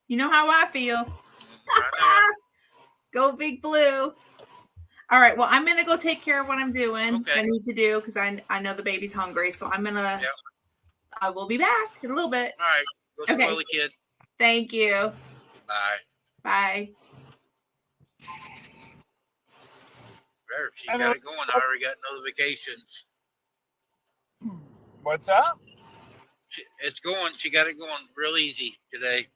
You know how I feel. I know. Go Big Blue. All right. Well, I'm gonna go take care of what I'm doing. Okay. I need to do because I know the baby's hungry. So Yep. I will be back in a little bit. All right. Go Okay. spoil the kid. Thank you. Bye. Bye. There, she And got it going. I already got notifications. what's up? It's going. She got it going real easy today.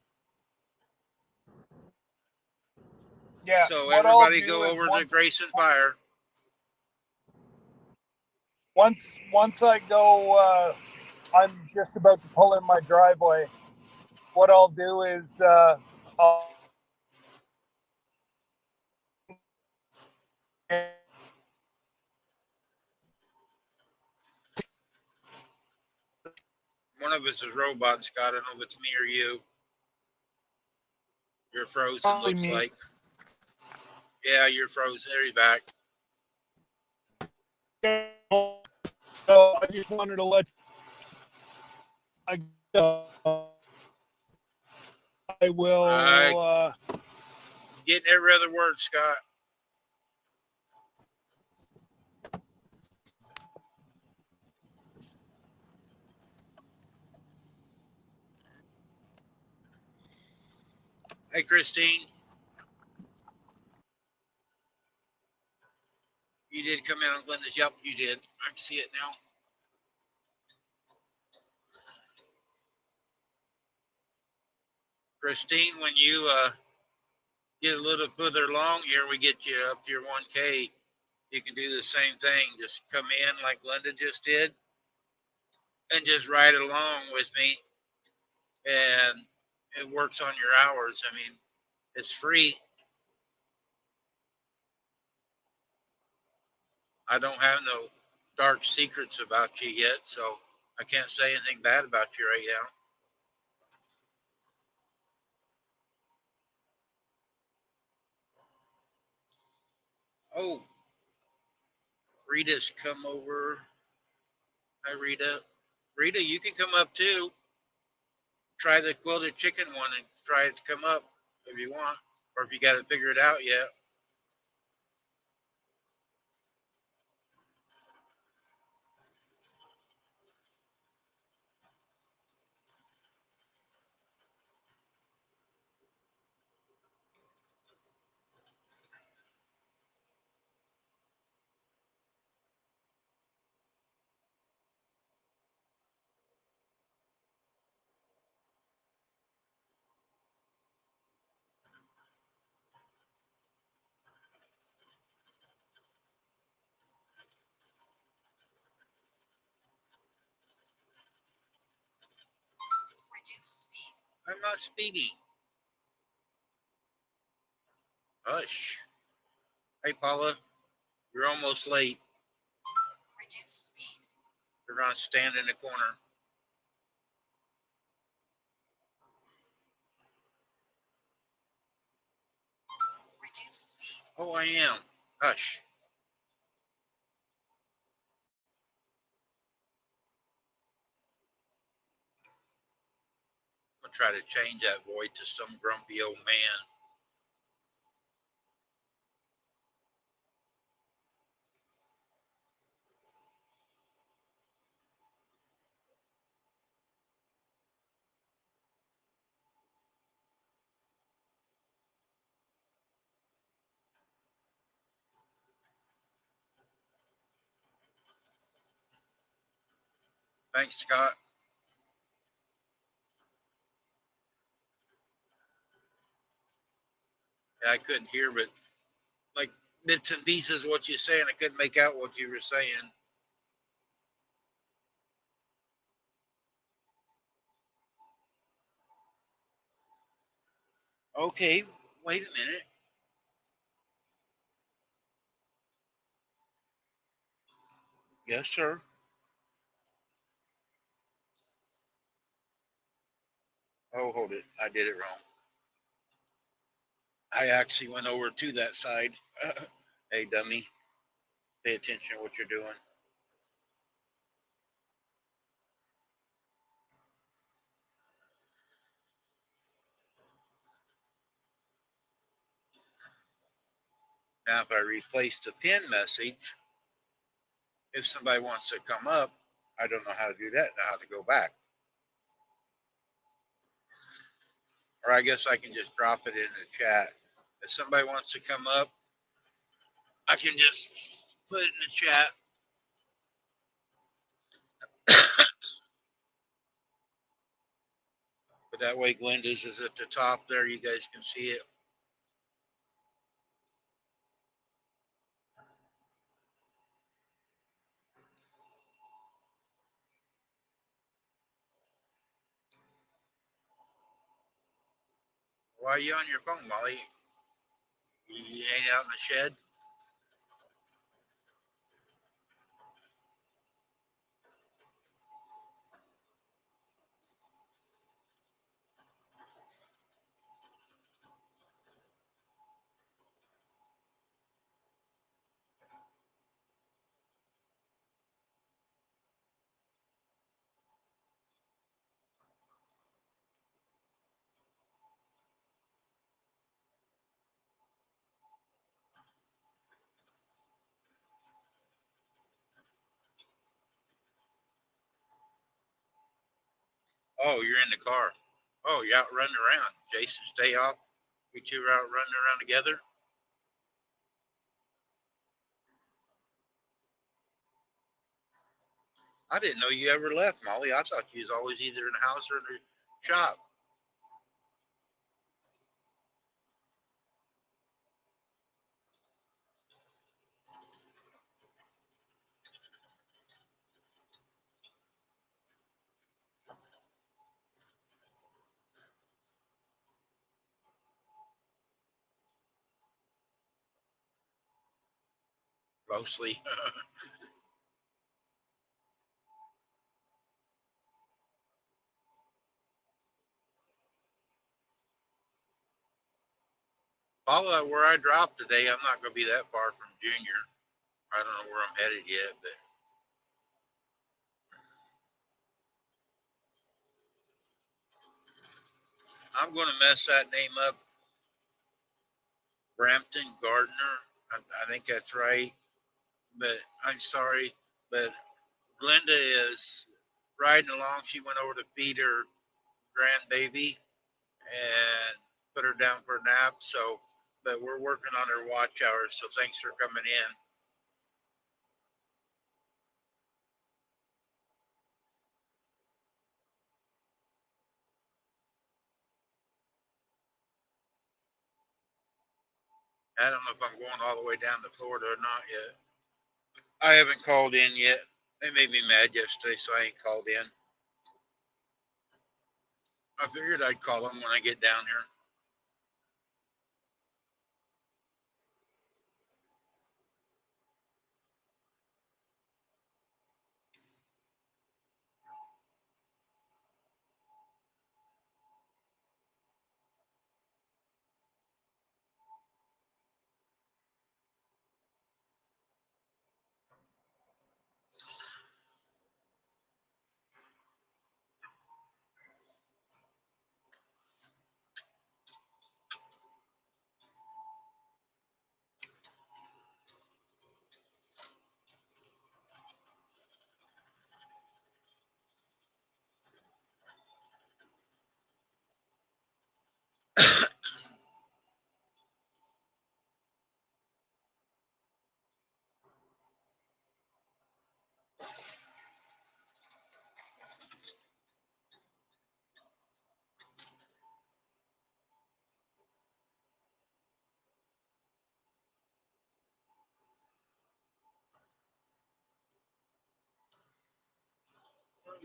Yeah. So What I'll everybody do go is over to Grace and Fire. once I go, I'm just about to pull in my driveway. What I'll do is I'll One of us is robot, Scott. I don't know if it's me or you. You're frozen, probably looks me. like. Yeah, you're frozen. There you back. So I just wanted to let I I will Getting every other word, Scott. Hey, Christine. You did come in on Glenda's. Yep, you did. I can see it now. Christine, when you get a little further along here, we get you up to your 1K. You can do the same thing. Just come in like Glenda just did and just ride along with me. And it works on your hours. I mean, it's free. I don't have no dark secrets about you yet, so I can't say anything bad about you right now. Oh, Rita's come over. Hi, Rita. Rita, you can come up too. Try the quilted chicken one and try it to come up if you want, or if you got to figure it out yet. Reduce speed. I'm not speeding. Hush. Hey, Paula, you're almost late. Reduce speed. You're going to stand in the corner. Reduce speed. Oh, I am. Hush. I'm going to try to change that voice to some grumpy old man. Thanks, Scott. Yeah, I couldn't hear, but like bits and pieces of what you're saying, I couldn't make out what you were saying. Okay, wait a minute. Yes, sir. Oh, hold it. I did it wrong. I actually went over to that side. Hey, dummy, pay attention to what you're doing. Now, if I replace the pin message, if somebody wants to come up, I don't know how to do that. Now, how to go back. Or I guess I can just drop it in the chat. If somebody wants to come up, I can just put it in the chat. But that way Glenda's is at the top there. You guys can see it. Why are you on your phone, Molly? You ain't out in the shed? Oh, you're in the car. Oh, you're out running around. Jason, stay off. You two are out running around together. I didn't know you ever left, Molly. I thought you was always either in the house or in the shop. Mostly. Follow where I dropped today. I'm not going to be that far from Junior. I don't know where I'm headed yet, but I'm going to mess that name up. Brampton Gardner. I think that's right. But I'm sorry. But Glenda is riding along. She went over to feed her grandbaby and put her down for a nap. So, but we're working on her watch hours. So thanks for coming in. I don't know if I'm going all the way down to Florida or not yet. I haven't called in yet. They made me mad yesterday, so I ain't called in. I figured I'd call them when I get down here.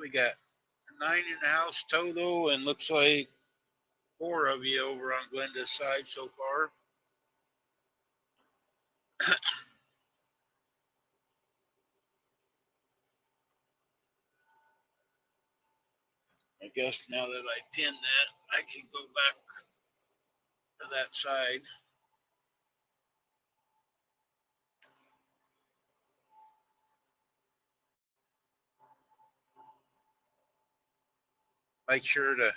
We got 9 in the house total, and looks like 4 of you over on Glenda's side so far. I guess now that I pinned that, I can go back to that side. Make sure to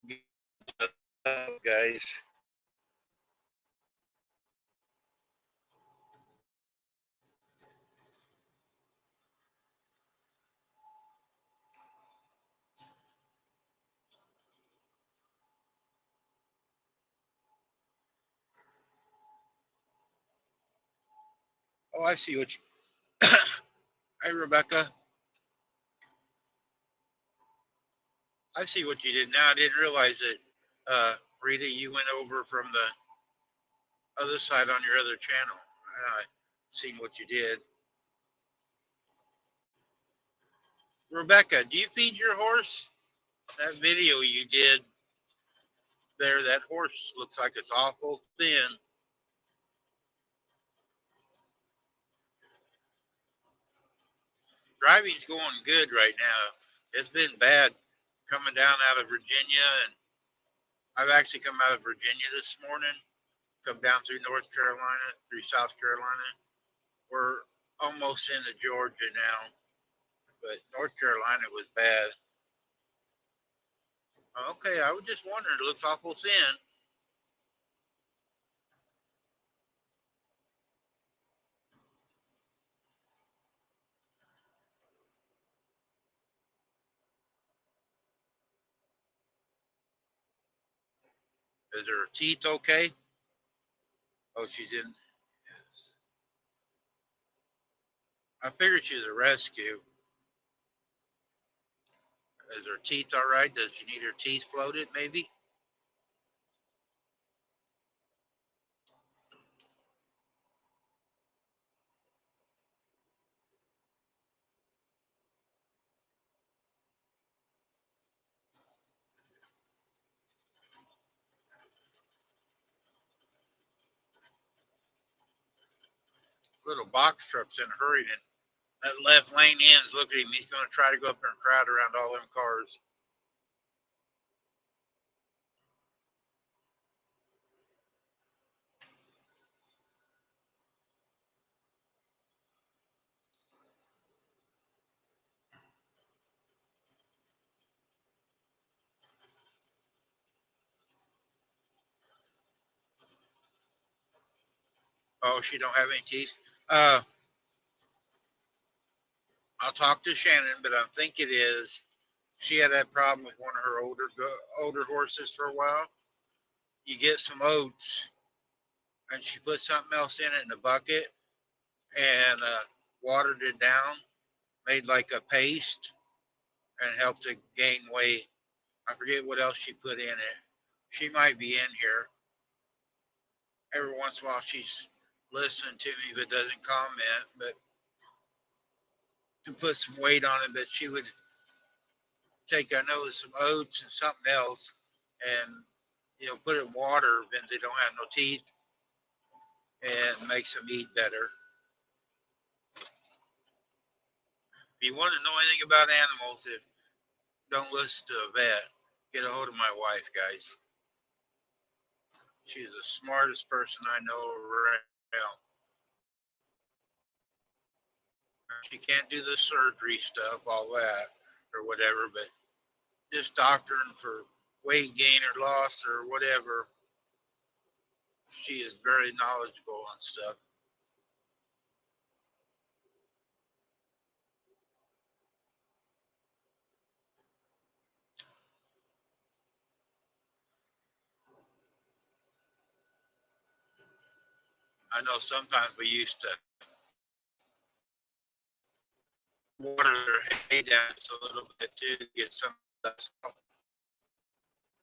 get guys. Oh, I see what you. Hey, Rebecca. I see what you did now. I didn't realize that, Rita, you went over from the other side on your other channel. I seen what you did. Rebecca, do you feed your horse? That video you did there, that horse looks like it's awful thin. Driving's going good right now. It's been bad coming down out of Virginia, and I've actually come out of Virginia this morning, come down through North Carolina, through South Carolina. We're almost into Georgia now, but North Carolina was bad. Okay, I was just wondering, it looks awful thin. Is her teeth okay? Oh, she's in. Yes. I figured she's a rescue. Is her teeth all right? Does she need her teeth floated maybe? Little box truck's in a hurry, and that left lane ends. Look at him. He's going to try to go up there and crowd around all them cars. Oh, she don't have any teeth. Uh, I'll talk to Shannon, but I think it is. She had that problem with one of her older horses for a while. You get some oats, and she put something else in it in a bucket, and watered it down, made like a paste, and helped it gain weight. I forget what else she put in it. She might be in here. Every once in a while, she's listening to me but doesn't comment. But to put some weight on it, but she would take, I know, some oats and something else, and put it in water when they don't have no teeth, and makes them eat better. If you want to know anything about animals, if don't listen to a vet, get a hold of my wife, guys. She's the smartest person I know around. She can't do the surgery stuff, all that, or whatever, but just doctoring for weight gain or loss or whatever, she is very knowledgeable on stuff. I know sometimes we used to water their hay down just a little bit too to get some dust off.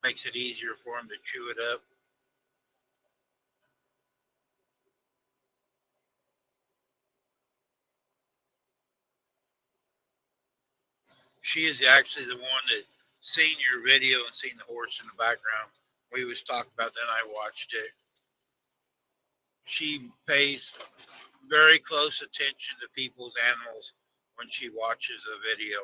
Makes it easier for them to chew it up. She is actually the one that seen your video and seen the horse in the background. We was talking about, then I watched it. She pays very close attention to people's animals when she watches a video.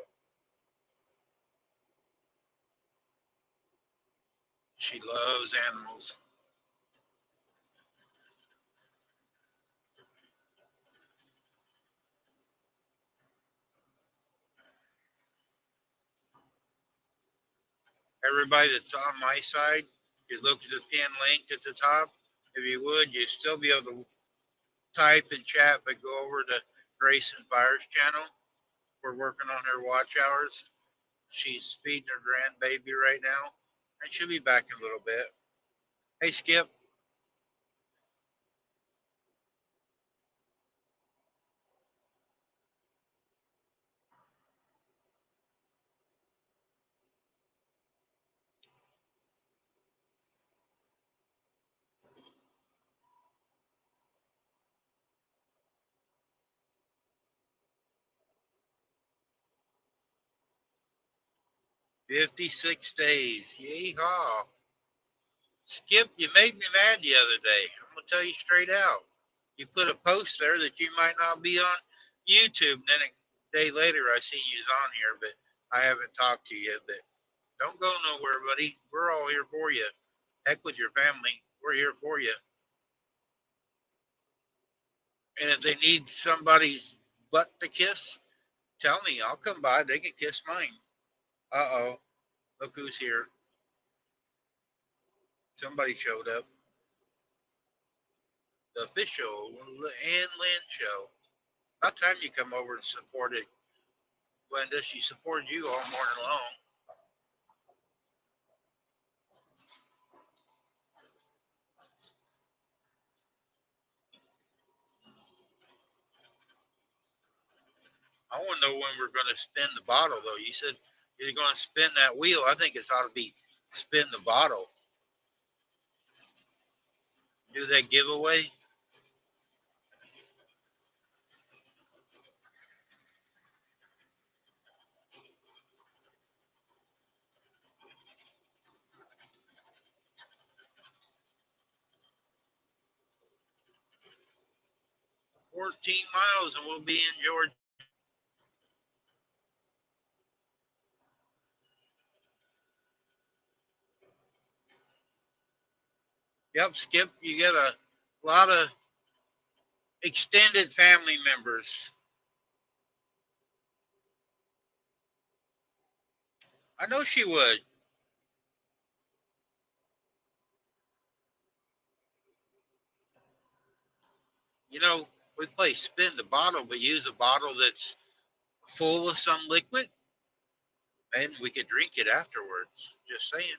She loves animals. Everybody that's on my side, you look at the pin link at the top. If you would, you'd still be able to type and chat, but go over to Grayson Byers' channel. We're working on her watch hours. She's feeding her grandbaby right now, and she'll be back in a little bit. Hey, Skip. 56 days. Yeehaw. Skip, you made me mad the other day. I'm going to tell you straight out. You put a post there that you might not be on YouTube. And then a day later, I seen you was on here, but I haven't talked to you. But don't go nowhere, buddy. We're all here for you. Heck with your family. We're here for you. And if they need somebody's butt to kiss, tell me. I'll come by. They can kiss mine. Uh-oh. Look who's here. Somebody showed up. The official Ann Lynn show. About time you come over and support it, Glenda. She supported you all morning long. I want to know when we're going to spin the bottle, though. You said you're going to spin that wheel. I think it's ought to be spin the bottle. Do that giveaway. 14 miles and we'll be in Georgia. Yep, Skip, you get a lot of extended family members. I know she would. You know, we play spin the bottle, but use a bottle that's full of some liquid, and we could drink it afterwards. Just saying.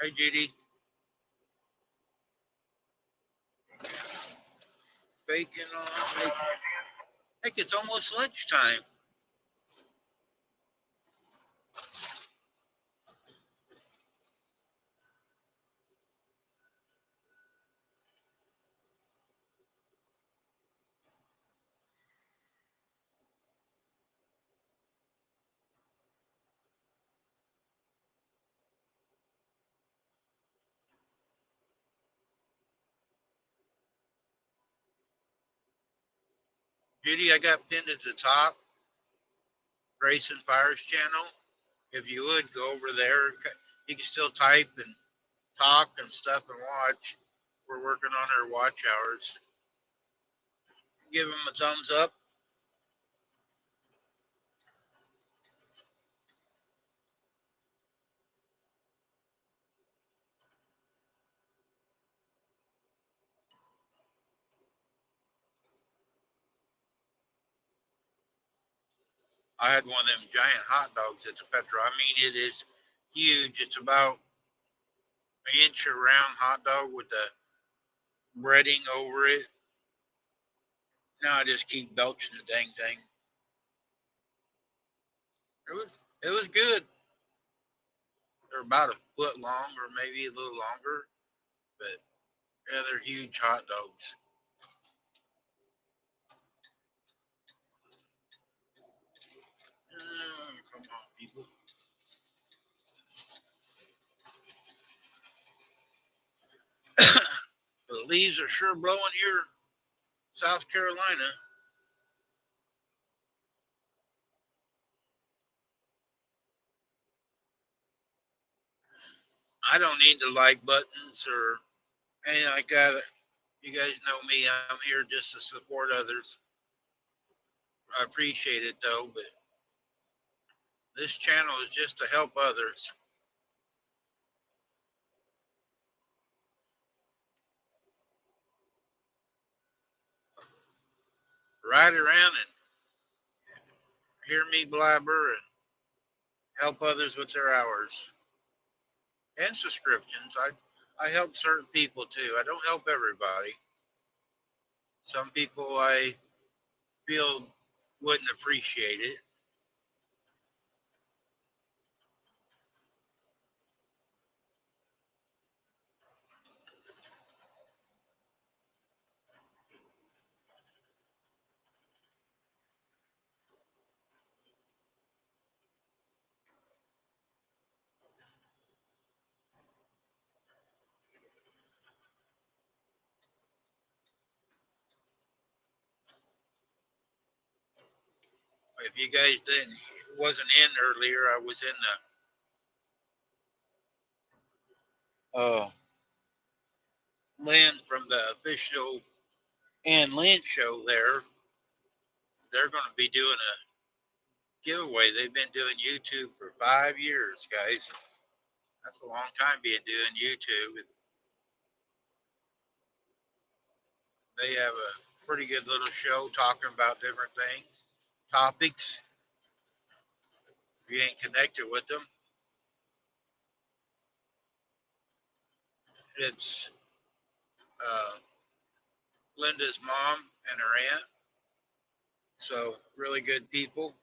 Hey, Judy. Bacon on. Bacon. Heck, it's almost lunchtime. Judy, I got pinned at the top. Grayson Fires channel. If you would go over there, you can still type and talk and stuff and watch. We're working on our watch hours. Give them a thumbs up. I had one of them giant hot dogs at the Petro. I mean, it is huge. It's about an inch around hot dog with the breading over it. Now I just keep belching the dang thing. It was good. They're about a foot long or maybe a little longer, but yeah, they're huge hot dogs. Come on, people. The leaves are sure blowing here, South Carolina. I don't need the like buttons or anything like that. You guys know me. I'm here just to support others. I appreciate it though, but this channel is just to help others. Ride around and hear me blabber and help others with their hours and subscriptions. I help certain people too. I don't help everybody. Some people I feel wouldn't appreciate it. If you guys didn't wasn't in earlier, I was in the Lynn from the official Ann Lynn show there. They're going to be doing a giveaway. They've been doing YouTube for 5 years, guys. That's a long time being doing YouTube. They have a pretty good little show talking about different things, topics. If you ain't connected with them, it's Linda's mom and her aunt. So really good people.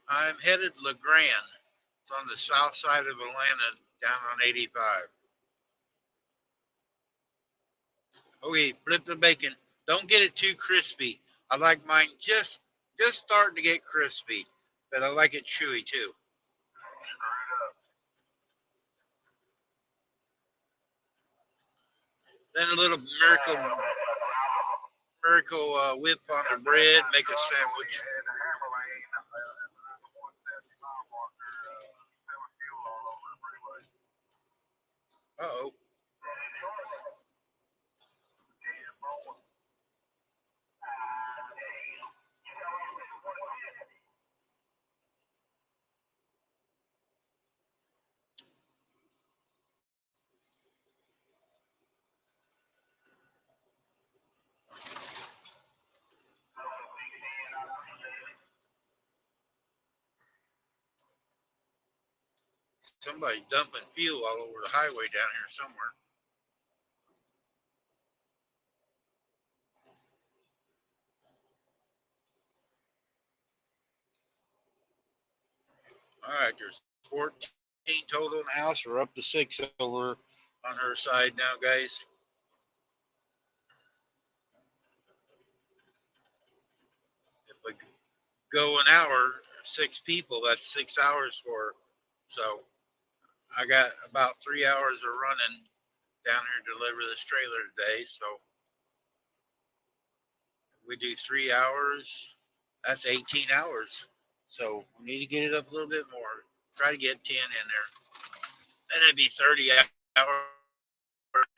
I'm headed to La Grande. It's on the south side of Atlanta, down on 85. Okay, flip the bacon. Don't get it too crispy. I like mine just starting to get crispy, but I like it chewy too. Then a little miracle whip on the bread, make a sandwich. Uh-oh. Somebody dumping fuel all over the highway down here somewhere. All right, there's 14 total in the house. We're up to 6 over on her side now, guys. If we go an hour, 6 people, that's 6 hours for her. So I got about 3 hours of running down here to deliver this trailer today. So if we do 3 hours, that's 18 hours. So we need to get it up a little bit more. Try to get 10 in there. And it'd be 30 hours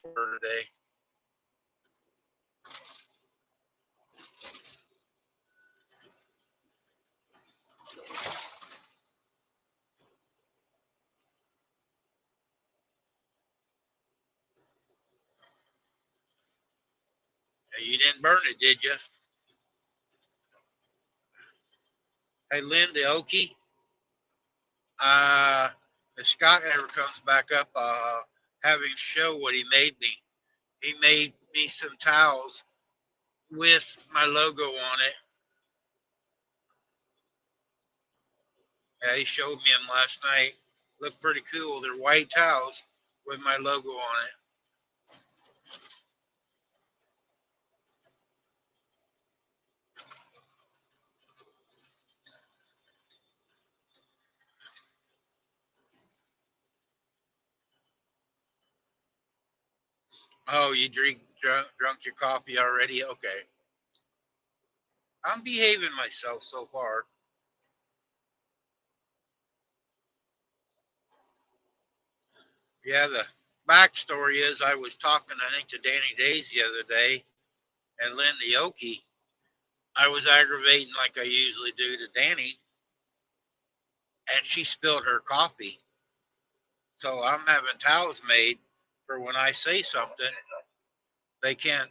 for today. Hey, you didn't burn it, did you? Hey, Lynn, the Okie. If Scott ever comes back up, have him show what he made me. He made me some towels with my logo on it. Yeah, he showed me them last night. Look pretty cool. They're white towels with my logo on it. Oh, you drunk your coffee already? Okay. I'm behaving myself so far. Yeah, the backstory is I was talking, I think, to Danny Days the other day, and Lynn the Okie. I was aggravating like I usually do to Danny, and she spilled her coffee. So I'm having towels made for when I say something, they can't,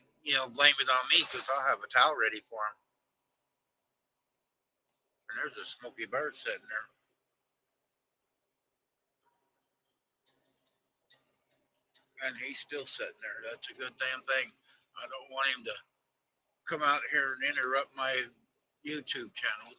blame it on me because I'll have a towel ready for them. And there's a Smoky Bird sitting there. And he's still sitting there. That's a good damn thing. I don't want him to come out here and interrupt my YouTube channel.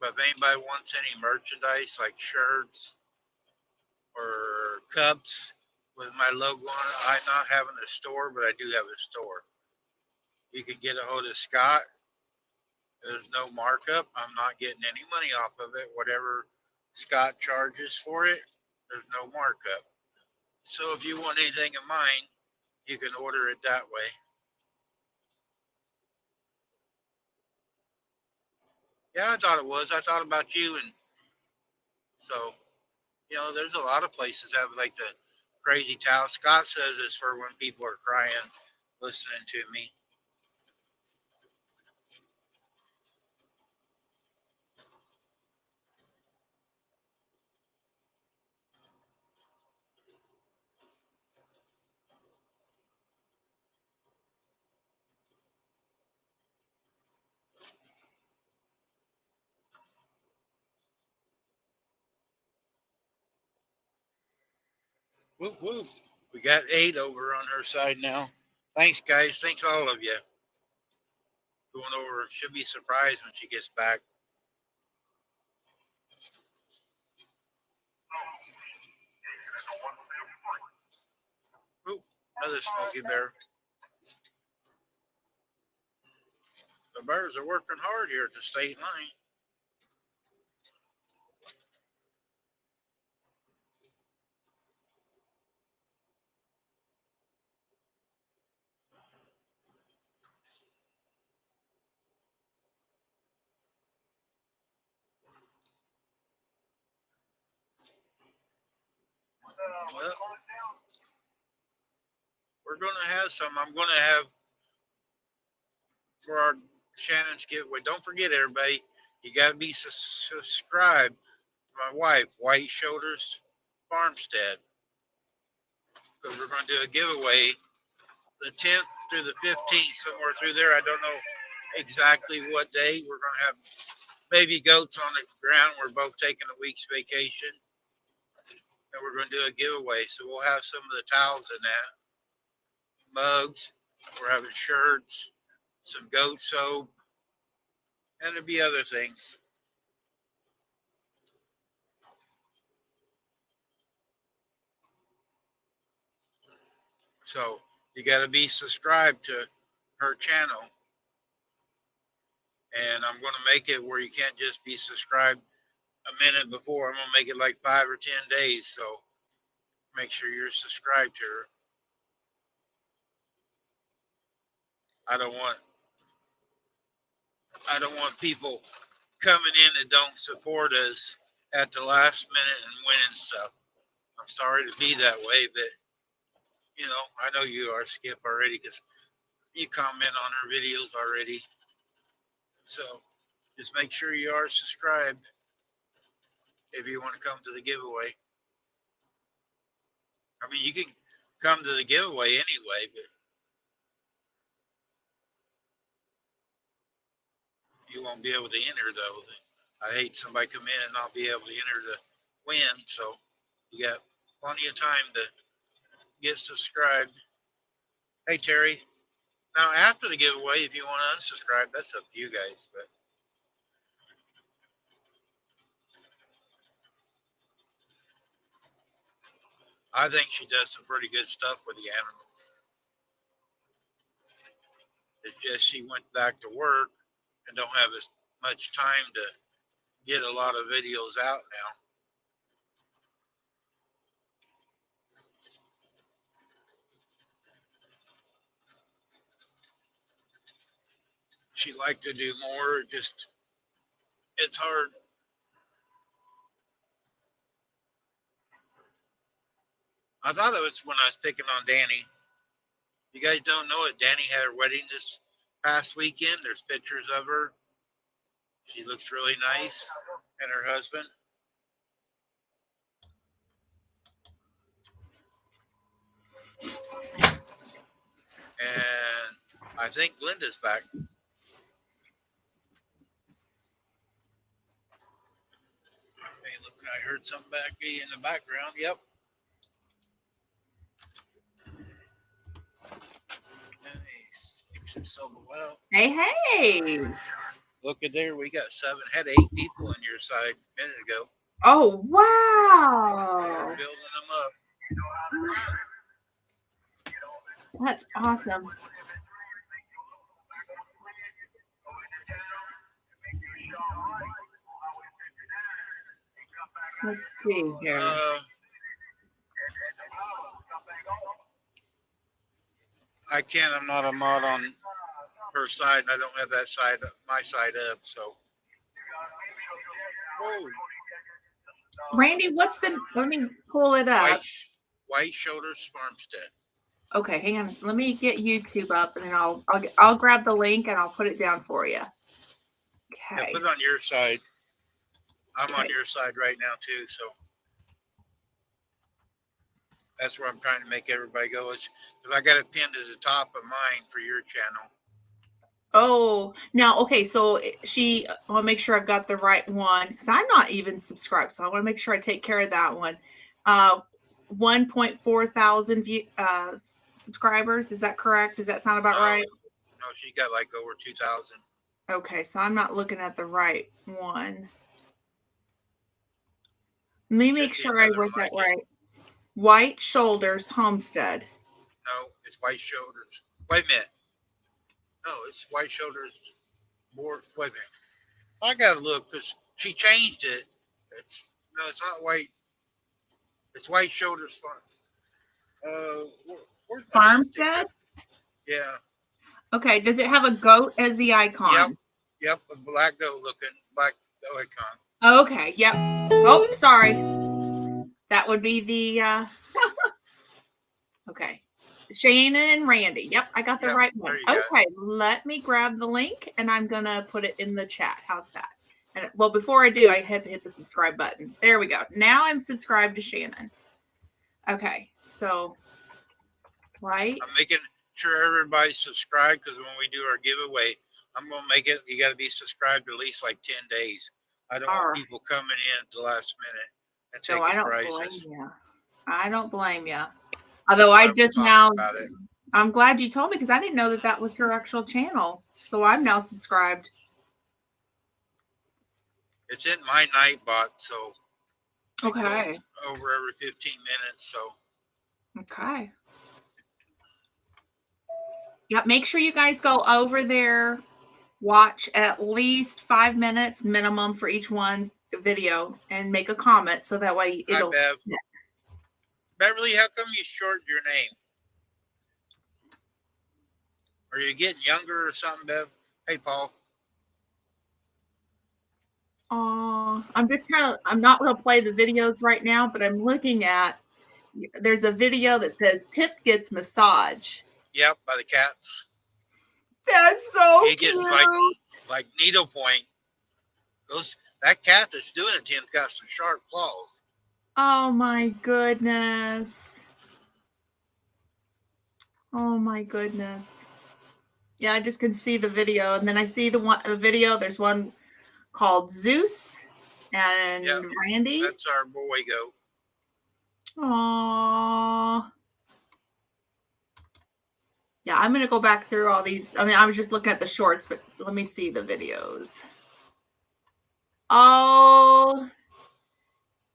But if anybody wants any merchandise like shirts or cups with my logo on it, I'm not having a store, but I do have a store. You can get a hold of Scott. There's no markup. I'm not getting any money off of it. Whatever Scott charges for it, there's no markup. So if you want anything of mine, you can order it that way. Yeah, I thought it was. I thought about you, and so there's a lot of places have like the crazy towel. Scott says it's for when people are crying, listening to me. Whoop whoop. We got 8 over on her side now. Thanks, guys. Thanks all of you. Going over. Should be surprised when she gets back. Oop, another Smoky Bear. The Bears are working hard here at the state line. Well, we're going to have some. I'm going to have for our Shannon's giveaway. Don't forget, everybody, you got to be subscribed to my wife, White Shoulders Farmstead, because we're going to do a giveaway the 10th through the 15th, somewhere through there. I don't know exactly what day. We're going to have baby goats on the ground. We're both taking a week's vacation, and we're going to do a giveaway. So we'll have some of the towels in that, mugs. We're having shirts, some goat soap, and there'll be other things. So you got to be subscribed to her channel. And I'm going to make it where you can't just be subscribed a minute before. I'm going to make it like 5 or 10 days. So make sure you're subscribed to her. I don't want people coming in that don't support us at the last minute and winning stuff. I'm sorry to be that way, but I know you are, Skip, already, because you comment on her videos already. So just make sure you are subscribed if you want to come to the giveaway. I mean, you can come to the giveaway anyway, but you won't be able to enter, though. I hate somebody come in and not be able to enter to win. So you got plenty of time to get subscribed. Hey, Terry. Now, after the giveaway, if you want to unsubscribe, that's up to you guys. But I think she does some pretty good stuff with the animals. It's just she went back to work and don't have as much time to get a lot of videos out now. She'd like to do more, just it's hard. I thought it was when I was picking on Danny. You guys don't know it. Danny had her wedding this past weekend. There's pictures of her. She looks really nice, and her husband. And I think Glenda's back. Hey, look, I heard something back in the background. Yep. Nice. Well. Hey. Look at there, we got had 8 people on your side a minute ago. Oh, We're wow. building them up. That's awesome. Let's see here. I can't. I'm not a mod on her side, and I don't have that side, my side up. So, whoa, Randy, what's the, let me pull it up. White Shoulders Farmstead. Okay, hang on. Let me get YouTube up and then I'll grab the link and I'll put it down for you. Yeah, Okay. put it on your side. I'm on Okay. your side right now too, so that's where I'm trying to make everybody go. Is because I got it pinned to the top of mine for your channel. Oh, now, okay. So I want to make sure I've got the right one because I'm not even subscribed. So I want to make sure I take care of that one. 1.4 thousand subscribers. Is that correct? Does that sound about right? No, she got like over 2,000. Okay, so I'm not looking at the right one. Let me make sure I wrote that right. White Shoulders Homestead. No, it's White Shoulders. Wait a minute. No, it's White Shoulders. More. Wait a minute. I gotta look because she changed it. It's not white. It's White Shoulders Farm. Where's my Farmstead? Yeah. Okay, does it have a goat as the icon? Yep, a black goat icon. Okay, yep. Oh, sorry. That would be the okay. Shannon and Randy. Yep, I got the Yep, right one. there you Okay, let me grab the link and I'm gonna put it in the chat. How's that? And well, before I do, I had to hit the subscribe button. There we go. Now I'm subscribed to Shannon. Okay, so right. I'm making sure everybody's subscribed because when we do our giveaway, I'm gonna make it. You got to be subscribed at least like 10 days. I don't want people coming in at the last minute and taking I don't prizes. blame you. I don't blame you. Although I just now, I'm glad you told me because I didn't know that was her actual channel. So I'm now subscribed. It's in my Nightbot, so okay, over every 15 minutes. So okay, yeah. Make sure you guys go over there, watch at least 5 minutes minimum for each one video, and make a comment so that way it'll. Hi, Bev. Beverly, how come you shortened your name? Are you getting younger or something, Bev? Hey, Paul. I'm not going to play the videos right now, but I'm looking at, there's a video that says Pip gets massage. Yep, by the cats. That's so he cute. Gets like needlepoint. That cat that's doing it to him got some sharp claws. Oh my goodness. Oh my goodness. Yeah, I just can see the video, and then I see the video. There's one called Zeus and Randy. That's our boy goat. Aww. Yeah, I'm gonna go back through all these. I mean, I was just looking at the shorts, but let me see the videos. Oh,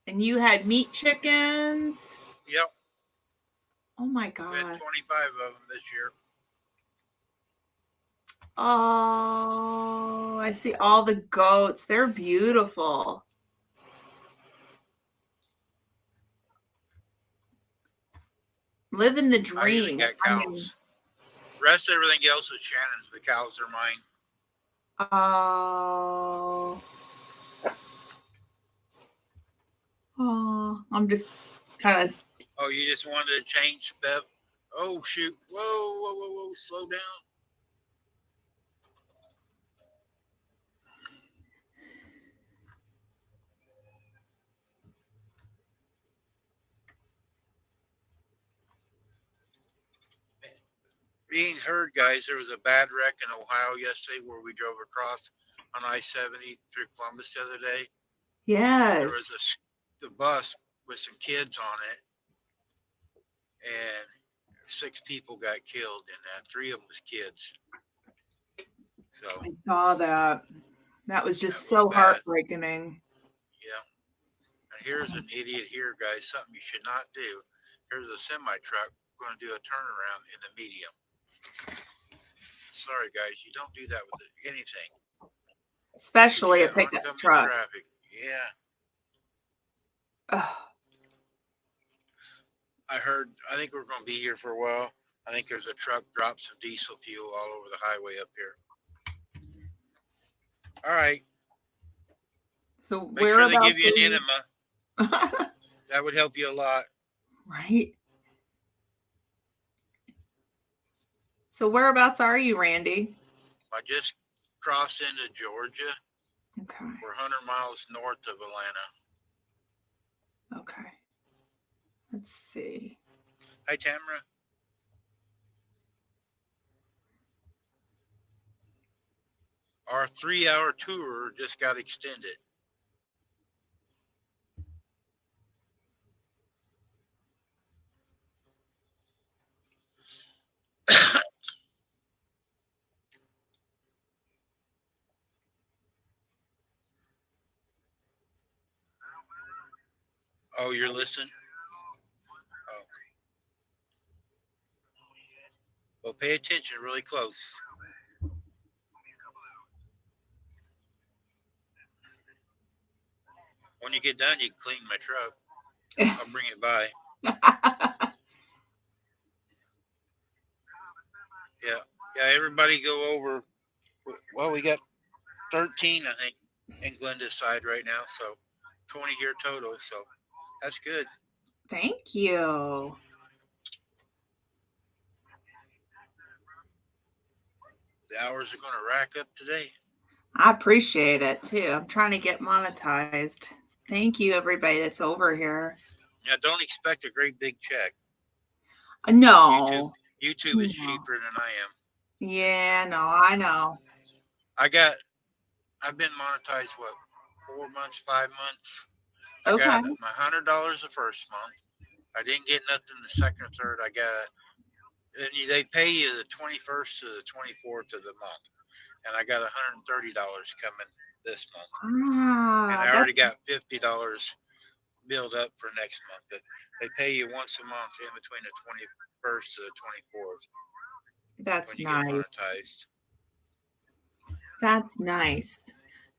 and you had meat chickens. Yep. Oh my God. We had 25 of them this year. Oh, I see all the goats. They're beautiful. Living the dream. Got cows. Rest everything else is Shannon's. The cows are mine. Oh, I'm just kind of. Oh, you just wanted to change, Bev? Oh, shoot. Whoa. Slow down. Being heard, guys, there was a bad wreck in Ohio yesterday where we drove across on I-70 through Columbus the other day. Yes. There was the bus with some kids on it, and 6 people got killed in that. 3 of them was kids. So I saw that. That was just That was so bad. heartbreaking. Yeah. And here's an idiot here, guys. Something you should not do. Here's a semi truck going to do a turnaround in the medium. Sorry, guys, you don't do that with anything. Especially You a got pickup oncoming truck. traffic. Yeah. Ugh. I think we're going to be here for a while. I think there's a truck dropped some diesel fuel all over the highway up here. All right. So Make sure they whereabouts give you an are enema. That would help you a lot. Right. So whereabouts are you, Randy? I just crossed into Georgia. Okay. We're 100 miles north of Atlanta. Okay. Let's see. Hi, Tamara. Our 3-hour tour just got extended. Oh, you're listening? Okay. Well, pay attention really close. When you get done, you can clean my truck. I'll bring it by. Yeah, everybody go over. Well, we got 13, I think, in Glenda's side right now, so 20 here total, so that's good. Thank you. The hours are going to rack up today. I appreciate it too. I'm trying to get monetized. Thank you, everybody that's over here. Now, don't expect a great big check. No. YouTube is No. cheaper than I am. Yeah, no, I know. I've been monetized, 4 months, 5 months. I Okay. got my $100 the first month. I didn't get nothing the second or third. Then they pay you the 21st to the 24th of the month. And I got $130 coming this month. And I already got $50 built up for next month. But they pay you once a month in between the 21st to the 24th. That's when you nice. get monetized. That's nice.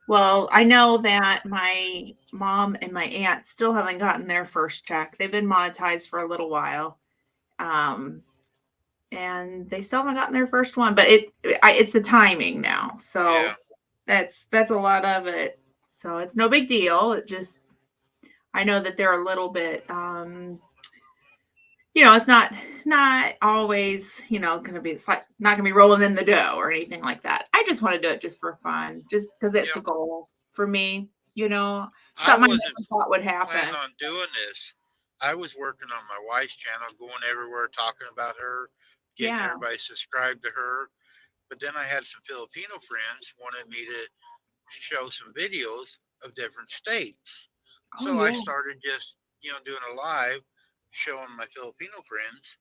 Well, I know that my mom and my aunt still haven't gotten their first check. They've been monetized for a little while. And they still haven't gotten their first one, but it's the timing now. So Yeah. that's a lot of it. So it's no big deal. It just, I know that they're a little bit, it's not always, going to be, it's like not going to be rolling in the dough or anything like that. I just want to do it just for fun, just because it's a goal for me, I something wasn't I never thought would happen. planning on doing this. I was working on my wife's channel, going everywhere, talking about her, getting everybody subscribed to her. But then I had some Filipino friends wanted me to show some videos of different states. So I started just, doing a live showing my Filipino friends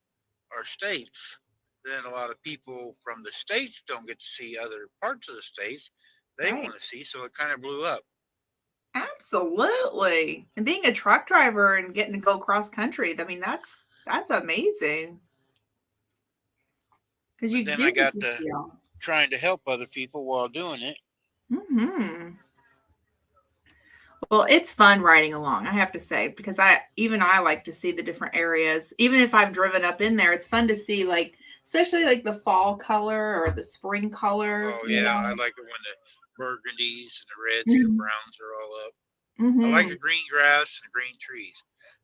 our states. Then a lot of people from the states don't get to see other parts of the states they want to see. So it kind of blew up. Absolutely. And being a truck driver and getting to go cross country, I mean, that's amazing. Because you then I got to trying to help other people while doing it. Mm-hmm. Well, it's fun riding along, I have to say, because I like to see the different areas. Even if I've driven up in there, it's fun to see, like, especially like the fall color or the spring color. Oh yeah, I like it when the burgundies and the reds and the browns are all up. I like the green grass and the green trees,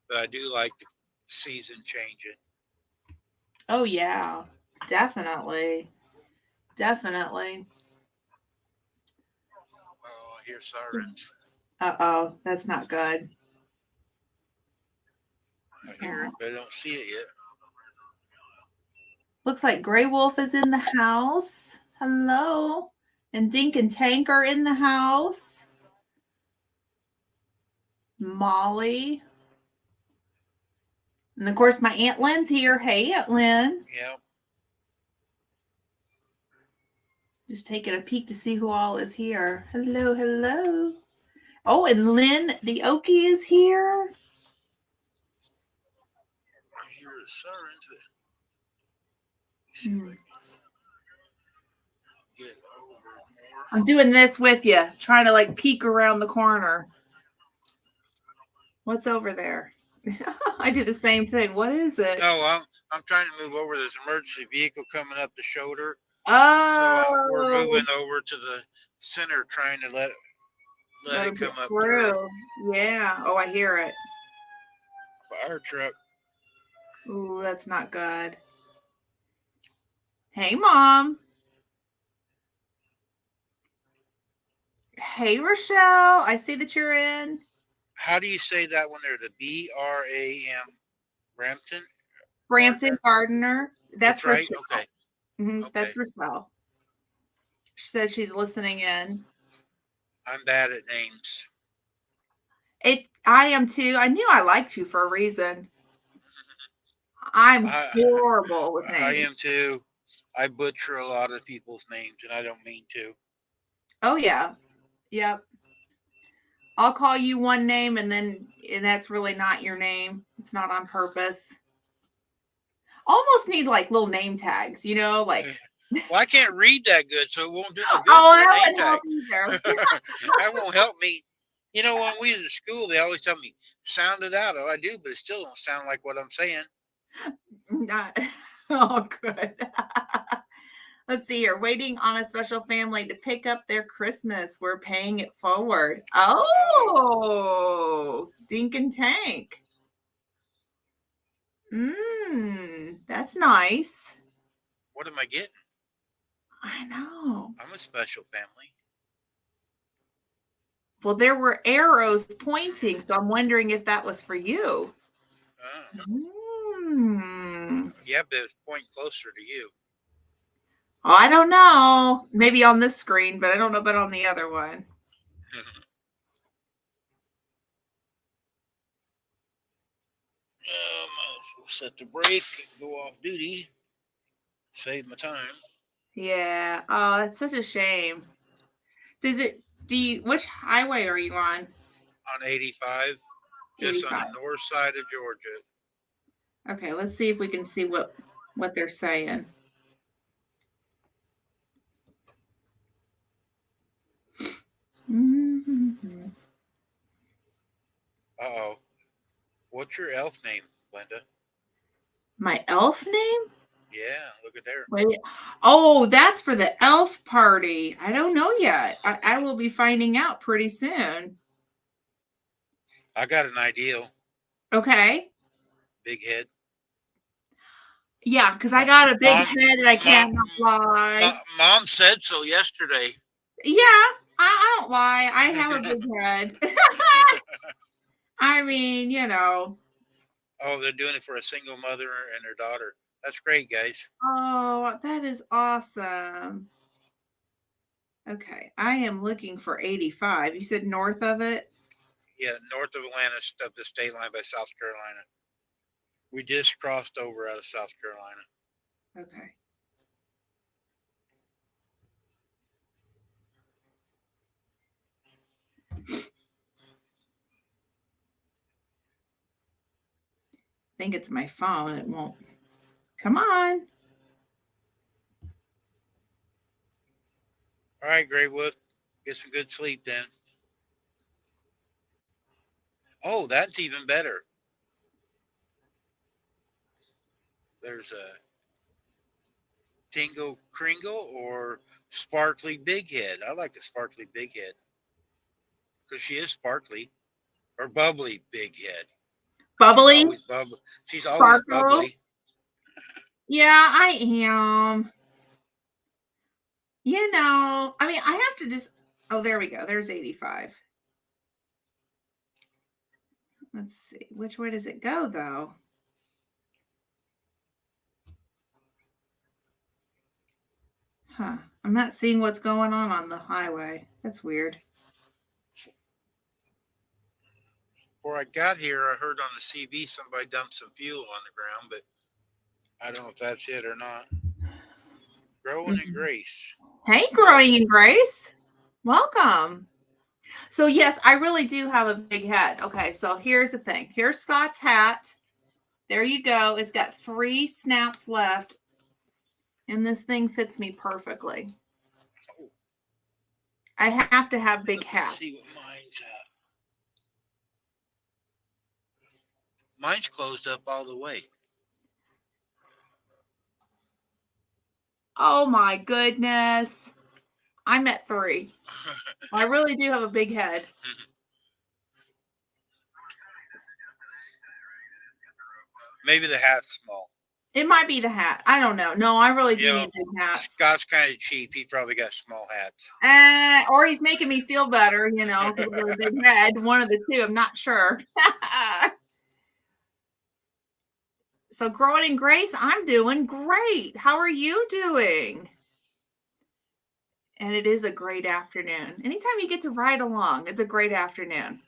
but I do like the season changing. Oh yeah, definitely. Definitely. Oh, I hear sirens. Uh-oh, that's not good. I hear it, but I don't see it yet. Looks like Gray Wolf is in the house. Hello. And Dink and Tank are in the house. Molly. And of course, my Aunt Lynn's here. Hey, Aunt Lynn. Yeah. Just taking a peek to see who all is here. Hello, hello. Oh, and Lynn the Okie is here. I hear a sirens. See if I can get over more. I'm doing this with you, trying to like peek around the corner. What's over there? I do the same thing. What is it? No, I'm trying to move over. There's an emergency vehicle coming up the shoulder. Oh, We're moving over to the center, trying to let let it him come get up through. through. Yeah. Oh, I hear it. Fire truck. Ooh, that's not good. Hey, Mom. Hey, Rochelle. I see that you're in. How do you say that one there? The BRAM, Brampton? Brampton Gardner. That's right. Rochelle. Okay. Mhm, Okay. that's Rochelle. She said she's listening in. I'm bad at names. I am too. I knew I liked you for a reason. I'm horrible with names. I am too. I butcher a lot of people's names, and I don't mean to. Oh yeah. Yep. I'll call you one name and that's really not your name. It's not on purpose. Almost need like little name tags, like. Well, I can't read that good, so it won't do me good. Oh, for that a name wouldn't help tag. either. That won't help me. When we was in school, they always tell me, sound it out. Oh, I do, but it still don't sound like what I'm saying. Not. Oh, good. Let's see here. Waiting on a special family to pick up their Christmas. We're paying it forward. Oh, Dink and Tank. That's nice. What am I getting? I know. I'm a special family. Well, there were arrows pointing, so I'm wondering if that was for you. Yeah, but it's pointing closer to you. Oh, I don't know. Maybe on this screen, but I don't know about on the other one. Might as well set the brake and go off duty. Save my time. Yeah. Oh, that's such a shame. Which highway are you on? On 85, just 85. on the north side of Georgia. Okay, let's see if we can see what they're saying. Mm-hmm. Uh-oh. What's your elf name, Linda? My elf name? Yeah, look at there. Wait. Oh, that's for the elf party. I don't know yet. I will be finding out pretty soon. I got an idea. Okay. Big head. Yeah, because I got a big head and I can't lie. Mom said so yesterday. Yeah, I don't lie. I have a big head. I mean, Oh, they're doing it for a single mother and her daughter. That's great, guys. Oh, that is awesome. Okay, I am looking for 85. You said north of it? Yeah, north of Atlanta, of the state line by South Carolina. We just crossed over out of South Carolina. Okay. I think it's my phone. It won't. Come on. All right, Graywood. Get some good sleep then. Oh, that's even better. There's a Tingle Kringle or Sparkly Big Head. I like the Sparkly Big Head because she is sparkly, or Bubbly Big Head. Bubbly? She's always bubbly. Yeah, I am. I mean, I have to just. Oh, there we go. There's 85. Let's see. Which way does it go, though? Huh. I'm not seeing what's going on the highway. That's weird. Before I got here, I heard on the CB somebody dumped some fuel on the ground, but I don't know if that's it or not. Growing in grace. Hey, Growing in Grace. Welcome. So, yes, I really do have a big head. Okay, so here's the thing. Here's Scott's hat. There you go. It's got 3 snaps left, and this thing fits me perfectly. I have to have big Let's hats. see what mine's at. Mine's closed up all the way. Oh my goodness. I'm at 3. I really do have a big head. Maybe the hat's small. It might be the hat. I don't know. No, I really do You know, need big hats. Scott's kind of cheap. He probably got small hats. Or he's making me feel better, you know, because of a big head. One of the two. I'm not sure. So, Growing in Grace, I'm doing great. How are you doing? And it is a great afternoon. Anytime you get to ride along, it's a great afternoon.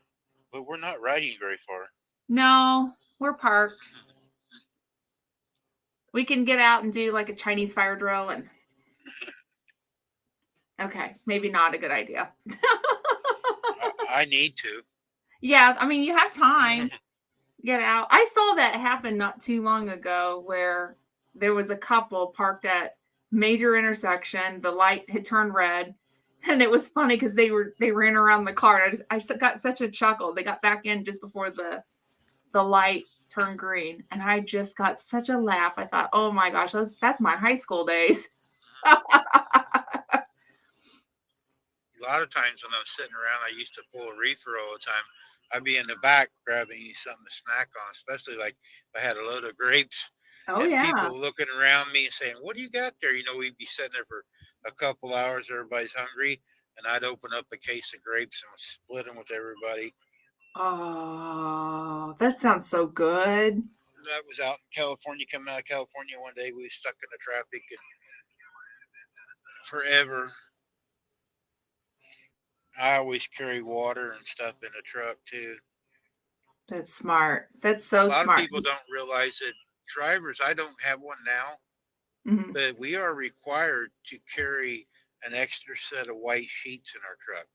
But we're not riding very far. No, we're parked. We can get out and do like a Chinese fire drill and okay, maybe not a good idea. I need to. Yeah, I mean, you have time. Get out. I saw that happen not too long ago where there was a couple parked at major intersection. The light had turned red, and it was funny because they ran around the car. And I got such a chuckle. They got back in just before the light turned green, and I just got such a laugh. I thought, oh my gosh, that's my high school days. A lot of times when I'm sitting around, I used to pull a reefer all the time. I'd be in the back grabbing something to snack on, especially like if I had a load of grapes. Oh And yeah. people looking around me and saying, "What do you got there?" You know, we'd be sitting there for a couple hours. Everybody's hungry, and I'd open up a case of grapes and split them with everybody. Oh, that sounds so good. That was out in California. Coming out of California one day, we were stuck in the traffic and forever. I always carry water and stuff in the truck too. That's smart. That's so A lot smart. of people don't realize that drivers. I don't have one now, Mhm. but we are required to carry an extra set of white sheets in our truck.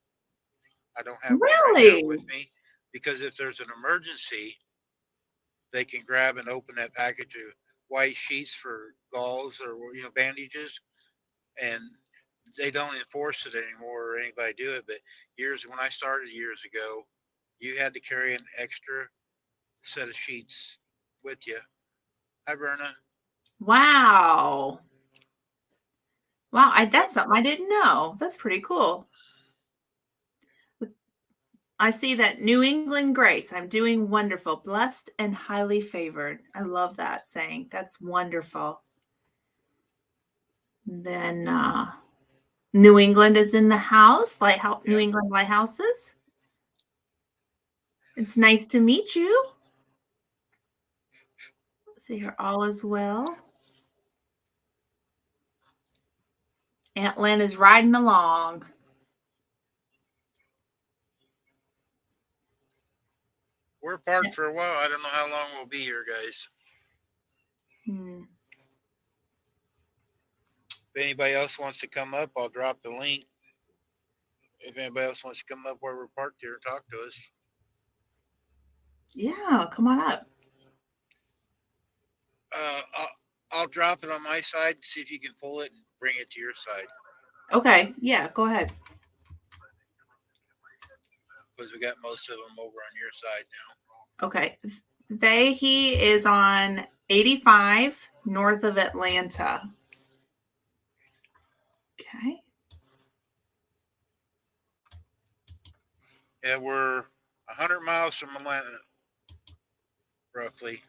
I don't have one right now Really? with me because if there's an emergency, they can grab and open that package of white sheets for galls or bandages, and they don't enforce it anymore or anybody do it. But years when I started years ago, you had to carry an extra set of sheets with you. Hi, Berna. Wow. Wow, that's something I didn't know. That's pretty cool. I see that New England Grace. I'm doing wonderful, blessed and highly favored. I love that saying. That's wonderful. Then New England is in the house, Lighthouse, New Yeah. England Lighthouses. It's nice to meet you. Let's see here, all is well. Aunt Lynn is riding along. We're parked for a while. I don't know how long we'll be here, guys. Hmm. If anybody else wants to come up, I'll drop the link. If anybody else wants to come up where we're parked here and talk to us. Yeah, come on up. I'll drop it on my side, see if you can pull it and bring it to your side. Okay, yeah, go ahead. Because we got most of them over on your side now. Okay. He is on 85 north of Atlanta. Okay. Yeah, we're 100 miles from Atlanta, roughly.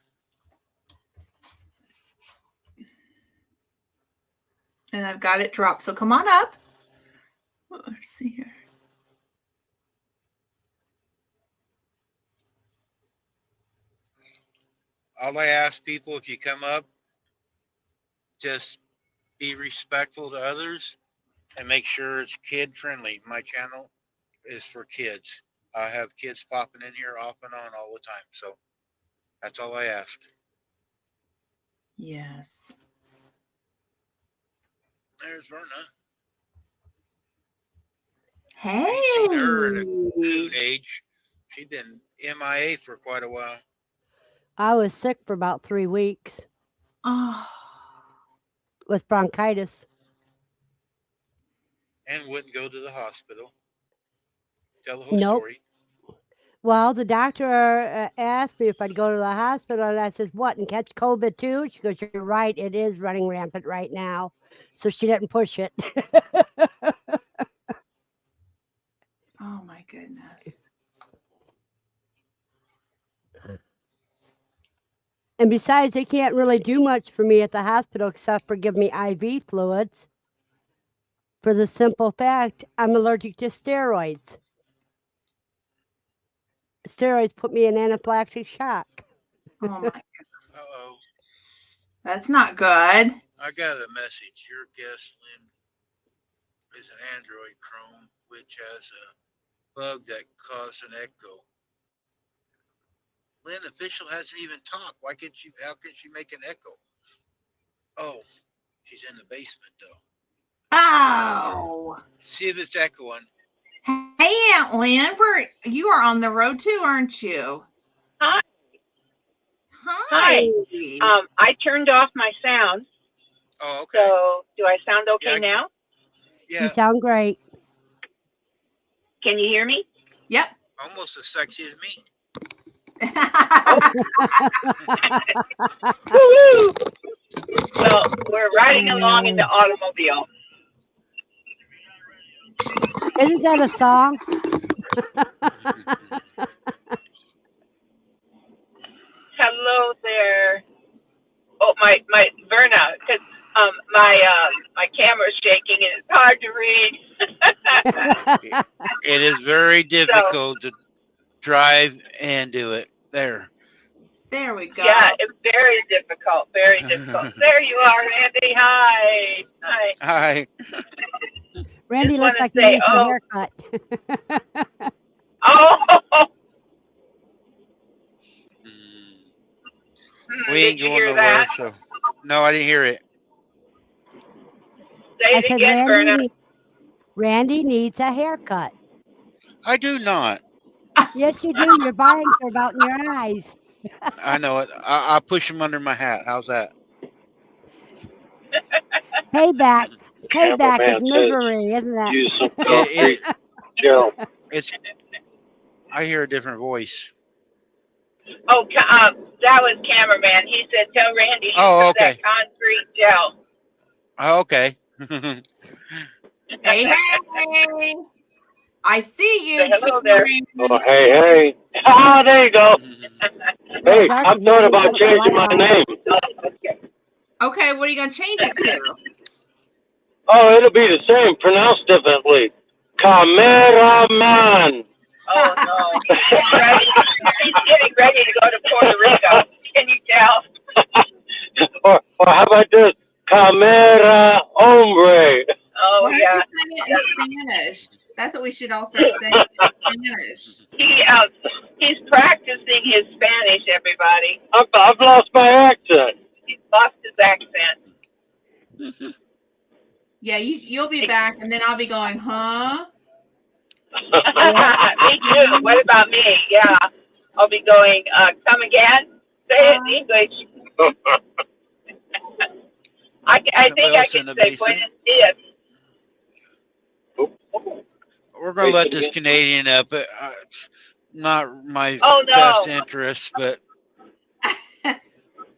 And I've got it dropped. So come on up. Let's see here. All I ask people, if you come up, just be respectful to others and make sure it's kid friendly. My channel is for kids. I have kids popping in here off and on all the time. So that's all I ask. Yes. There's Verna. Hey. Ain't seen her in a shoot age. She's been MIA for quite a while I was sick for about 3 weeks Oh, with bronchitis. and wouldn't go to the hospital. Tell the whole Nope. story. Well, the doctor asked me if I'd go to the hospital, and I said, "What, and catch COVID too?" She goes, "You're right. It is running rampant right now." So she didn't push it. oh my goodness. And besides, they can't really do much for me at the hospital except for give me IV fluids. For the simple fact, I'm allergic to steroids. Steroids put me in anaphylactic shock. Oh my. Uh-oh. That's not good. I got a message. Your guest, Lynn, is an Android Chrome, which has a bug that caused an echo. Lynn official hasn't even talked. How can she make an echo? Oh, she's in the basement though. Oh. See if it's echoing. Hey, Aunt Lynn, you are on the road too, aren't you? Hi. Hi. I turned off my sound. Oh, okay. So do I sound okay Yeah, now? You Yeah, sound great. Can you hear me? Yep. almost as sexy as me. Woo-hoo! Well, we're riding along in the automobile. Isn't that a song? Hello there. Oh, my Verna, because my camera's shaking and it's hard to read. It is very difficult to drive and do it. There. There we go. Yeah, it's very difficult. Very difficult. There you are, Randy. Hi. Hi. Hi. Randy Just looks wanna like say, he needs oh. a haircut. Oh. We Did ain't you going hear nowhere, that? so no, I didn't hear it. Say I it said again, Verna. Randy needs a haircut. I do not. Yes, you do. Your vines are about in your eyes. I know it. I'll push them under my hat. How's that? Payback. Payback Cameraman is says misery, isn't it? use some It, concrete it, gel. it's. I hear a different voice. Oh, that was cameraman. He said, "Tell Randy use Oh, some of okay. that concrete gel." Oh, okay. Hey, hey. I see you. Say hello there. Oh, hey. Ah, there you go. Hey, dark I'm in thought here. about Put the changing light my on. name. Okay, what are you going to change it to? Oh, it'll be the same, pronounced differently. Cameraman. Oh no, he's getting ready to go to Puerto Rico. Can you tell? or how about this? Camera hombre. Oh Why yeah. aren't you saying it in Spanish? That's what we should all start saying in Spanish. He's practicing his Spanish. Everybody, I've lost my accent. he's lost his accent. Yeah, you'll be back, and then I'll be going, huh? Me too. What about me? Yeah, I'll be going. Come again? Say it in English. I think I Somebody else in can the say basement. buenos dias. We're gonna let this Canadian up. Not my Oh best no. interest, but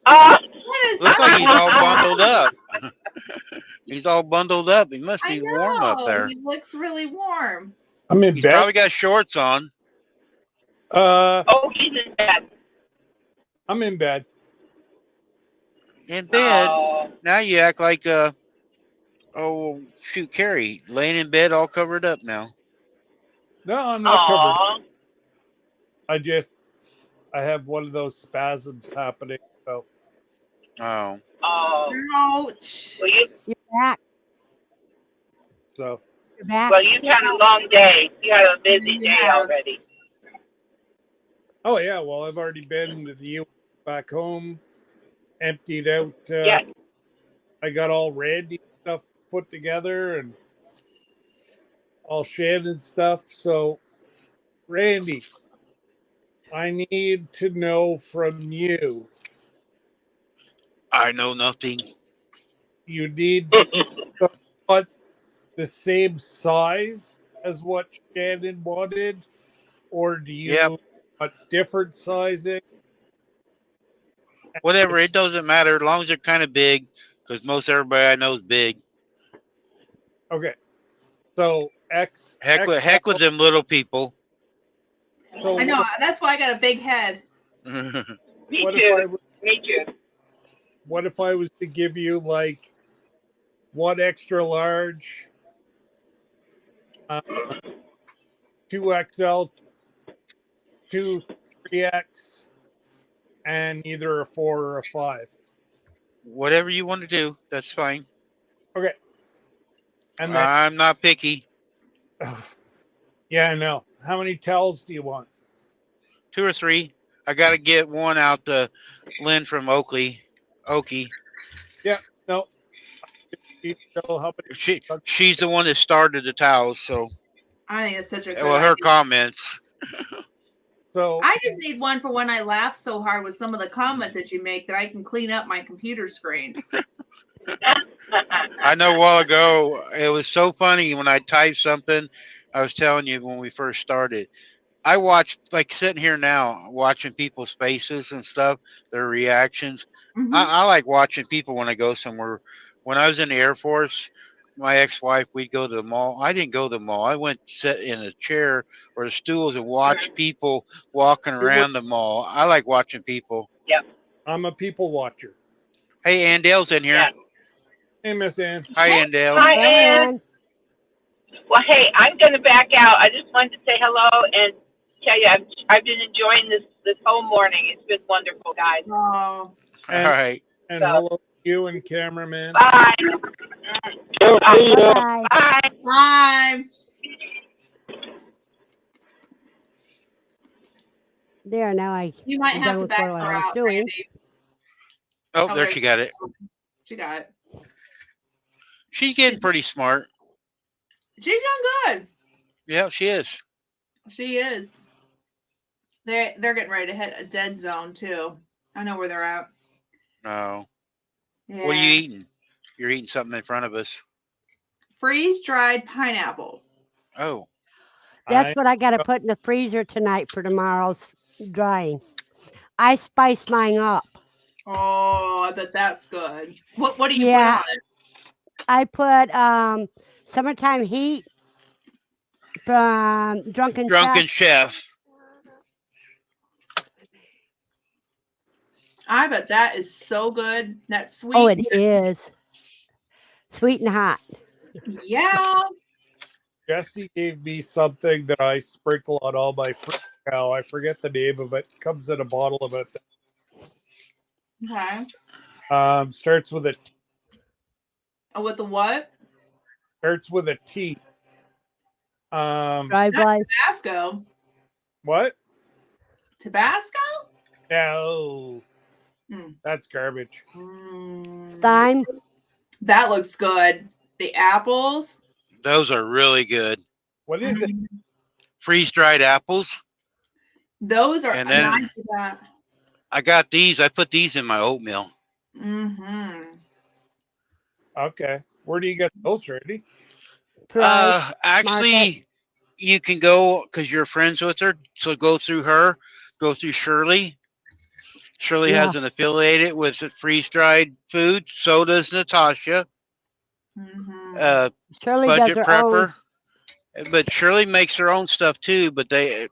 What is looks like he's all that? bundled up. He's all bundled up. He must I be warm up know. there. He looks really warm. I'm in He's bed. probably got shorts on. Oh, he's in bed. I'm in bed. In bed. Oh. Now you act like Carrie, laying in bed all covered up now. No, I'm not covered. Aw. I have one of those spasms happening. So Oh. Oh. Ouch. Well, You're back. so You're back. well, you've had a long day. You had a busy day Yeah. already. oh yeah, well I've already been to the U back home, emptied out. Yeah. I got all Randy stuff put together, and all Shannon stuff. So, Randy, I need to know from you. I know nothing. You need what the same size as what Shannon wanted, or do you Yep. want different sizing? Whatever. It doesn't matter as long as they're kind of big, because most everybody I know is big. Okay. So Heck with them little people. So I know. That's why I got a big head. Me What too. if I Me too. what if I was to give you like one extra large, 2XL, 3X, and either a 4 or a 5? Whatever you want to do, that's fine. Okay. And then, I'm not picky. yeah, I know. How many towels do you want? 2 or 3. I got to get one out to Lynn from Oakie. No. How many? She's the one that started the towels, so I think it's such a good well, her idea. comments. So I just need one for when I laugh so hard with some of the comments that you make that I can clean up my computer screen. I know a while ago it was so funny when I typed something. I was telling you when we first started. I watched, like sitting here now, watching people's faces and stuff, their reactions. Mhm. I like watching people when I go somewhere. When I was in the Air Force, my ex-wife, we'd go to the mall. I didn't go to the mall. I went sit in a chair or the stools and watch people walking around the mall. I like watching people. I'm a people watcher. Hey, Andale's in here. Yeah. Hey, Miss Ann. Hi, Andale. Hi, Ann. And Well, hey, I'm going to back out. I just wanted to say hello and tell you I've been enjoying this whole morning. It's been wonderful, guys. Oh, All right. And So- hello to you and cameraman. Bye. bye. Bye. bye. There, now You might I'm have done to with back what her I was out, doing. Randy. Oh, Oh, there there she you got it. She got it. She's getting pretty smart. She's doing good. Yeah, she is. She is. They're getting ready to hit a dead zone too. I know where they're at. No. Yeah. What are you eating? You're eating something in front of us. Freeze dried pineapple. Oh, That's what I got to put in the freezer tonight for tomorrow's drying. I spice mine up. Oh, I bet that's good. What do you Yeah. put on it? I put Summertime Heat from Drunken Drunken Chef. Chef. I bet that is so good. That sweet. Oh, it is. Sweet and hot. Yeah. Jesse gave me something that I sprinkle on all my fruit now. I forget the name of it. Comes in a bottle of it. Okay. Starts with a Oh, with the what? starts with a T. Drive Not life. Tabasco. What? Tabasco? No. Mm. That's garbage. Thyme. That looks good. The apples. Those are really good. What is it? Freeze dried apples. Those are. And then- I got these. I put these in my oatmeal. Mm-hmm. Okay. Where do you get those, Randy? Price. Actually, you can go because you're friends with her. So go through her. Go through Shirley. Shirley has an affiliated with freeze dried food. So does Natasha. Mm-hmm. Shirley does Budget her own. prepper. But Shirley makes her own stuff too. But they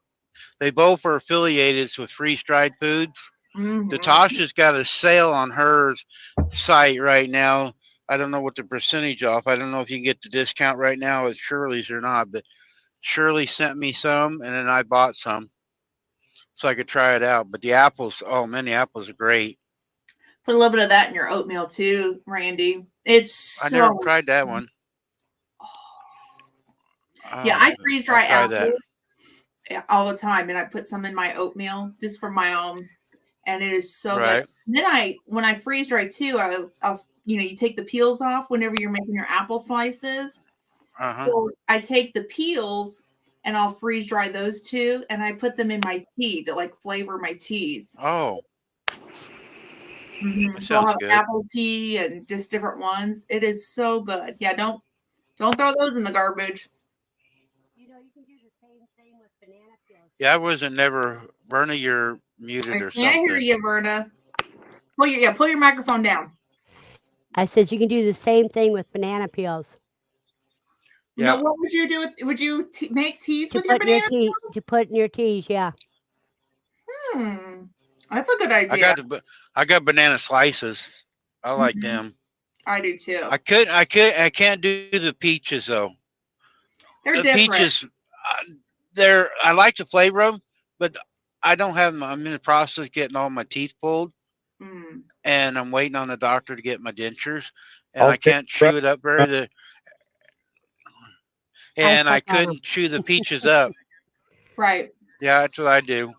both are affiliated with freeze dried foods. Mm-hmm. Natasha's got a sale on her site right now. I don't know what the percentage off. I don't know if you can get the discount right now at Shirley's or not, but Shirley sent me some and then I bought some so I could try it out. But the apples, oh man, the apples are great. Put a little bit of that in your oatmeal too, Randy. It's I so never tried that one. Yeah, I freeze dry I'll try apples all the time, and I put some in my oatmeal just for my own, and it is so Right. good. And then when I freeze dry too, I'll you take the peels off whenever you're making your apple slices, Uh-huh. So I take the peels and I'll freeze dry those two, and I put them in my tea to like flavor my teas. Oh, that So I'll sounds have good. apple tea and just different ones. It is so good. Yeah, don't throw those in the garbage. You know, you can do the same thing with banana peels. Yeah, I wasn't never. Bernie, you're I muted or can't hear something. you, Verna. Pull your microphone down. I said you can do the same thing with banana peels. Yeah. No, what would you do with? Would you make teas To with your put in your banana? tea, to put in your teas, yeah. That's a good idea. I got banana slices. I like Mhm. them. I do too. I can't do the peaches though. They're The different. peaches, I like the flavor of them, but I don't have them. I'm in the process of getting all my teeth pulled, Mm. and I'm waiting on the doctor to get my dentures, and I'll I can't chew it up and I suck on 'em. couldn't chew the peaches up. Right. Yeah, that's what I do.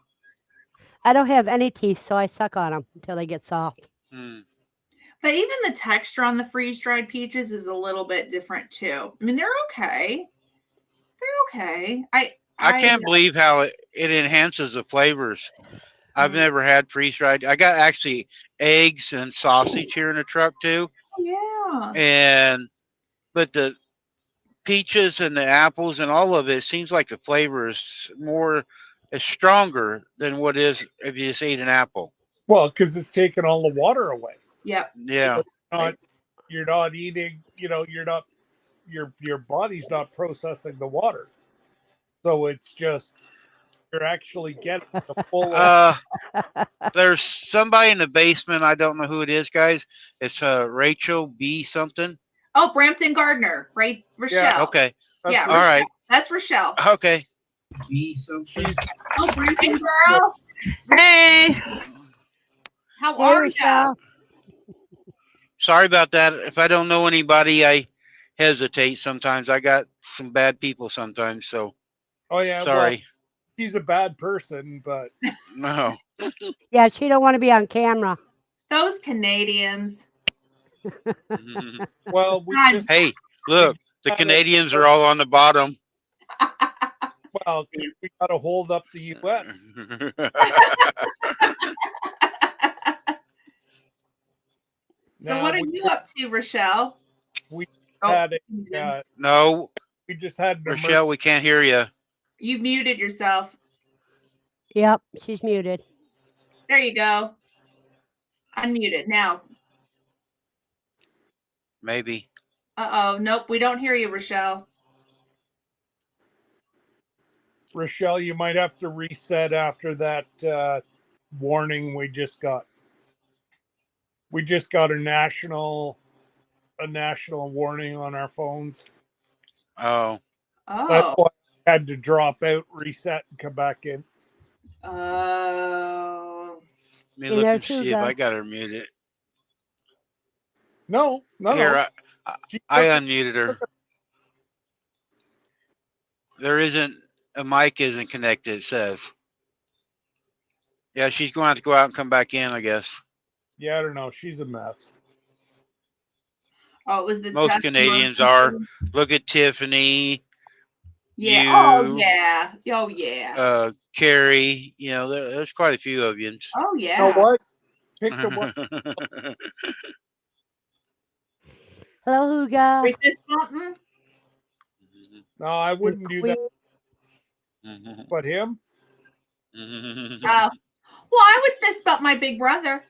I don't have any teeth, so I suck on them until they get soft. Mm. But even the texture on the freeze dried peaches is a little bit different too. I mean, they're okay. They're okay. I can't believe how it enhances the flavors. I've Mm. never had freeze dried. I got actually eggs and sausage here in the truck too, Yeah. but the peaches and the apples and all of it seems like the flavor is stronger than what is if you just ate an apple. Well, because it's taking all the water away. Yep. Yeah. You're not eating. Your body's not processing the water, so it's just you're actually getting the full. There's somebody in the basement. I don't know who it is, guys. It's Rachel B something. Oh, Brampton Gardner, right? Rochelle. Yeah, Okay. Yeah, All right. That's Rochelle. Okay. B something. Oh, Brampton girl. Hey. How Hey, are you? Rochelle. Sorry about that. If I don't know anybody, I hesitate sometimes. I got some bad people sometimes, so Oh yeah, sorry. well, she's a bad person, but No. Yeah, she don't want to be on camera. Those Canadians. well, we God. just Hey, look, the Canadians are all on the bottom. well, we got to hold up the U.S. So Now, what are you up to, Rochelle? We Oh, had No, we just had an Rochelle, we can't hear you. you muted yourself. Yep, she's muted. There you go. Unmuted now. Maybe. Uh-oh. Nope, we don't hear you, Rochelle. Rochelle, you might have to reset after that warning we just got. We just got a national warning on our phones. Oh. That's Oh. why I had to drop out, reset, and come back in. Oh. Let me And look and there's see if Hugo. I got her muted. No. Here, She I took- unmuted her. There isn't a mic isn't connected, it says. Yeah, she's going to have to go out and come back in, I guess. Yeah, I don't know. She's a mess. Oh, it was the Most test Canadians motion. are. Look at Tiffany. Yeah. You, Oh yeah. Oh yeah. Carrie. You know, there's quite a few of you. Oh You yeah. know what? Pick the one. Hello, Hugo. Wait, this something? No, I wouldn't do that. But him? Oh. Well, I would fist bump my big brother.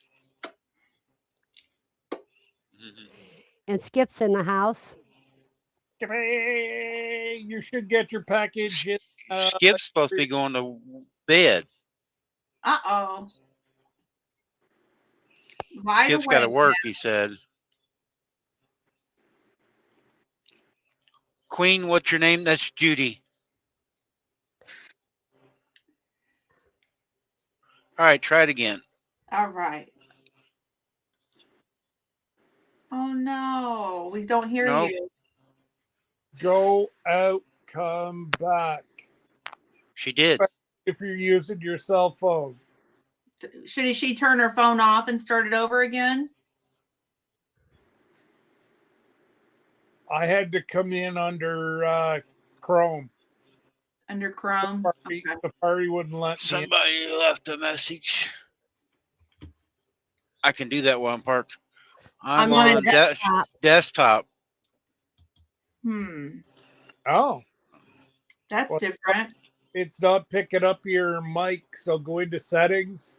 And Skip's in the house. You should get your package. Skip's supposed to be going to bed. Uh-oh. Wide Skip's got to awake work, he said. Queen, what's your name? That's Judy. All right, try it again. All right. Oh no, we don't hear Nope. you. Go out, come back. She did. If you're using your cell phone. Should she turn her phone off and start it over again? I had to come in under Chrome. Under Chrome. Safari, Okay. Safari wouldn't let me. Somebody left a message. I can do that while I'm parked. I'm I'm on a on desktop. desktop. Oh, That's Well- different. it's not picking up your mic. So go into settings.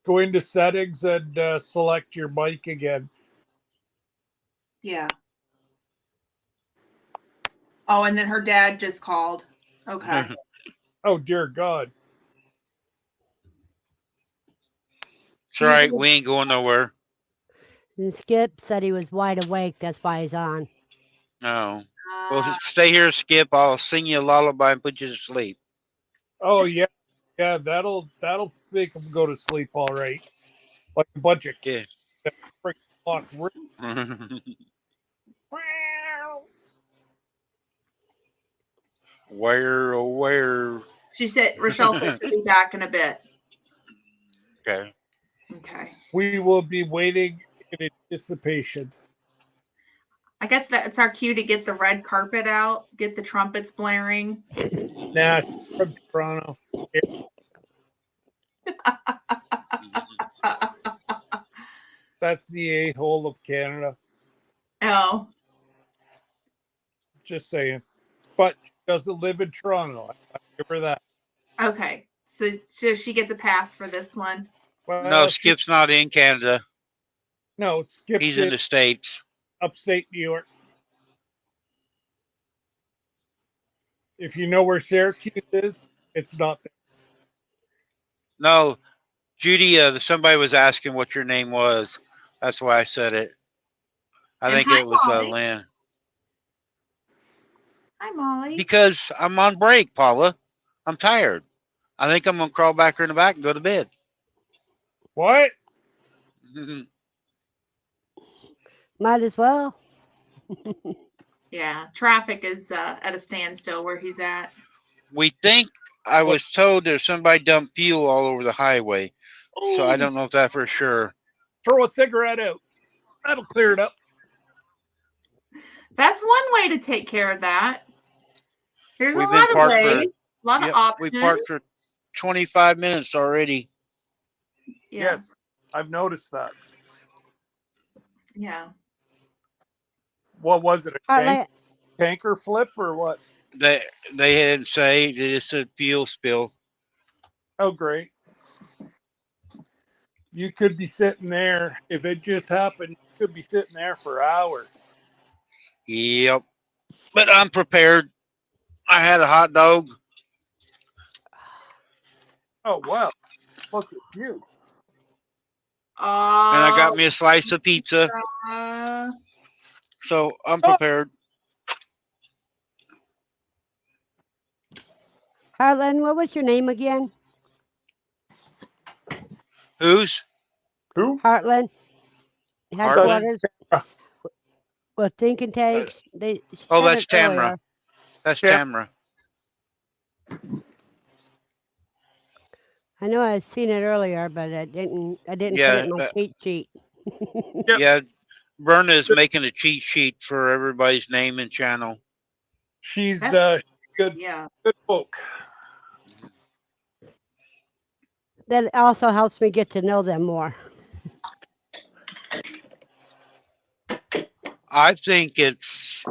Go into settings and select your mic again. Yeah. Oh, and then her dad just called. Okay. Oh dear God. It's all right. We ain't going nowhere. And Skip said he was wide awake. That's why he's on. No. Well, stay here, Skip. I'll sing you a lullaby and put you to sleep. Oh yeah, yeah. That'll make them go to sleep all right. Like a bunch of Yeah. kids that freaking lock Where, oh, where? She said Rochelle said she'll be back in a bit. Okay. Okay. We will be waiting in anticipation. I guess that's our cue to get the red carpet out, get the trumpets blaring. Nah, from Toronto. That's the a-hole of Canada. Oh, Just saying. But she doesn't live in Toronto. I give her that. okay. So she gets a pass for this one. Well, No, Skip's not in Canada. No, Skip's He's in the States. upstate New York. If you know where Syracuse is, it's not there. No, Judy, somebody was asking what your name was. That's why I said it. I And think hi, it was Molly. Lynn. Hi, Molly. Because I'm on break, Paula. I'm tired. I think I'm going to crawl back here in the back and go to bed. What? Might as well. Yeah, traffic is at a standstill where he's at. We think I was told there's somebody dumped fuel all over the highway. So I Ooh, don't know if that for sure. throw a cigarette out. That'll clear it up. That's one way to take care of that. There's We've a been lot of parked for- ways, a lot Yep, of options. we parked for 25 minutes already. Yeah. Yes, I've noticed that. Yeah. What was it? A Heartland, tanker flip or what? They didn't say. They just said fuel spill. Oh, great. You could be sitting there. If it just happened, you could be sitting there for hours. Yep. But I'm prepared. I had a hot dog. Oh, wow. Look at you. Oh. And I got me a slice of pizza. So I'm prepared. Heartland, what was your name again? Who's? Who? Heartland headquarters. Well, Think and Take. They Oh, said that's it Tamara. earlier. That's Yeah. Tamara. I know I seen it earlier, but I didn't Yeah, put it in my cheat sheet. Yep. Yeah. Berna is making a cheat sheet for everybody's name and channel. She's good, Yeah. good folk. That also helps me get to know them more. I think it's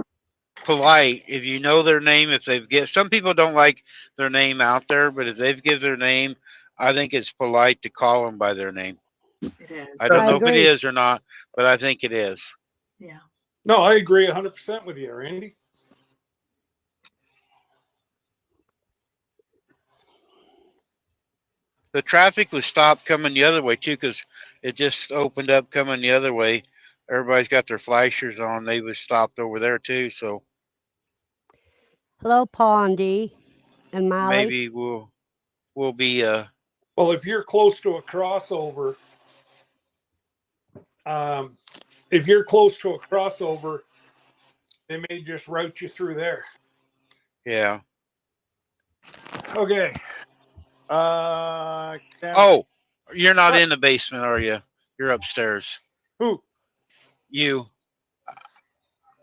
polite if you know their name. If they've give, some people don't like their name out there, but if they've give their name, I think it's polite to call them by their name. It is. I don't I know if it agree. is or not, but I think it is. Yeah. No, I agree 100% with you, Randy. The traffic was stopped coming the other way too, because it just opened up coming the other way. Everybody's got their flashers on. They was stopped over there too, so Hello, Pondy and Molly. maybe we'll be Well, if you're close to a crossover, they may just route you through there. yeah. Okay. Oh, you're not in the basement, are you? You're upstairs. Who? You.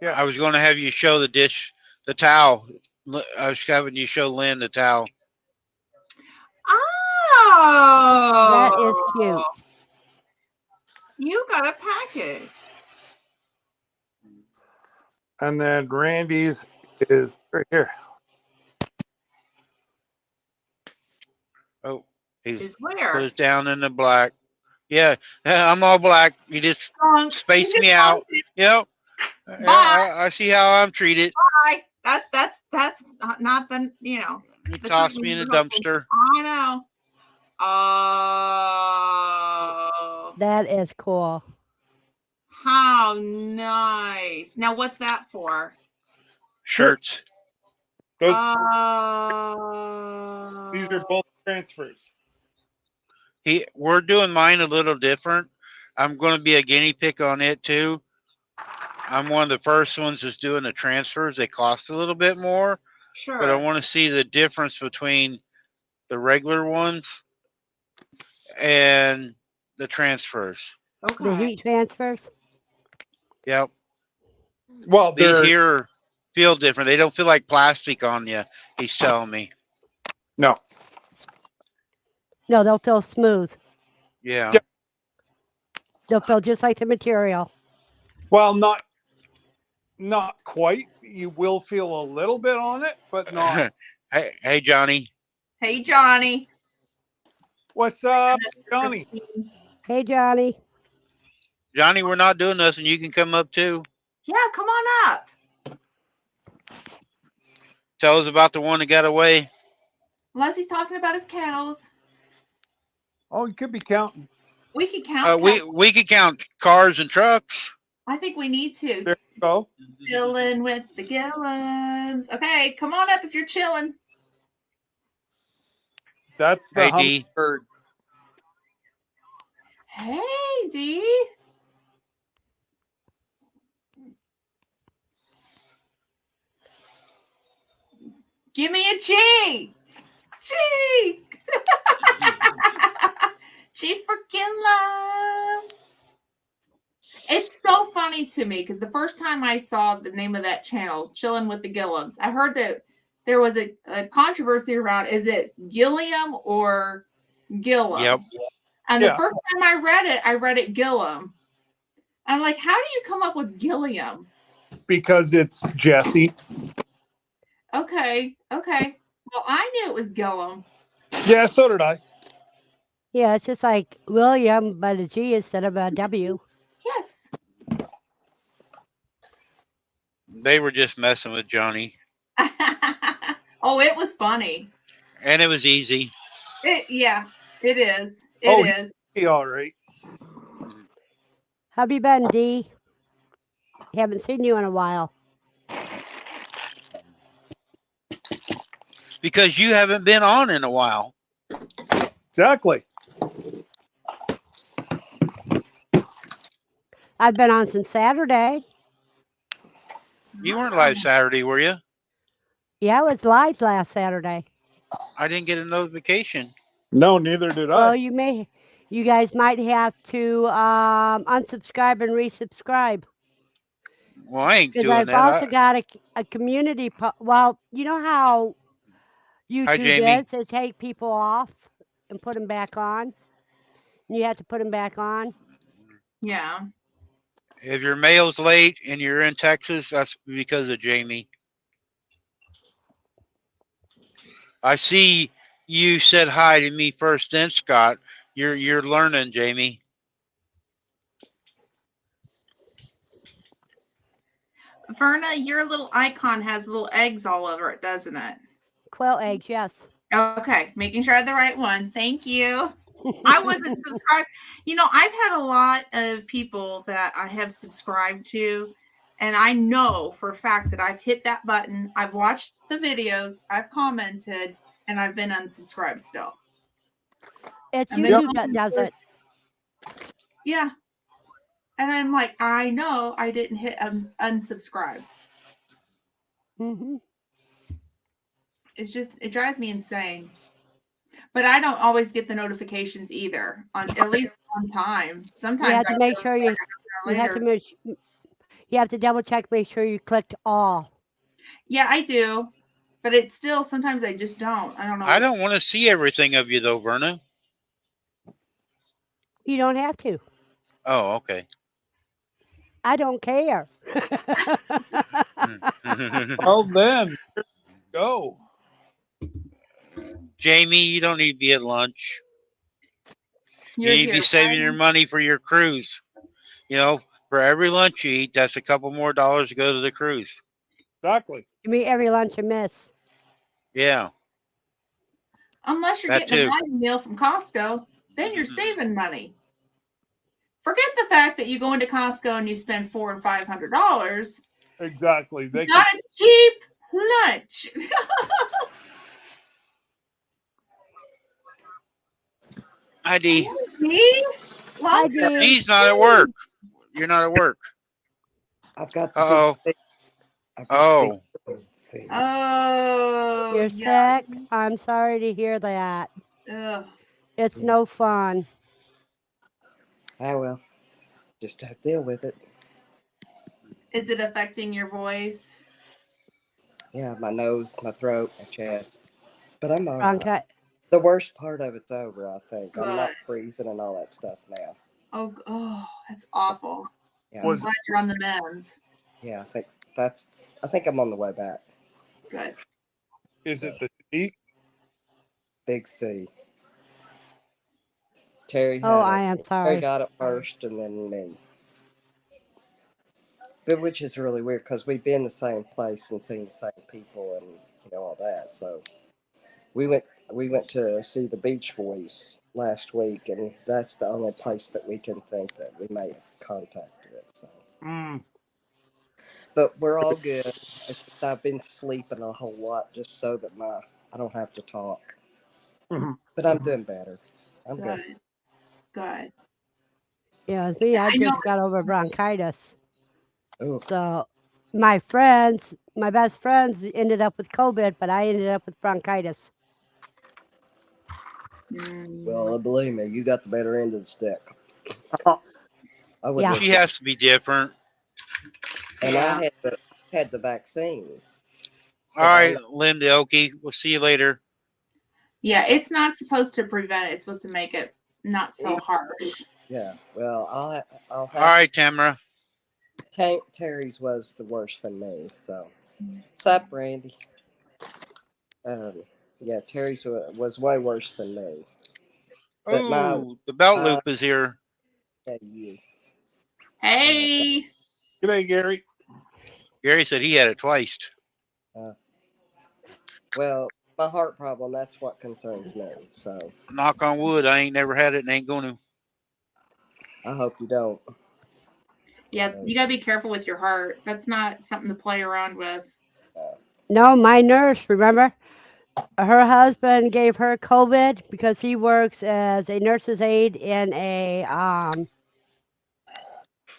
Yeah. I was going to have you show the dish, the towel. I was having you show Lynn the towel. Oh, That is cute. You got a package. And then Randy's is right here. Oh, he's Is put where? it down in the black. Yeah, I'm all black. You just Wrong. space You just me out. wrong it. Yep. Bye. I see how I'm treated. Bye. That's not the You the toss treatment me in a you don't- dumpster. I know. Oh, That is cool. how nice. Now, what's that for? Shirts. Those, Oh, these are both transfers. We're doing mine a little different. I'm going to be a guinea pig on it too. I'm one of the first ones that's doing the transfers. They cost a little bit more, sure. but I want to see the difference between the regular ones and the transfers. The Okay. heat transfers. Yep. Well, These they're here feel different. They don't feel like plastic on you. He's telling me. no. No, they'll feel smooth. Yeah. Yep. They'll feel just like the material. Well, not quite. You will feel a little bit on it, but not. Hey, Johnny. Hey, Johnny. What's up, Johnny? Hey, Johnny. Johnny, we're not doing nothing. You can come up too. Yeah, come on up. Tell us about the one that got away. Unless he's talking about his cows. Oh, you could be counting. We can count. We could count cars and trucks. I think we need to. There you go. Chilling with the Gillums. Okay, come on up if you're chilling. That's the Hey, Dee. hummingbird. Hey, Dee. Give me a G. G. G for Gillum. It's so funny to me because the first time I saw the name of that channel, Chilling with the Gillums, I heard that there was a controversy around, is it Gilliam or Gillum? Yep. And Yeah. the first time I read it Gillum. I'm like, how do you come up with Gilliam? Because it's Jesse. Okay. Well, I knew it was Gillum. Yeah, so did I. Yeah, it's just like William, but a G instead of a W. Yes. They were just messing with Johnny. Oh, it was funny. And it was easy. Yeah, it is. Oh, It is. Be all right. How have you been, Dee? Haven't seen you in a while. Because you haven't been on in a while. Exactly. I've been on since Saturday. You weren't live Saturday, were you? Yeah, I was live last Saturday. I didn't get a notification. No, neither did I. Well, you guys might have to unsubscribe and resubscribe. Well, I ain't Because doing I've that. also got a community. Well, you know how YouTube Jamie. is? They take people off and put them back on. And you have to put them back on. Yeah. If your mail's late and you're in Texas, that's because of Jamie. I see you said hi to me first, then Scott. You're learning, Jamie. Verna, your little icon has little eggs all over it, doesn't it? Quail eggs, yes. Okay, making sure I have the right one. Thank you. I wasn't subscribed. You know, I've had a lot of people that I have subscribed to, and I know for a fact that I've hit that button. I've watched the videos, I've commented, and I've been unsubscribed still. It's And then- YouTube that does it. Yeah. And I'm like, I know I didn't hit unsubscribe. Hmm. It's just, it drives me insane. But I don't always get the notifications either, on at least on time. Sometimes You have to I make get sure them you an hour have to later. You have to double check, make sure you clicked all. Yeah, I do. But it's still sometimes I just don't. I don't know. I don't want to see everything of you though, Verna. You don't have to. Oh, okay. I don't care. Well, then, here we go. Jamie, you don't need to be at lunch. You're You need to be here, saving right? your money for your cruise. You know, for every lunch you eat, that's a couple more dollars to go to the cruise. Exactly. You mean every lunch you miss. Yeah, Unless you're that getting a too. value meal from Costco, then you're saving money. Forget the fact that you go into Costco and you spend $400 and $500. Exactly. They You got a cheap lunch. ID. Me? Hi, Long Dee. time. He's not at work. You're not at work. I've got the Uh-oh. big stick. I've got the Oh, big stick. Oh, You're yeah. sick? I'm sorry to hear that. Ugh. It's no fun. Ah, well, just have to deal with it. Is it affecting your voice? Yeah, my nose, my throat, my chest. But I'm all right. Bronchi- The worst part of it's over, I think. I'm not Good. freezing and all that stuff now. Oh, that's awful. Yeah, I'm Was- glad you're on the mends. yeah, I think I'm on the way back. Good. Is it the C? Big C. Terry had Oh, it. I am Terry sorry. got it first and then me. But which is really weird because we've been in the same place and seen the same people and all that. So we went to see the Beach Boys last week, and that's the only place that we can think that we may have contacted it. So, but we're all good. It's just I've been sleeping a whole lot just so that I don't have to talk. Mhm. But I'm doing better. I'm good. Good. Good. Yeah, it's me. I I know. just got over bronchitis. Ooh, So my best friends ended up with COVID, but I ended up with bronchitis. well, believe me, you got the better end of the stick. I would Yeah. wish she it. has to be different. And Yeah. I had the vaccines. All right, Linda Okie. We'll see you later. Yeah, it's not supposed to prevent it. It's supposed to make it not so harsh. Yeah. Well, I'll have All right, Tamara. Terry's was the worst than me. So, what's up, Randy? Yeah, Terry's was way worse than me. But Oh, the belt loop is here. Yeah, he is. Hey. G'day, Gary. Gary said he had it twice. Well, my heart problem, that's what concerns me. So, Knock on wood, I ain't never had it and ain't going to. I hope you don't. Yeah, you gotta be careful with your heart. That's not something to play around with. No, my nurse, remember? Her husband gave her COVID because he works as a nurse's aide in a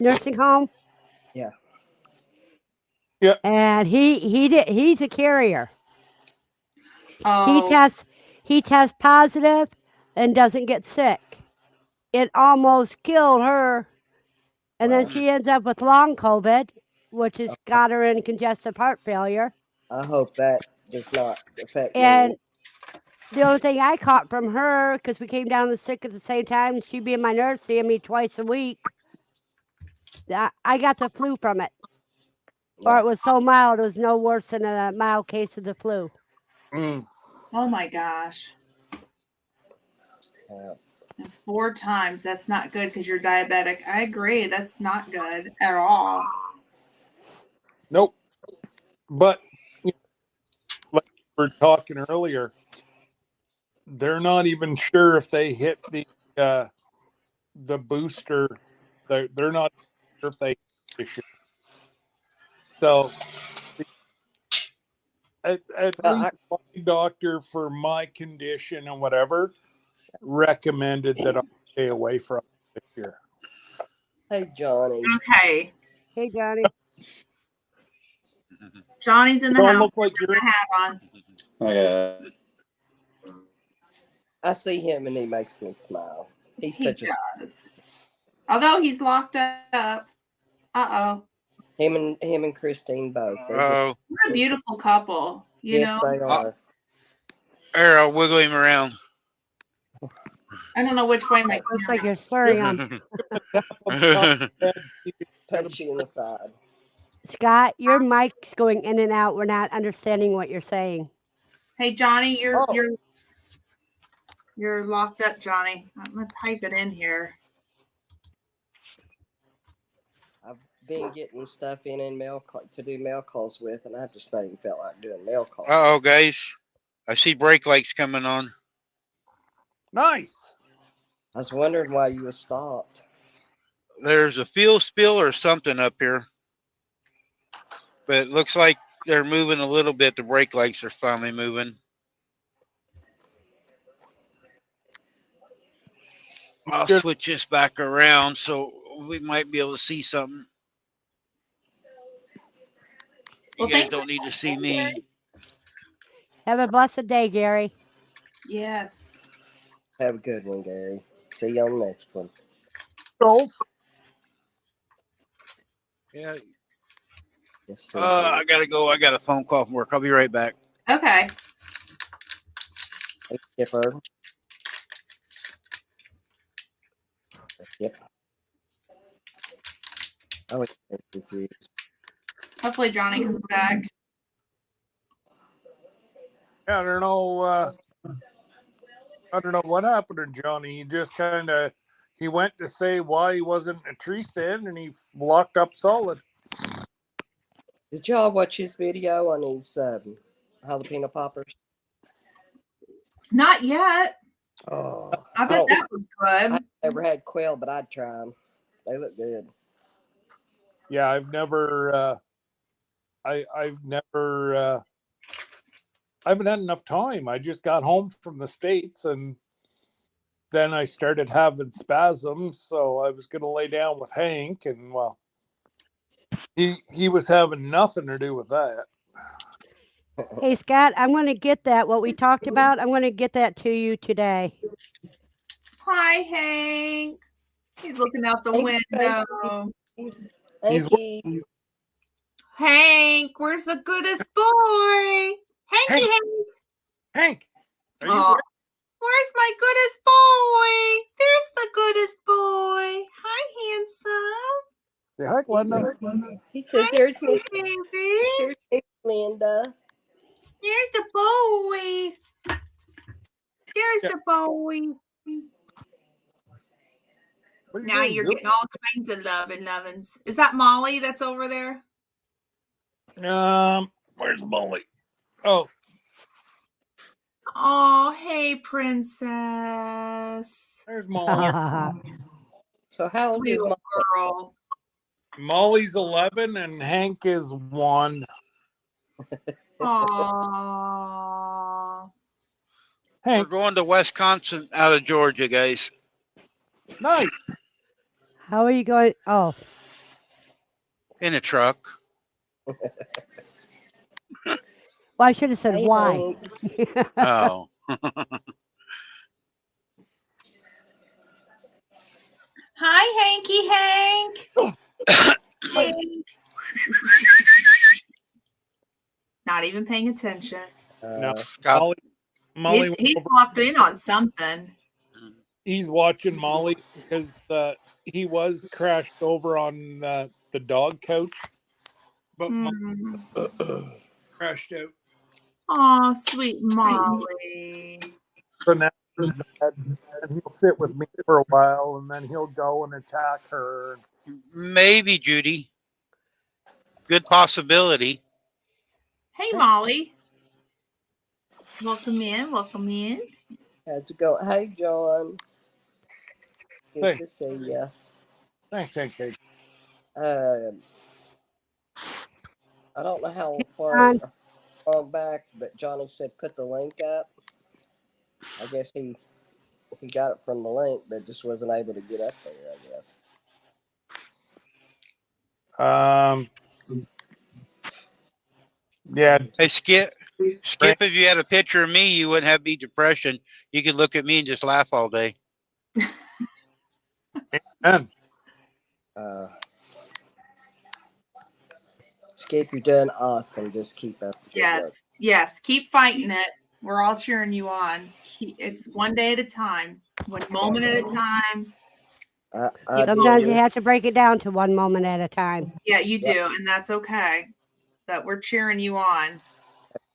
nursing home. Yeah. Yeah. And he's a carrier. Oh, He tests positive and doesn't get sick. It almost killed her. And then Wow. she ends up with long COVID, which has got her in congestive heart failure. I hope that does not affect And me. the only thing I caught from her, because we came down the sick at the same time, she being my nurse, seeing me twice a week, I got the flu from it. Or it was so mild, it was no worse than a mild case of the flu. Mm. oh my gosh. And 4 times. That's not good because you're diabetic. I agree. That's not good at all. Nope. But like we were talking earlier, they're not even sure if they hit the booster. They're not sure if they issue. So at least my doctor for my condition and whatever recommended that I stay away from it this year. Hey, Johnny. Okay. Hey, Johnny. Johnny's in the Don't house. look like Put you're the hat on. I see him and he makes me smile. He's He such a. does. Although he's locked up. Uh-oh. Him and Christine both. They just, Oh, What a beautiful couple. You yes, know, they are. there, I'll wiggle him around. I don't know which way my Looks camera like you're slurring on. Punch you in the side. Scott, your mic's going in and out. We're not understanding what you're saying. Hey Johnny, Oh. you're locked up, Johnny. I'm gonna type it in here. I've been getting stuff in to do mail calls with, and I just not even felt like doing mail calls. Uh-oh, guys. I see brake lights coming on. Nice. I was wondering why you were stopped. There's a fuel spill or something up here. But it looks like they're moving a little bit. The brake lights are finally moving. I'll Good. switch this back around so we might be able to see something. You Well, guys thanks don't for need to see calling, me. Gary. Have a blessed day, Gary. Yes. Have a good one, Gary. See you on the next one. Golf. Yeah. Yes, sir. I gotta go. I got a phone call from work. I'll be right back. Okay. Hey, Skipper. Yep. I was confused. Hopefully Johnny comes back. Yeah, I don't know. I don't know what happened to Johnny. He just kind of he went to say why he wasn't a tree stand, and he locked up solid. Did y'all watch his video on his jalapeno poppers? Not yet. Oh, I bet that was good. I've never had quail, but I'd try them. They look good. Yeah, I've never. I've never. I haven't had enough time. I just got home from the States, and then I started having spasms. So I was going to lay down with Hank, and well, he was having nothing to do with that. Hey, Scott, I'm going to get that, what we talked about. I'm going to get that to you today. Hi, Hank. He's looking out the Thank you, window. He's- Thank you. Hank, where's the goodest boy? Hanky, Hank. Hank. Hank, are you Aw, where's my goodest boy? There's the goodest boy. Hi, handsome. Say hi, Glenda. He says, "There's Miss, Baby. there's Miss Linda." There's the boy. There's Yeah. the boy. What are you Now doing, you're Bill? getting all kinds of love and lovins. Is that Molly that's over there? Where's Molly? Oh, Oh, hey, princess. there's Molly. So how old Sweet is little Molly? girl. Molly's 11 and Hank is 1. Aww. We're Hank, going to Wisconsin out of Georgia, guys. nice. How are you going? Oh, In a truck. well, I should have said Hey, why. Hank. Oh. Hi, Hanky Hank. Hank. Not even paying attention. No, Scott, Molly He's went over- locked in on something. he's watching Molly because he was crashed over on the dog couch, but Molly crashed out. Oh, sweet Molly. So now he's bad, and he'll sit with me for a while, and then he'll go and attack her. maybe Judy. Good possibility. Hey, Molly. Welcome in. Welcome in. How's it going? Hey, John. Good Hey. to see you. Thanks, Hank. I don't know how John. far back, but Johnny said put the link up. I guess he got it from the link, but just wasn't able to get up there, I guess. Yeah, Hey, Skip. Skip, if you had a picture of me, you wouldn't have me depression. You could look at me and just laugh all day. and Uh, Skip, you're doing awesome. Just keep up. the good work. Yes, yes. Keep fighting it. We're all cheering you on. It's one day at a time, one moment at a time. I Sometimes do. you have to break it down to one moment at a time. Yeah, you Yep. do, and that's okay. But we're cheering you on.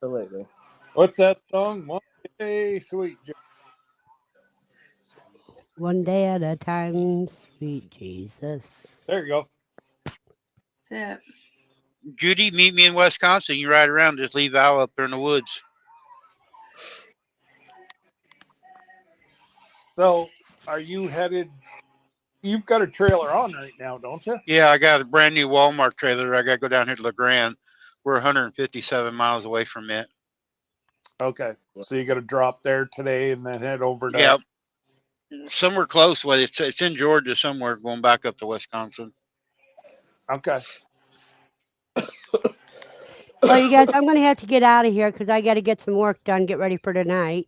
Absolutely. What's that song? One day, sweet. One day at a time, sweet Jesus. There you go. That's it. Judy, meet me in Wisconsin. You ride around, just leave Al up there in the woods. So, are you headed? You've got a trailer on right now, don't you? Yeah, I got a brand new Walmart trailer. I got to go down here to LeGrand. We're 157 miles away from it. Okay. So you got to drop there today and then head over to. Yep. Somewhere close. Well, it's in Georgia somewhere, going back up to Wisconsin. Okay. Well, you guys, I'm going to have to get out of here because I got to get some work done, get ready for tonight.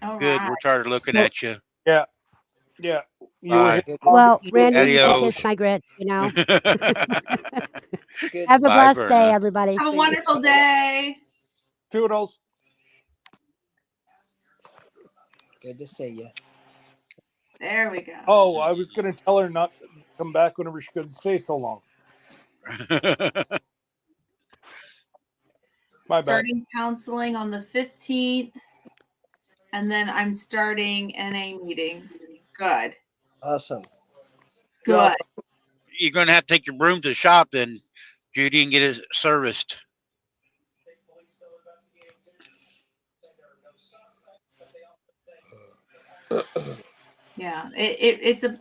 All Good. right. We're tired of looking So- at you. Yeah. Yeah. You Bye. hit- Well, you- Randy, you can Adios. kiss my grits, you know. Good. Have a Bye, blessed Verna. day, everybody. Have a wonderful day. Toodles. Good to see you. There we go. Oh, I was going to tell her not to come back whenever she couldn't stay so long. My bad. Starting counseling on the 15th, and then I'm starting NA meetings. Good. Awesome. Good. You're going to have to take your broom to the shop then, Judy, and get it serviced. Yeah. It's a,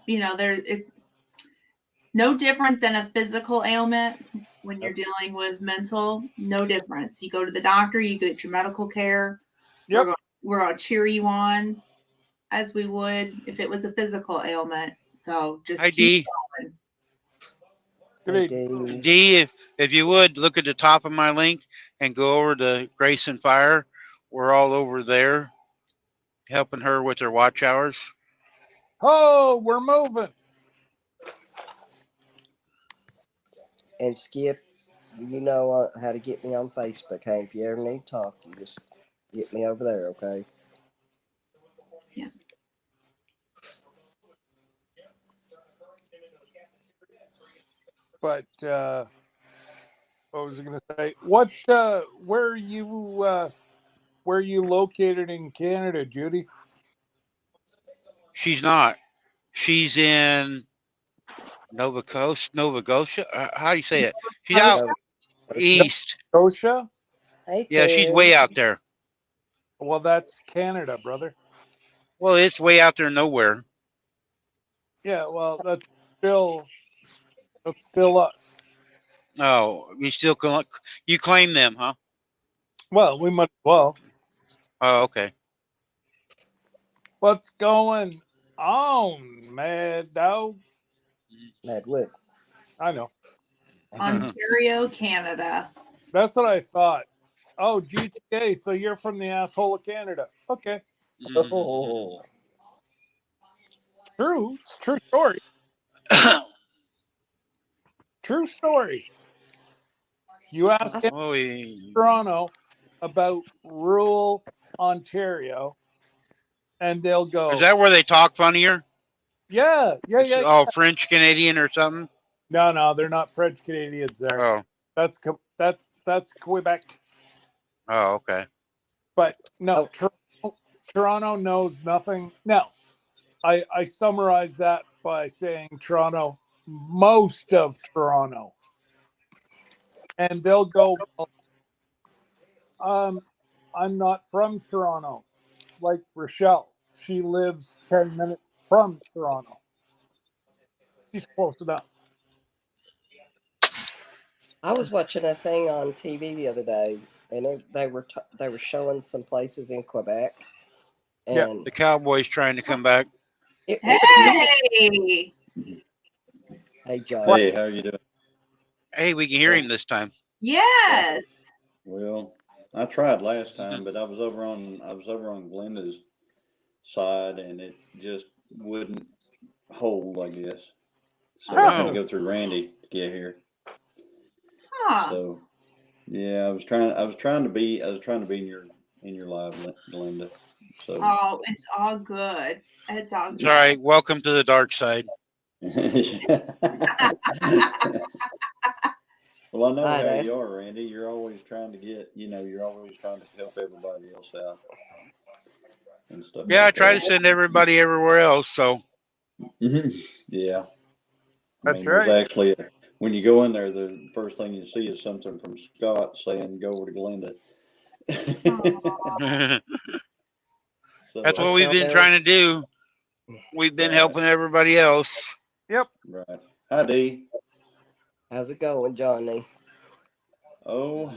no different than a physical ailment when you're dealing with mental. No difference. You go to the doctor, you get your medical care. Yep. We're going to cheer you on as we would if it was a physical ailment. So just Hi, keep Dee. going. Good Hey, evening. Dee. Dee, if you would, look at the top of my link and go over to Grace and Fire. We're all over there helping her with her watch hours. Oh, we're moving. And Skip, you know how to get me on Facebook. Hey, if you ever need to talk, you just get me over there, okay? Yeah. But what was I going to say? What? Where are you located in Canada, Judy? She's not. She's in Nova Scotia. How do you say it? She's out east. Scotia? Hey, Yeah, she's Ted. way out there. Well, that's Canada, brother. Well, it's way out there nowhere. Yeah, well, that's still us. Oh, you claim them, huh? Well, we might well. Oh, okay. What's going on, Mad Dog? Mad Whip. I know. Ontario, Canada. That's what I thought. Oh, GTA. So you're from the asshole of Canada. Okay. Oh. True. It's a true story. True story. You ask him Oh, in Toronto about rural Ontario, and they'll go, is that where they talk funnier? yeah. Oh, French Canadian or something? No, they're not French Canadians there. Oh, That's Quebec. oh, okay. But no, Toronto knows nothing. No, I summarize that by saying Toronto, most of Toronto. And they'll go, I'm not from Toronto, like Rochelle. She lives 10 minutes from Toronto. She's close enough. I was watching a thing on TV the other day, and they were showing some places in Quebec, and Yeah. The Cowboys trying to come back. Hey. Hey, John. Hey, how are you doing? Hey, we can hear him this time. Yes. Well, I tried last time, but I was over on Glenda's side, and it just wouldn't hold, I guess. So I had to go through Randy to get here. Huh. So Yeah, I was trying to be in your live, Glenda. So Oh, it's all good. It's all It's good. all right. Welcome to the dark side. well, I know Hi, how Des. you are, Randy. You're always trying to you're always trying to help everybody else out and stuff Yeah, I like try to that. send everybody everywhere else. So Yeah. I That's mean, there's right. actually when you go in there, the first thing you see is something from Scott saying, "Go over to Glenda." that's So, what Us we've down been there. trying to do. We've been right, helping everybody else. Yep. right. Hi, D. How's it going, Johnny? Oh,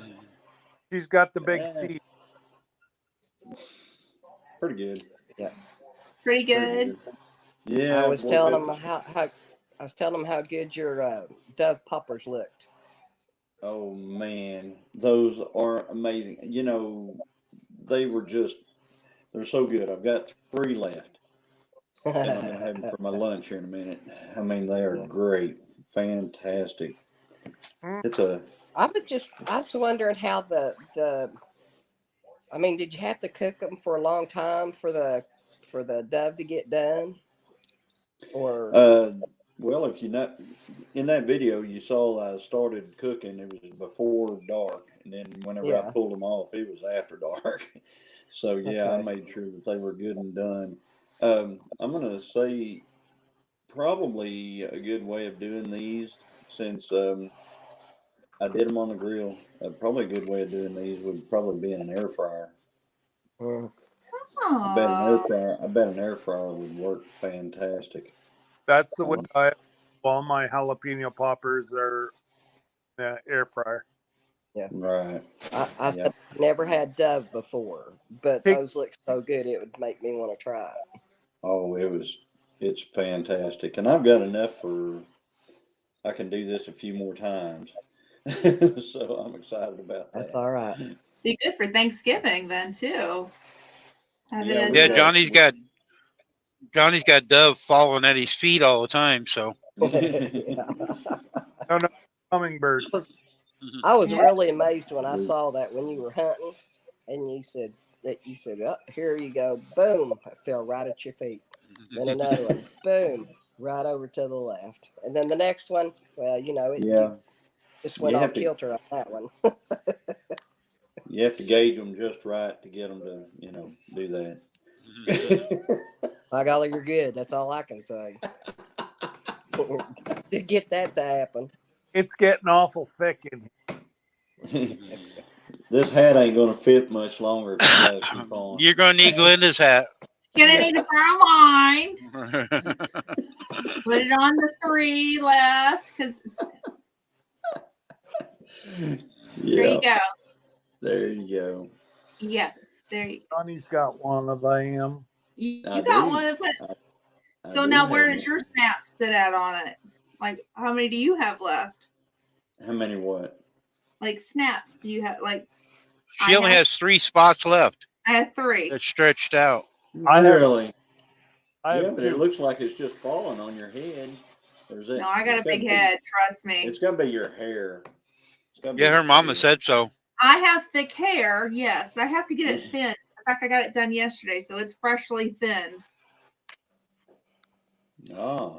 She's got the big eh, seat. pretty good. Yeah. Pretty Pretty good. good. Yeah, I I've was woke telling up them I was telling them how good your dove poppers looked. Oh man, those are amazing. You know, they're so good. I've got 3 left, and I'm gonna have them for my lunch here in a minute. I mean, they are Yeah. great, fantastic. Mm. It's a I was wondering how I mean, did you have to cook them for a long time for the dove to get done? Or well, if you not in that video you saw I started cooking. It was before dark, and then whenever I yeah, pulled them off, it was after dark. So yeah, I okay. made sure that they were good and done. I'm gonna say probably a good way of doing these since I did them on the grill. Probably a good way of doing these would probably be in an air fryer. Mm. I bet an air fryer would work fantastic. That's the way On, I all my jalapeno poppers are air fryer. Yeah. right. I Yeah. said I've never had dove before, but Take those look so good it would make me want to try it. Oh, it's fantastic. And I've got enough I can do this a few more times. So I'm excited about That's that. all right. Be good for Thanksgiving then too. Have it Yeah, as Yeah, the Johnny's got Dove falling at his feet all the time. So Yeah. no hummingbird. I was yeah. really amazed when I saw that when you were hunting, and you said oh, here you go, boom, it fell right at your feet. Then another one, boom, right over to the left, and then the next one, well, you yeah. just went You have off to kilter on that one. you have to gauge them just right to get them to, do that. By golly, you're good. That's all I can say. To get that to happen. It's getting awful thick in here. This hat ain't gonna fit much longer if you guys keep on. you're gonna need Glenda's hat. Gonna need to borrow mine. Put it on the 3 left because there Yeah, you go. there you go. Yes, there you Johnny's got one of them. you I got do. one to put. I So do now have where does one. your snap sit at on it? Like how many do you have left? How many what? Like snaps do you have like She only has 3 spots left. I have 3. That's stretched out. I have- Really? I Yeah, have but it 2. looks like it's just falling on your head. Or is it? No, I got a it's gotta big be- head, trust me. It's gotta be your hair. It's gotta be Yeah, her your mama hair. said so. I have thick hair, yes, but I have to get it thinned. In fact, I got it done yesterday, so it's freshly thinned. Ah,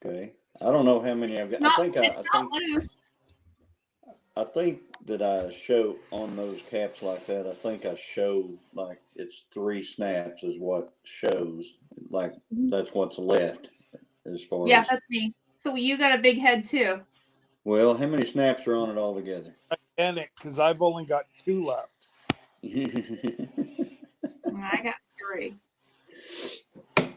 okay. I don't know how many I've got. Not, I think it's not loose. I think that I show on those caps like that. I think I show like it's 3 snaps is what shows. Like that's what's left as far Yeah, as. that's me. So you got a big head too. Well, how many snaps are on it altogether? Gigantic, because I've only got 2 left. I got 3.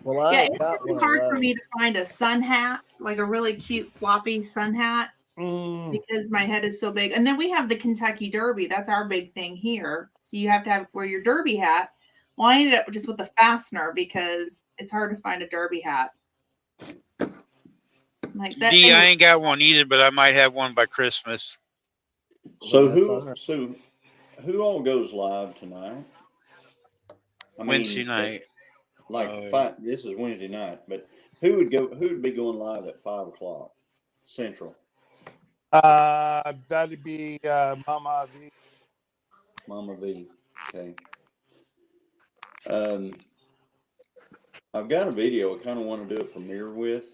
Well, I Yeah, ain't it's got really one hard of for those. me to find a sun hat, like a really cute floppy sun hat, because my head is so big. And then we have the Kentucky Derby. That's our big thing here. So you have to wear your derby hat. Well, I ended up just with the fastener because it's hard to find a derby hat. Like that. D, I ain't got one either, but I might have one by Christmas. So Well, that's all right. who all goes live tonight? I Wednesday night. This is Wednesday night, but who would be going live at 5 o'clock Central? That'd be Mama V. Mama V. Okay. I've got a video I kind of want to do a premiere with,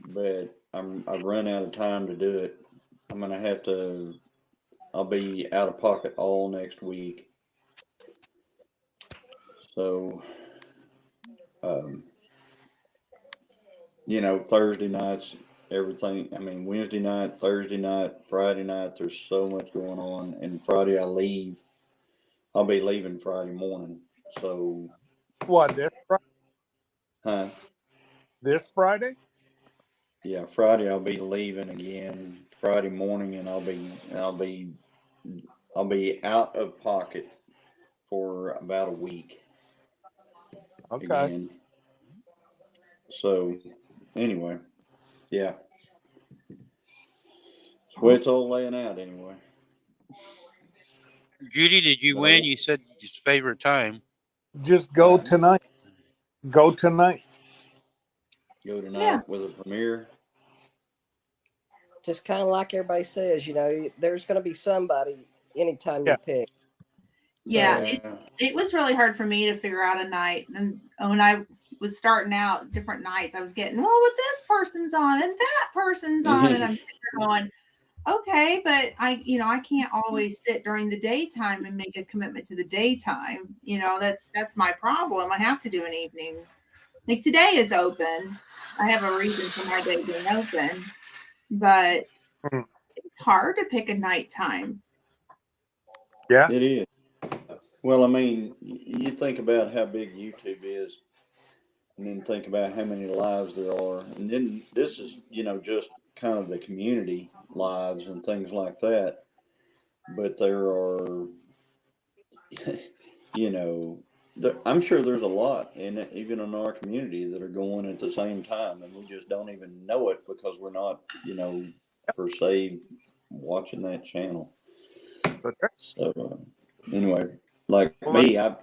but I've run out of time to do it. I'm gonna have to. I'll be out of pocket all next week. So, Thursday nights, everything. I mean, Wednesday night, Thursday night, Friday night. There's so much going on, and Friday I leave. I'll be leaving Friday morning. So, What, this Friday? huh? This Friday? Yeah, Friday I'll be leaving again. Friday morning, and I'll be out of pocket for about a week. Okay. Again. So, anyway, yeah. That's the way it's all laying out, anyway. Judy, did you But win? You said your favorite time. Just go tonight. Go tonight. Go tonight Yeah. with a premiere. Just kind of like everybody says, there's going to be somebody anytime Yeah. you pick. Yeah, Yeah. it was really hard for me to figure out a night. And when I was starting out different nights, I was getting, well, what this person's on and that person's on. And I'm sitting there going, okay, but I can't always sit during the daytime and make a commitment to the daytime. That's my problem. I have to do an evening. Like today is open. I have a reason for my day being open, but it's hard to pick a nighttime. Yeah. It is. Well, I mean, you think about how big YouTube is, and then think about how many lives there are. And then this is, just kind of the community lives and things like that. But there are, I'm sure there's a lot in it, even in our community, that are going at the same time, and we just don't even know it because we're not, per se, watching that channel. Okay. So anyway, like me, I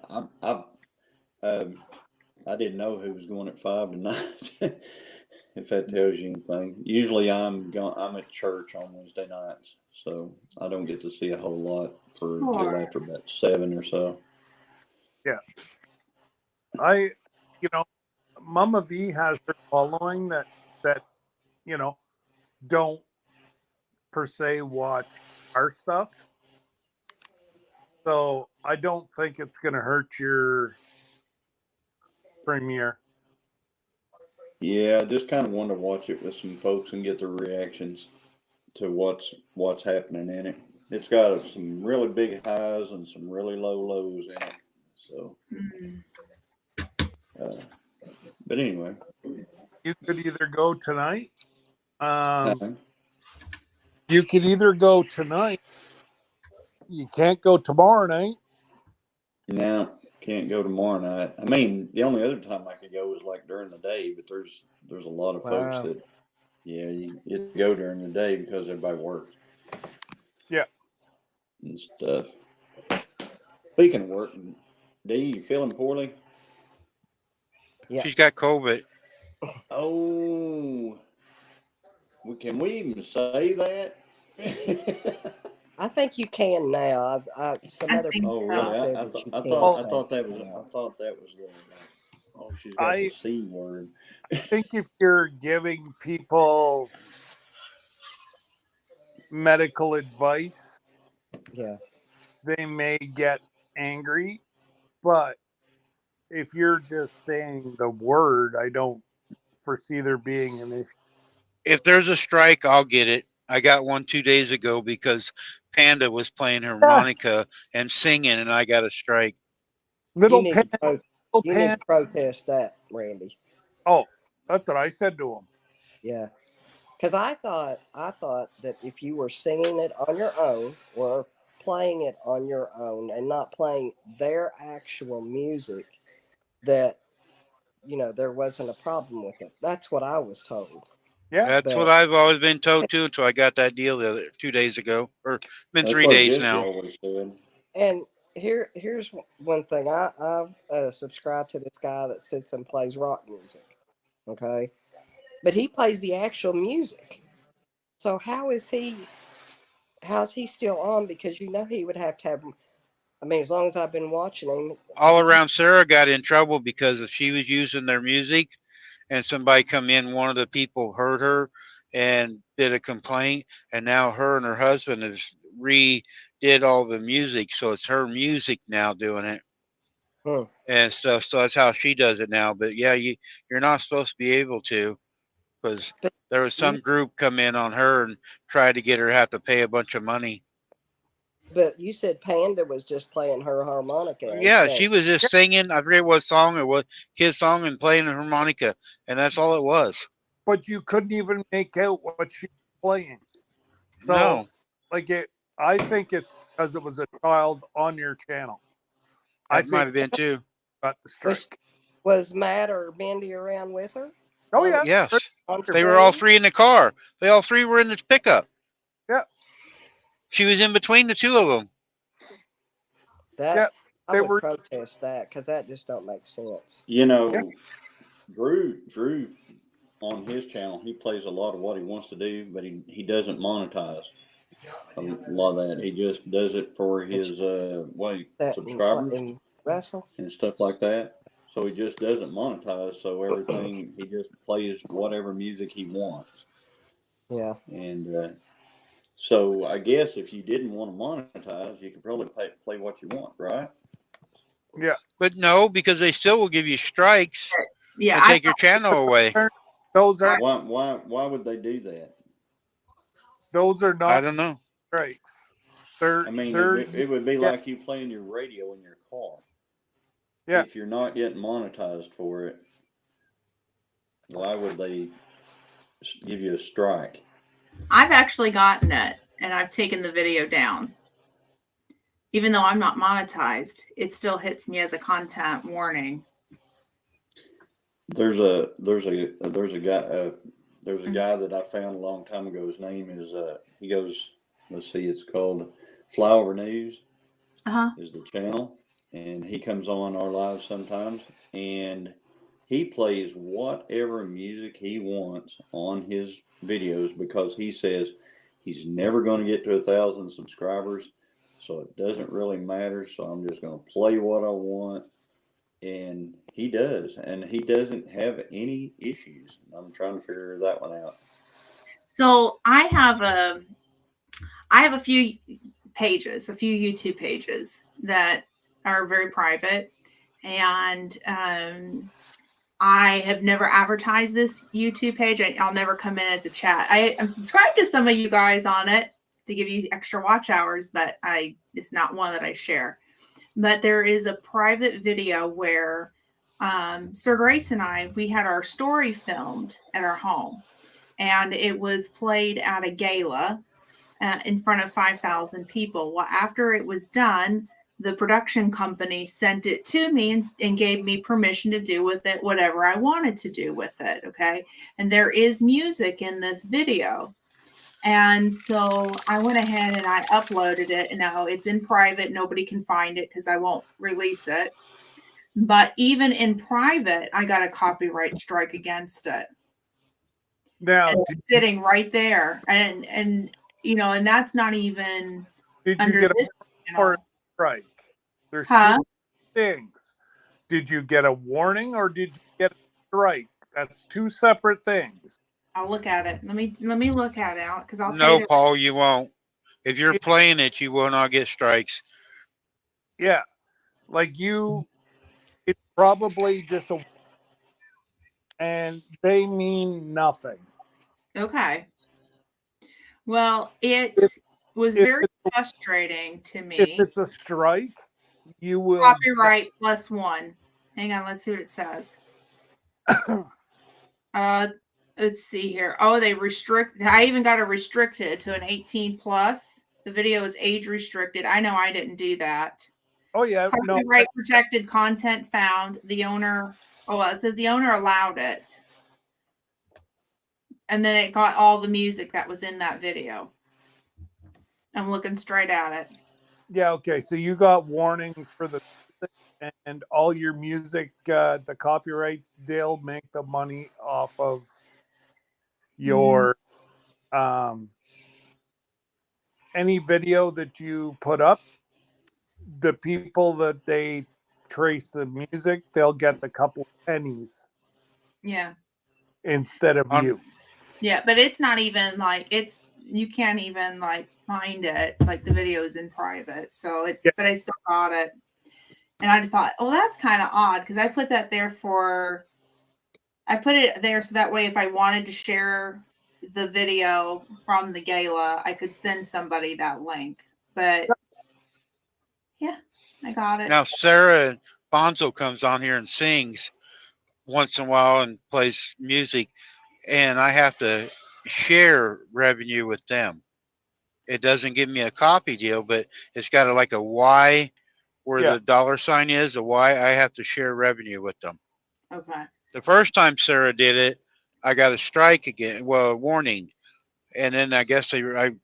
didn't know who was going at 5 tonight. If that tells you anything. Usually I'm at church on Wednesday nights, so I don't get to see a whole lot till after about 7 or so. Yeah. Mama V has her following that don't per se watch our stuff. So I don't think it's going to hurt your premiere. Yeah, I just kind of want to watch it with some folks and get their reactions to what's happening in it. It's got some really big highs and some really low lows in it. So, but anyway, You could either go tonight. uh, You could either go tonight. You can't go tomorrow night. no, can't go tomorrow night. I mean, the only other time I could go is like during the day, but there's a lot of folks Wow. that, you go during the day because everybody works. Yeah. And stuff. Speaking of work, Dee, you feeling poorly? Yeah. She's got COVID. Oh, can we even say that? I think you can now. Some I other think people Oh, so. really? said I that you thought can say that it was now. she's got the C word. I think if you're giving people medical advice, Yeah. they may get angry. But if you're just saying the word, I don't foresee there being an issue. If there's a strike, I'll get it. I got one 2 days ago because Panda was playing harmonica and singing, and I got a strike. Little You Pan. need to protest that, Randy. Oh, that's what I said to him. Yeah. Because I thought that if you were singing it on your own or playing it on your own and not playing their actual music, that there wasn't a problem with it. That's what I was told. Yeah, That's what I've always been told too until I got that deal the other 2 days ago, or been That's 3 what days Jesse now. always said. And here's one thing. I subscribe to this guy that sits and plays rock music. Okay, but he plays the actual music. So how's he still on? Because you know he would have to have. I mean, as long as I've been watching him, All Around Sarah got in trouble because if she was using their music and somebody come in, one of the people heard her and did a complaint, and now her and her husband has redid all the music, so it's her music now doing it Hmm. and stuff. So that's how she does it now. But yeah, you're not supposed to be able to, because But there was some group come in on her and tried to get her to have to pay a bunch of money. but you said Panda was just playing her harmonica and Yeah, singing. she was just singing. I forget what song it was, kid song, and playing a harmonica, and that's all it was. But you couldn't even make out what she was playing. So, No, like I think it's because it was a child on your channel. I that might think have been too. got the Was strike. was Matt or Mindy around with her Oh yeah, Yes, on they were all screen? three in the car. They all three were in the pickup. yeah, She was in between the two of them. That yeah. I They would were. protest that because that just don't make sense. You know, Yeah. Drew on his channel, he plays a lot of what he wants to do, but he doesn't monetize a lot of that. He just does it for his That subscribers in wrestle. and stuff like that. So he just doesn't monetize. So everything he just plays whatever music he wants. Yeah. And so I guess if you didn't want to monetize, you could probably play what you want, right? Yeah. But no, because they still will give you strikes Yeah, and take your channel away. Those are Why would they do that? those are I not don't know. strikes. They're I mean, they're it would be yeah, like you playing your radio in your car. yeah. If you're not getting monetized for it, why would they give you a strike? I've actually gotten it, and I've taken the video down. Even though I'm not monetized, it still hits me as a content warning. There's a guy that I found a long time ago. His name is he goes. Let's see, it's called Flyover News. Is the channel, and he comes on our lives sometimes, and he plays whatever music he wants on his videos because he says he's never going to get to 1,000 subscribers, so it doesn't really matter. So I'm just going to play what I want, and he does, and he doesn't have any issues. I'm trying to figure that one out. So I have a few pages, a few YouTube pages that are very private, and I have never advertised this YouTube page. I'll never come in as a chat. I'm subscribed to some of you guys on it to give you extra watch hours, but it's not one that I share. But there is a private video where Sir Grace and we had our story filmed at our home, and it was played at a gala in front of 5,000 people. Well, after it was done, the production company sent it to me and gave me permission to do with it whatever I wanted to do with it. Okay. And there is music in this video. And so I went ahead and I uploaded it. Now it's in private. Nobody can find it because I won't release it. But even in private, I got a copyright strike against it. Now, And it's sitting right there. And and that's not even did you under get this a or a channel. strike? There's Huh? two things. Did you get a warning or did you get a strike? That's two separate things. I'll look at it. Let me look at it because I'll tell No, you. Paul, you won't. If you're playing it, you will not get strikes. Yeah. Like it's probably just and they mean nothing. Okay. Well, it was if very frustrating to If me. it's a strike, you will Copyright +1. Hang on, let's see what it says. Let's see here. Oh, they restrict. I even got it restricted to an 18 plus. The video is age restricted. I know I didn't do that. Oh yeah, no. Copyright protected content found. The owner. Oh, well, it says the owner allowed it. And then it got all the music that was in that video. I'm looking straight at it. Yeah, okay. So you got warning for the and all your music, the copyrights, they'll make the money off of your any video that you put up, the people that they trace the music, they'll get the couple pennies Yeah. instead of On- you. Yeah, but it's not even like you can't even like find it. Like the video is in private. So it's Yeah. but I still got it. And I just thought, oh, that's kind of odd because I put it there so that way if I wanted to share the video from the gala, I could send somebody that link. But yeah, I got it. Now Sarah Bonzo comes on here and sings once in a while and plays music, and I have to share revenue with them. It doesn't give me a copy deal, but it's got like a Y where Yeah. the dollar sign is, a Y. I have to share revenue with them. Okay. The first time Sarah did it, I got a strike again, well, a warning. And then I guess I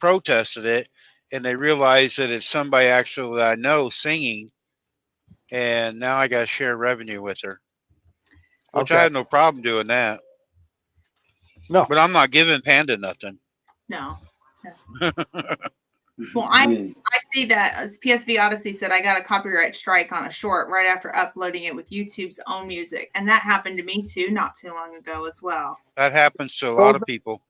protested it, and they realized that it's somebody actually that I know singing, and now I got to share revenue with her, which I Okay. have no problem doing that. No. But I'm not giving Panda nothing. No. Well, I see that as PSV Odyssey said I got a copyright strike on a short right after uploading it with YouTube's own music. And that happened to me too, not too long ago as well. That happens to a lot of people.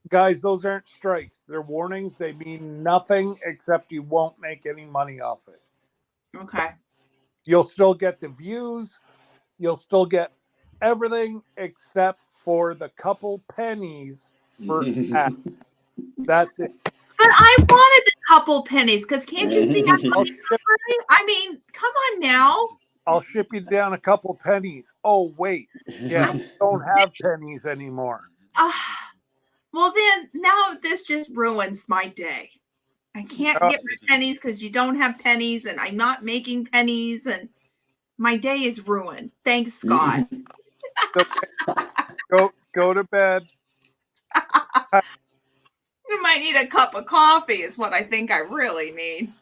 Guys, those aren't strikes. They're warnings. They mean nothing except you won't make any money off it. Okay. You'll still get the views. You'll still get everything except for the couple pennies for ad. That's it. But I wanted the couple pennies because can't you see I mean, come on now. I'll ship you down a couple pennies. Oh, wait. Yeah, we don't have pennies anymore. Well, then now this just ruins my day. I can't get my pennies because you don't have pennies and I'm not making pennies and my day is ruined. Thanks, Scott. Go to bed. You might need a cup of coffee is what I think I really need.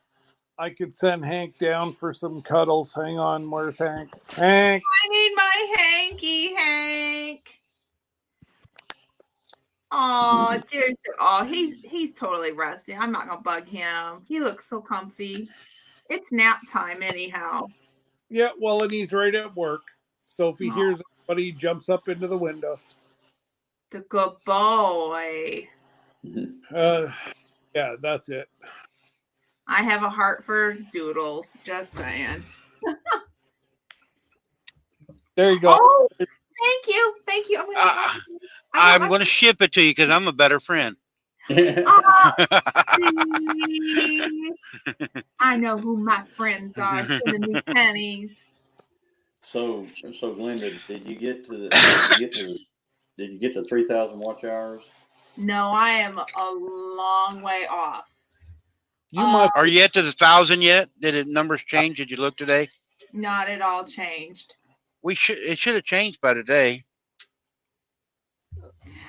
I could send Hank down for some cuddles. Hang on, where's Hank? Hank. I need my hanky, Hank. Oh, dear. Oh, he's totally rested. I'm not gonna bug him. He looks so comfy. It's nap time anyhow. Yeah, well, and he's right at work. So if he hears anybody, he jumps up into the window. The good boy. Yeah, that's it. I have a heart for doodles. Just saying. There you go. Oh, thank you. Thank you. I'm going to ship it to you because I'm a better friend. I know who my friends are sending me pennies. So Glenda, did you get to 3,000 watch hours? No, I am a long way off. You must. Are you at to the 1,000 yet? Did the numbers change? Did you look today? Not at all changed. It should have changed by today.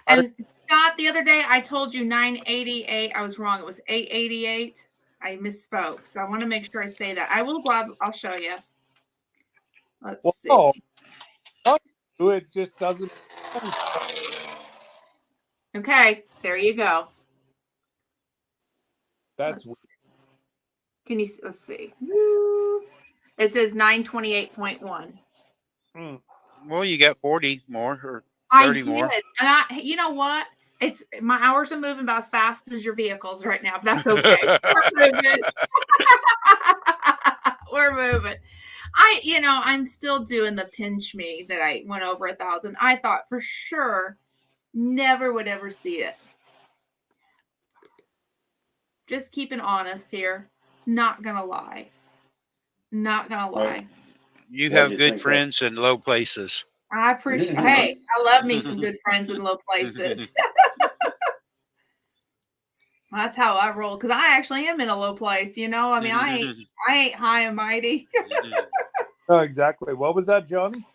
And Scott, the other day I told you 988. I was wrong. It was 888. I misspoke. So I want to make sure I say that. I will grab. I'll show you. Let's see. Oh, it just doesn't. Okay, there you go. That's Can you? Let's see. It says 928.1. Well, you got 40 more or 30 I did, more. and you know what? It's my hours are moving about as fast as your vehicles right now. But that's okay. We're moving. We're moving. I'm still doing the pinch me that I went over 1,000. I thought for sure never would ever see it. Just keeping honest here. Not gonna lie. Not gonna lie. You have good friends in low places. I appreciate. Hey, I love me some good friends in low places. That's how I roll because I actually am in a low place. I mean, I ain't high and mighty. Oh, exactly. What was that, Johnny?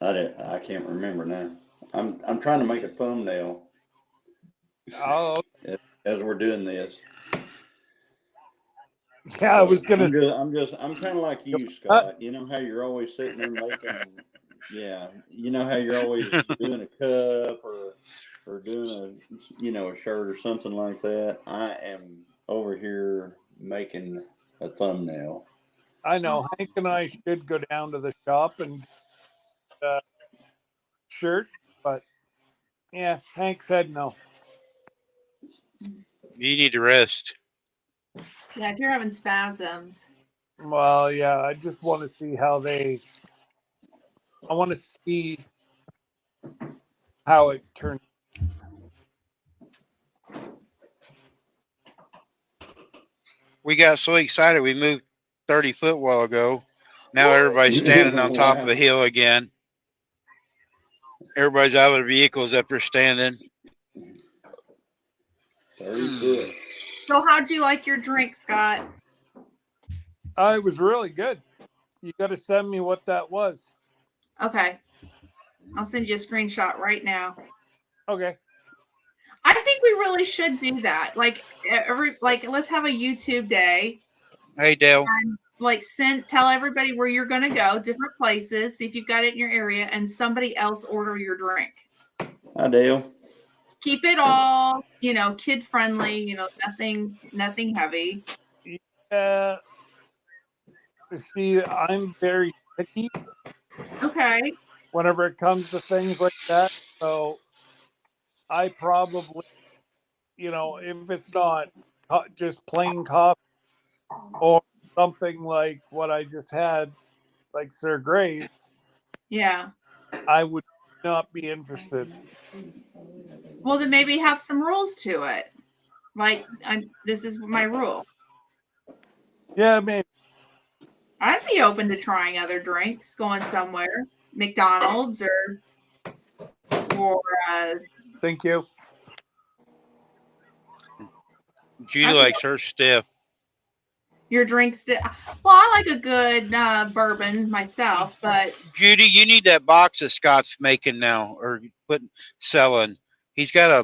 I can't remember now. I'm trying to make a thumbnail. Oh, as we're doing this. Yeah, I was gonna. I'm kind of like you, Scott. You know how you're always sitting there making. Yeah, you know how you're always doing a cup or or doing a shirt or something like that, I am over here making a thumbnail. I know Hank and I should go down to the shop and shirt, but yeah, Hank said no. You need to rest. Yeah, if you're having spasms. Well, yeah, I just want to see how I want to see how it turns. We got so excited we moved 30 foot a while ago. Now everybody's standing on top of the hill again. Everybody's out of their vehicles up there standing. 30 foot. So how'd you like your drink, Scott? It was really good. You got to send me what that was. Okay. I'll send you a screenshot right now. Okay. I think we really should do that. Like let's have a YouTube day. Hey, Dale. And tell everybody where you're gonna go, different places, see if you've got it in your area, and somebody else order your drink. Hi, Dale. Keep it all, kid friendly, nothing heavy. Yeah. See, I'm very picky Okay. whenever it comes to things like that. So I probably, if it's not just plain coffee or something like what I just had, like Sir Grace, Yeah. I would not be interested. Well, then maybe have some rules to it. Like, this is my rule. Yeah, maybe. I'd be open to trying other drinks, going somewhere, McDonald's or Thank you. Judy likes her stiff. your drinks. Well, I like a good bourbon myself, but Judy, you need that box that Scott's making now or selling. He's got a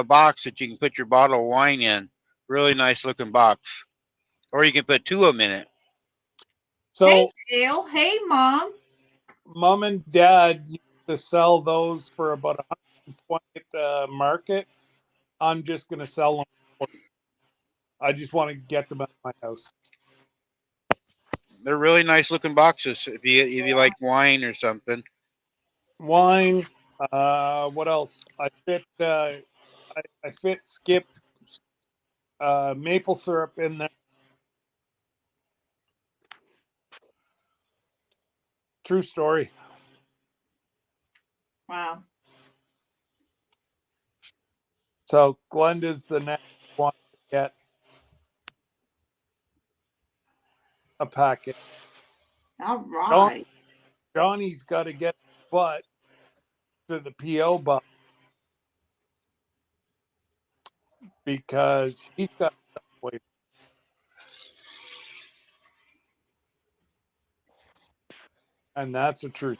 box that you can put your bottle of wine in. Really nice looking box. Or you can put 2 of them in it. So, hey, Dale. Hey, Mom. Mom and Dad used to sell those for about 120 at the market. I'm just going to sell them. I just want to get them out of my house. They're really nice looking boxes if you like wine or something. Wine. What else? I fit Skip maple syrup in there. True story. Wow. So Glenda's the next one to get a packet. All right. Johnny's got to get butt to the P.O. box because he's got wait. And that's the truth.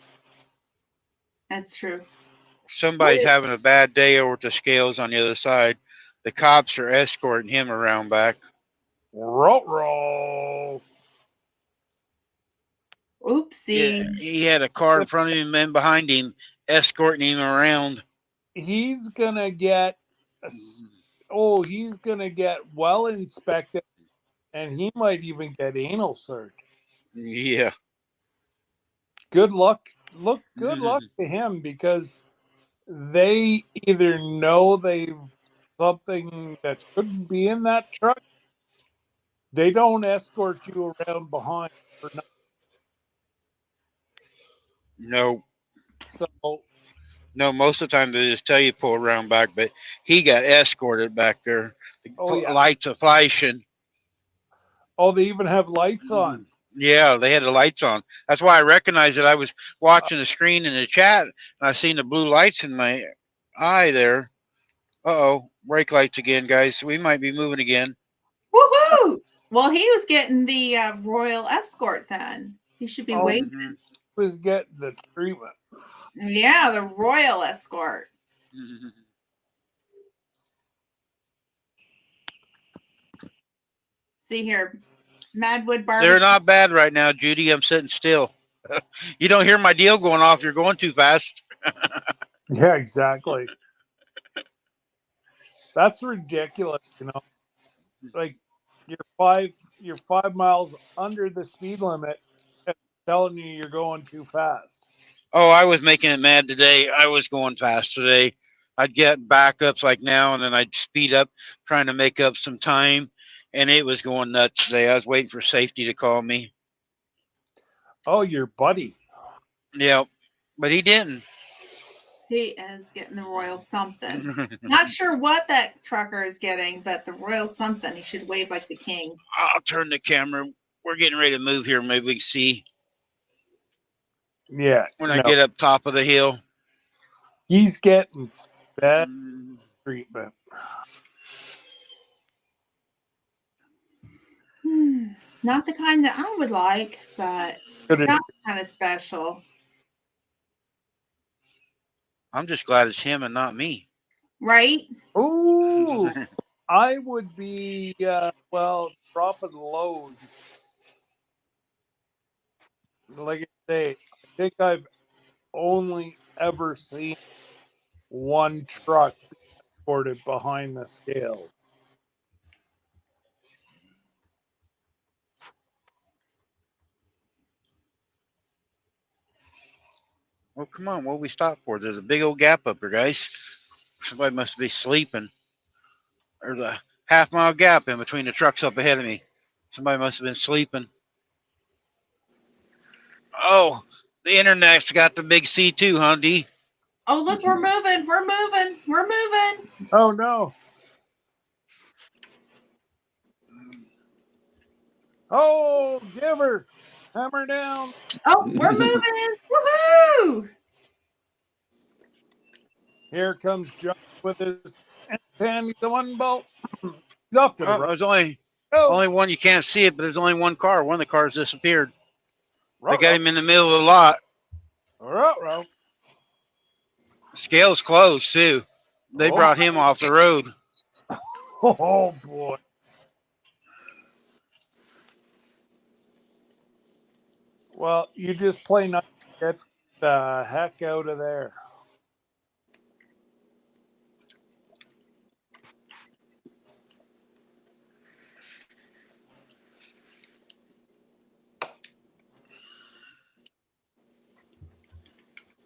That's true. Somebody's having a bad day over at the scales on the other side. The cops are escorting him around back. Roll. Oopsie. Yeah, he had a car in front of him and behind him, escorting him around. He's gonna get well inspected, and he might even get anal search. Yeah. Good luck. Good luck to him because they either know they've something that shouldn't be in that truck. They don't escort you around behind for nothing. No. So No, most of the time they just tell you pull around back, but he got escorted back there. The lights are flashing. Oh, they even have lights on. Yeah, they had the lights on. That's why I recognized it. I was watching the screen in the chat, and I seen the blue lights in my eye there. Uh-oh, brake lights again, guys. We might be moving again. Woohoo! Well, he was getting the royal escort then. He should be waiting. He was getting the treatment. Yeah, the royal escort. See here, Madwood Barbecue. They're not bad right now, Judy. I'm sitting still. You don't hear my deal going off. You're going too fast. Yeah, exactly. That's ridiculous, you know. Like you're 5 miles under the speed limit and telling you you're going too fast. Oh, I was making it mad today. I was going fast today. I'd get backups like now, and then I'd speed up trying to make up some time, and it was going nuts today. I was waiting for safety to call me. Oh, your buddy. Yeah, but he didn't. He is getting the royal something. Not sure what that trucker is getting, but the royal something. He should wave like the king. I'll turn the camera. We're getting ready to move here. Maybe we can see Yeah. when I get up top of the hill. He's getting bad treatment. Not the kind that I would like, but not kind of special. I'm just glad it's him and not me. Right? Ooh, I would be, dropping loads. Like I say, I think I've only ever seen one truck transported behind the scales. Well, come on. What we stop for? There's a big old gap up here, guys. Somebody must be sleeping. There's a half-mile gap in between the trucks up ahead of me. Somebody must have been sleeping. Oh, the internet's got the big C2, huh, D? Oh, look, we're moving. We're moving. We're moving. Oh, no. Oh, give her. Hammer down. Oh, we're moving. Woohoo! Here comes John with his and the one bolt. He's off to the right. There's only one. You can't see it, but there's only one car. One of the cars disappeared. They got him in the middle of the lot. Ruh-roh. Scale's closed, too. They brought him off the road. Oh, boy. Well, you just play nice to get the heck out of there.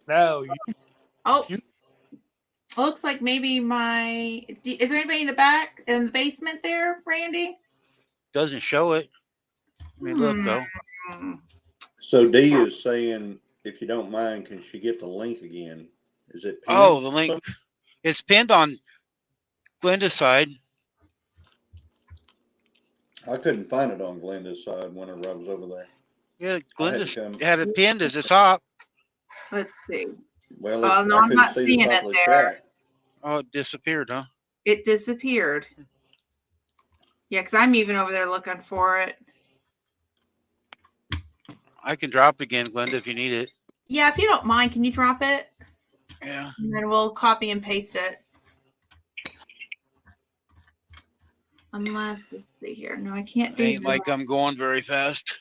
No, Looks like maybe is there anybody in the back, in the basement there, Randy? Doesn't show it. Let me look, though. So D is saying, if you don't mind, can she get the link again? Is it pinned? Oh, the link. It's pinned on Glenda's side. I couldn't find it on Glenda's side whenever I was over there. Yeah, Glenda's had it pinned at the top. Let's see. Well, Oh, no, I'm not seeing it there. Oh, it disappeared, huh? It disappeared. Yeah, because I'm even over there looking for it. I can drop it again, Glenda, if you need it. Yeah, if you don't mind, can you drop it? Yeah. And then we'll copy and paste it. Unless, let's see here. No, I can't do Ain't that. like I'm going very fast.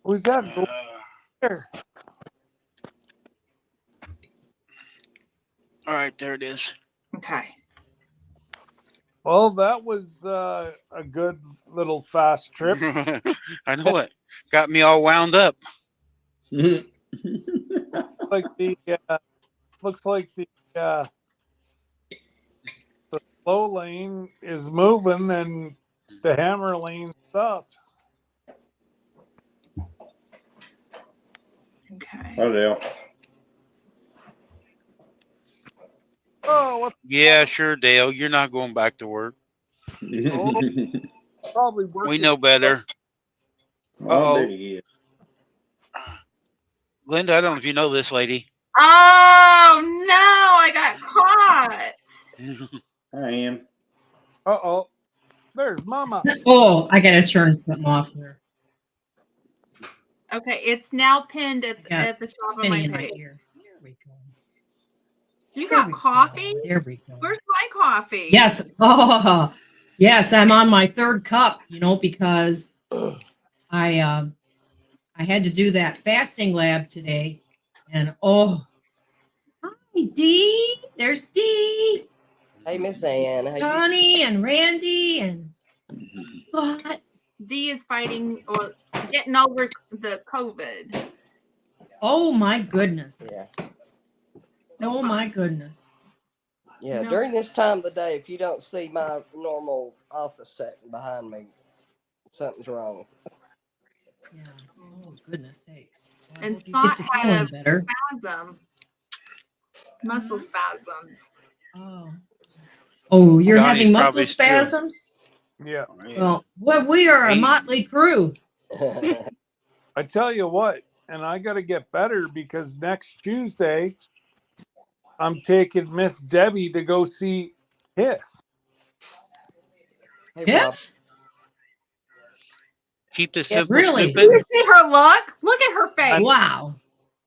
Who's that? There. All right, there it is. Okay. Well, that was a good little fast trip. I know it. Got me all wound up. Looks like the slow lane is moving and the hammer lane stopped. Okay. Oh, Dale. Oh, what's Yeah, sure, Dale. You're not going back to work. probably working. We know better. Oh, there he is. Glenda, I don't know if you know this lady. Oh no, I got caught. I am. Uh-oh. There's Mama. Oh, I gotta turn something off there. Okay, it's now pinned at the top of my Penny in my page. ear. There we go. You got coffee? There we go. Where's my coffee? Yes. Oh, yes. I'm on my third cup. Because I I had to do that fasting lab today, and oh, hi Dee. There's Dee, Hey, Miss Ann. How you? Johnny, and Randy, and God. D is fighting or getting over the COVID. Oh my goodness. Yeah. Oh my goodness. Yeah. No. During this time of the day, if you don't see my normal office setting behind me, something's wrong. Yeah. Oh goodness sakes. Well, I And hope you Spot get to had feeling a better. spasm, muscle spasms. Oh. Oh, you're Johnny's having muscle probably still- spasms? Yeah. Well, we are a Hey. motley crew. I tell you what, and I got to get better because next Tuesday, I'm taking Miss Debbie to go see Kiss. Hey, Bob. Yes? Keep the Yeah, simple really? Do you stupid. see her look? Look at her face. Wow.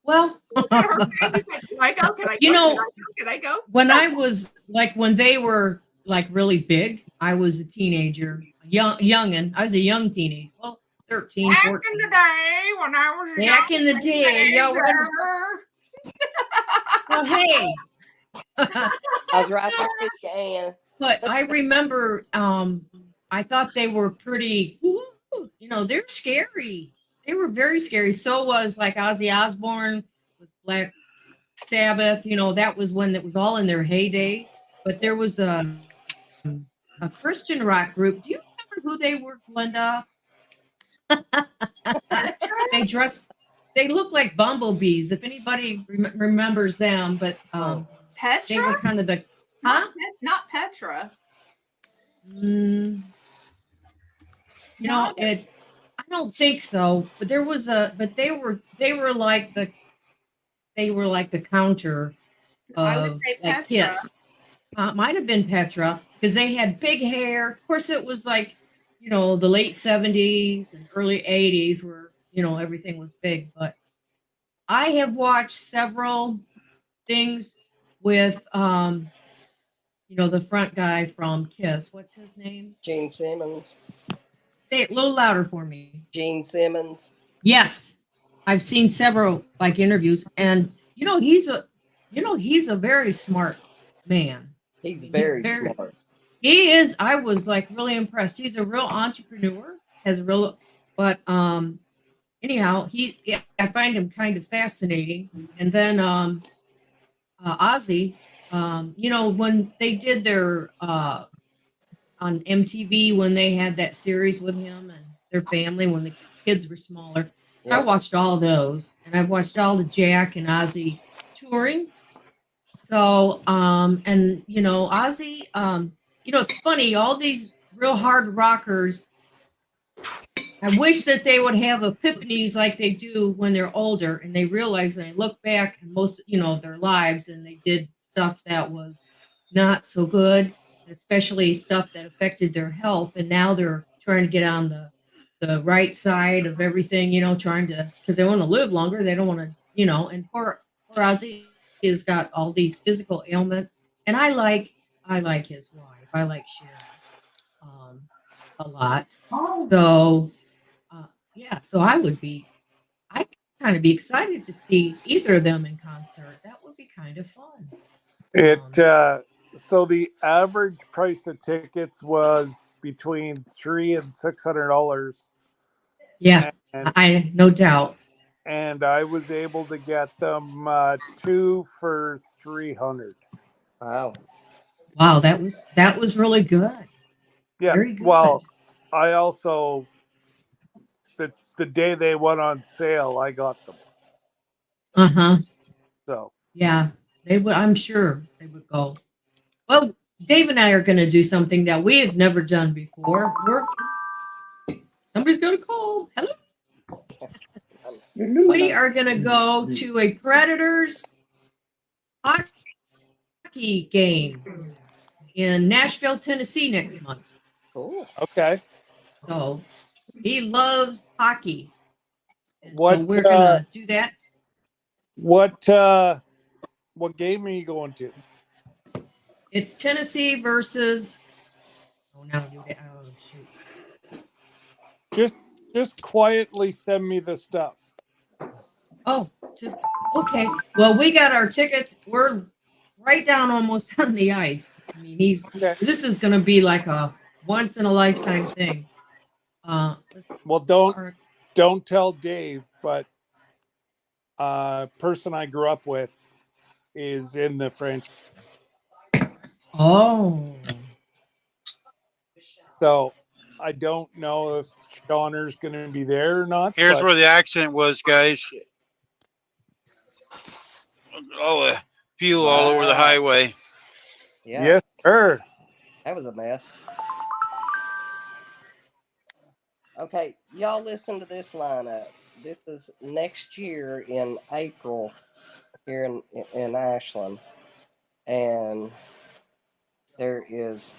Well, Look at her face. She's like, can I go? Can I go? You know- Can I go? when I was like, when they were like really big, I was a teenager, youngin'. I was a young teenager. Well, 13, Back 14. in the day when I was a Back young in the day, y'all were gonna- teenager. Well, hey. I was right there with you, Ann. But I remember, I thought they were pretty, they're scary. They were very scary. So was like Ozzy Osbourne with Black Sabbath. That was when it was all in their heyday. But there was a Christian rock group. Do you remember who they were, Glenda? They looked like bumblebees, if anybody remembers them. But Petra? they were kind of the, Not Petra. I don't think so. But there was they were like the counter I would of say like Petra. Kiss. Might have been Petra because they had big hair. Of course, it was like the late 70s and early 80s where everything was big. But I have watched several things with the front guy from Kiss. What's his name? Gene Simmons. Say it a little louder for me. Gene Simmons. Yes, I've seen several like interviews, and he's a very smart man. He's very very- smart. He is. I was like really impressed. He's a real entrepreneur. But anyhow, I find him kind of fascinating. And then Ozzy, when they did their on MTV when they had that series with him and their family when the kids were smaller. So I Yep. watched all those, and I've watched all the Jack and Ozzy touring. So, and Ozzy, it's funny, all these real hard rockers, I wish that they would have epiphanies like they do when they're older and they realize and they look back at most, their lives and they did stuff that was not so good, especially stuff that affected their health. And now they're trying to get on the right side of everything, trying to, because they want to live longer. They don't want to, and poor Ozzy has got all these physical ailments. And I like his wife. I like Sharon a lot. So, so I'd kind of be excited to see either of them in concert. That would be kind of fun. So the average price of tickets was between $300 and $600. Yeah, and, I no doubt. and I was able to get them 2 for $300. Wow. Wow, that was really good. Yeah. Very good. Well, I also the day they went on sale, I got them. Uh-huh. So Yeah, they would. I'm sure they would go. Well, Dave and I are going to do something that we have never done before. Somebody's going to call. Hello. We are going to go to a Predators hockey game in Nashville, Tennessee next month. Cool. okay. So he loves hockey. And so What, we're going to do that. What game are you going to? It's Tennessee versus. Oh, now you. Oh, shoot. just quietly send me the stuff. Oh, okay. Well, we got our tickets. We're right down almost on the ice. I mean, Okay. this is going to be like a once in a lifetime thing. Well, don't tell Dave, but person I grew up with is in the franchise. Oh. So I don't know if Shauner's going to be there or not. Here's but where the accident was, guys. Oh, fuel all over the Wow. highway. Yeah, Yes, sir. that was a mess. Okay, y'all listen to this lineup. This is next year in April here in Ashland. And there is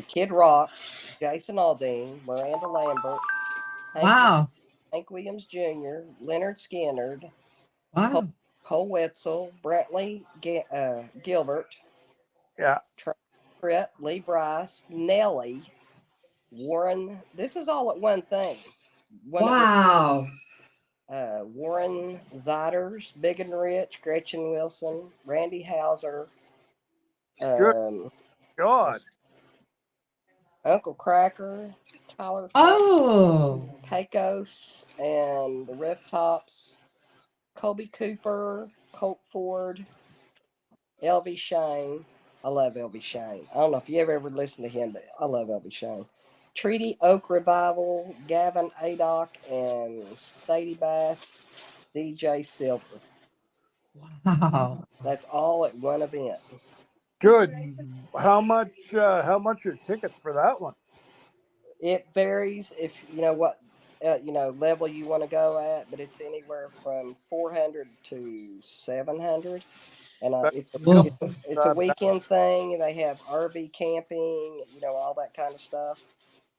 Kid Rock, Jason Aldean, Miranda Lambert, Wow. Hank Williams Jr., Leonard Skinner, Wow. Cole Wetzel, Brantley Gilbert, Yeah. Brett, Lee Bryce, Nelly, Warren. This is all at one thing. Wow. Warren Ziders, Big and Rich, Gretchen Wilson, Randy Hauser, Good God. Uncle Cracker, Tyler Oh. Pecos, and the Rip Tops, Colby Cooper, Colt Ford, LV Shane. I love LV Shane. I don't know if you ever listened to him, but I love LV Shane. Treaty Oak Revival, Gavin Adock, and Sadie Bass, DJ Silver. Wow. That's all at one event. Good. How much are tickets for that one? It varies if you know what level you want to go at, but it's anywhere from 400 to 700. And it's a weekend thing. They have RV camping, all that kind of stuff.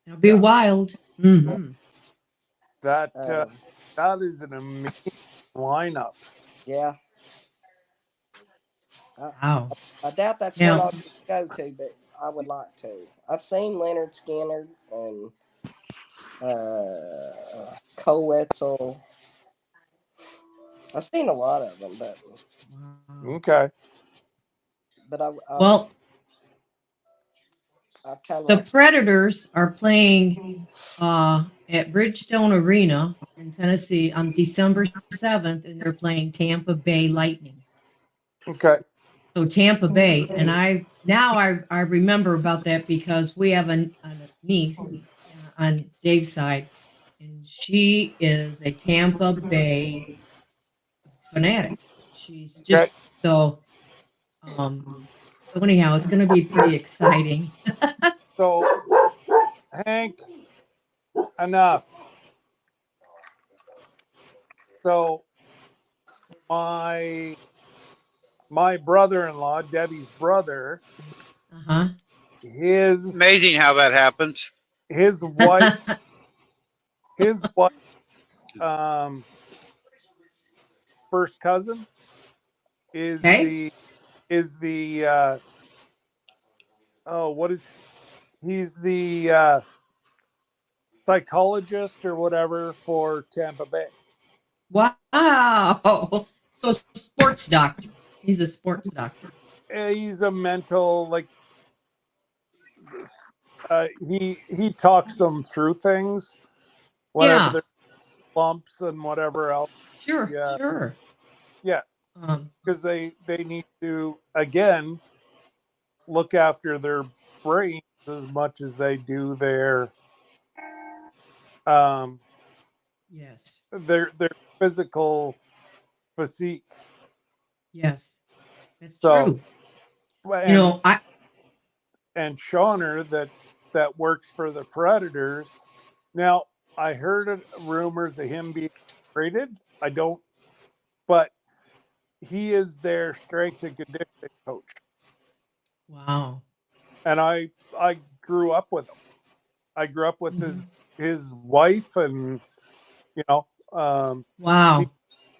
It'll be wild. Mm-hmm. That is an amazing lineup. Yeah. Wow. I doubt that's Now- one I'll go to, but I would like to. I've seen Leonard Skinner and Cole Wetzel. I've seen a lot of them, but Wow. Okay. but I Well, kind of the Predators are playing at Bridgestone Arena in Tennessee on December 7th, and they're playing Tampa Bay Lightning. Okay. So Tampa Bay, and I remember about that because we have a niece on Dave's side, and she is a Tampa Bay fanatic. She's just so anyhow, it's going to be pretty exciting. So, Hank, enough. So, my brother-in-law, Debbie's brother, his Amazing how that happens. his wife, first cousin is the he's the psychologist or whatever for Tampa Bay. Wow. So sports doctor. He's a sports doctor. He's a mental, he talks them through things, whatever their bumps and whatever else. Sure. Sure. Yeah. Because they need to, again, look after their brains as much as they do their yes, their physical physique. Yes, that's true. And, and Shauner that works for the Predators. Now, I heard rumors of him being traded. I don't, but he is their strength and conditioning coach. Wow. And I grew up with him. I grew up with his wife, and wow.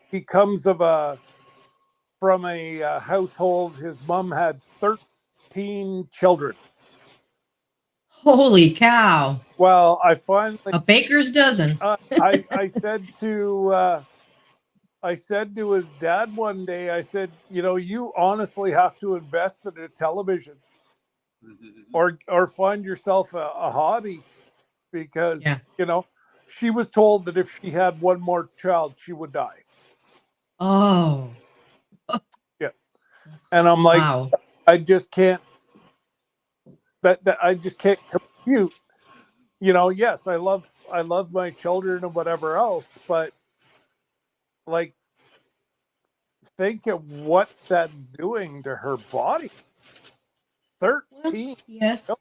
He comes from a household. His mom had 13 children. Holy cow. Well, I finally, A baker's dozen. I said to his dad one day, I said, you honestly have to invest in a television or find yourself a hobby because, Yeah. she was told that if she had one more child, she would die. Oh, And I'm like, wow. I just can't, that I just can't compute. Yes, I love my children and whatever else, but like, think of what that's doing to her body. 13. Yes. Yep.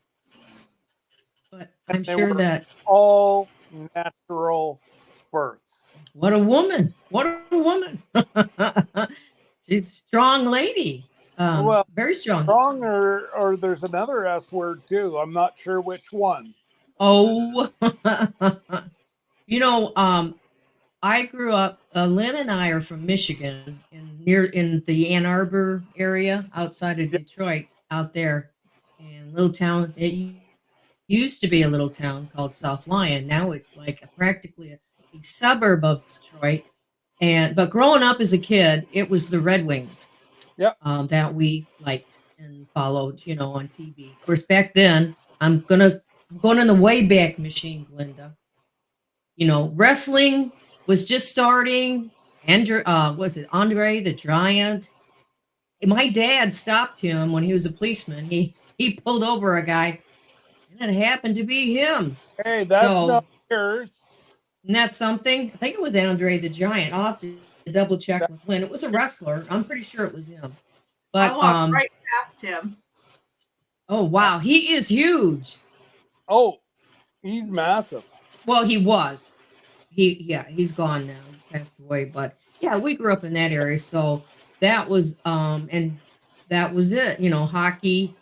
But And I'm they sure were that all natural births. what a woman. What a woman. She's a strong lady. Well, Very strong. Strong or there's another S word too. I'm not sure which one. Oh, I grew up. Lynn and I are from Michigan, in the Ann Arbor area, outside of Detroit, out there, in a little town. It used to be a little town called South Lyon. Now it's like practically a suburb of Detroit. But growing up as a kid, it was the Red Wings. Yep. That we liked and followed, on TV. Of course, back then, I'm going in the Wayback Machine, Glenda. Wrestling was just starting. Was it Andre the Giant? My dad stopped him when he was a policeman. He pulled over a guy, and it happened to be him. Hey, that's not yours. Isn't that something? I think it was Andre the Giant. I'll have to double check with Lynn. It was a wrestler. I'm pretty sure it was him. But I walked right past him. Oh wow, he is huge. Oh, he's massive. Well, he was. He's gone now. He's passed away. But yeah, we grew up in that area, so that was and that was it. Hockey,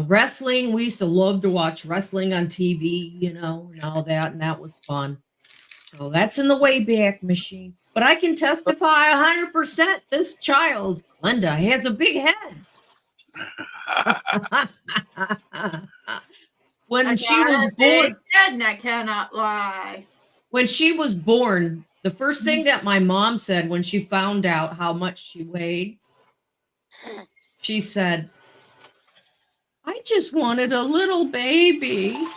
wrestling. We used to love to watch wrestling on TV, and all that, and that was fun. So that's in the Wayback Machine. But I can testify 100% this child, Glenda, has a big head. When she was born, and I cannot lie. When she was born, the first thing that my mom said when she found out how much she weighed, she said, "I just wanted a little baby."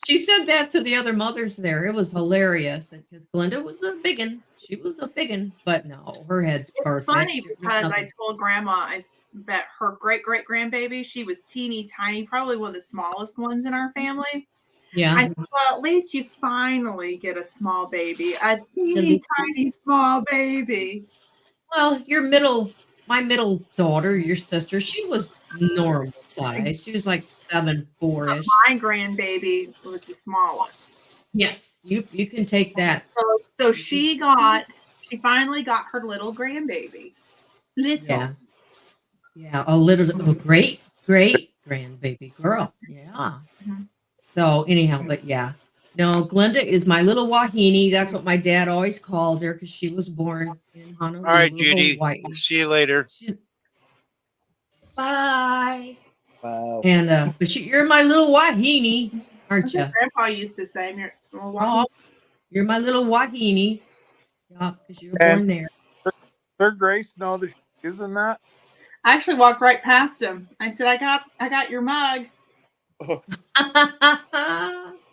She said that to the other mothers there. It was hilarious because Glenda was a biggin. She was a biggin, but no, her head's perfect. It's funny because I told Grandma I bet her great grandbaby, she was teeny tiny, probably one of the smallest ones in our family. Yeah. I said, well, at least you finally get a small baby, a teeny tiny small baby. Well, my middle daughter, your sister, she was normal size. She was like 7'4" ish. My grandbaby was the smallest. Yes, you can take that. So she finally got her little grandbaby. Little. Yeah, a great grandbaby girl. Yeah. Mm-hmm. So anyhow, but yeah. No, Glenda is my little Wahine. That's what my dad always called her because she was born in Honolulu. All right, Judy. Hawaii. See you later. Bye. Wow. And but you're my little Wahine, aren't you? Grandpa used to say, "You're my little Wahine." Yeah, because you were born there. Sir Grace know that she's using that. I actually walked right past him. I said, I got your mug.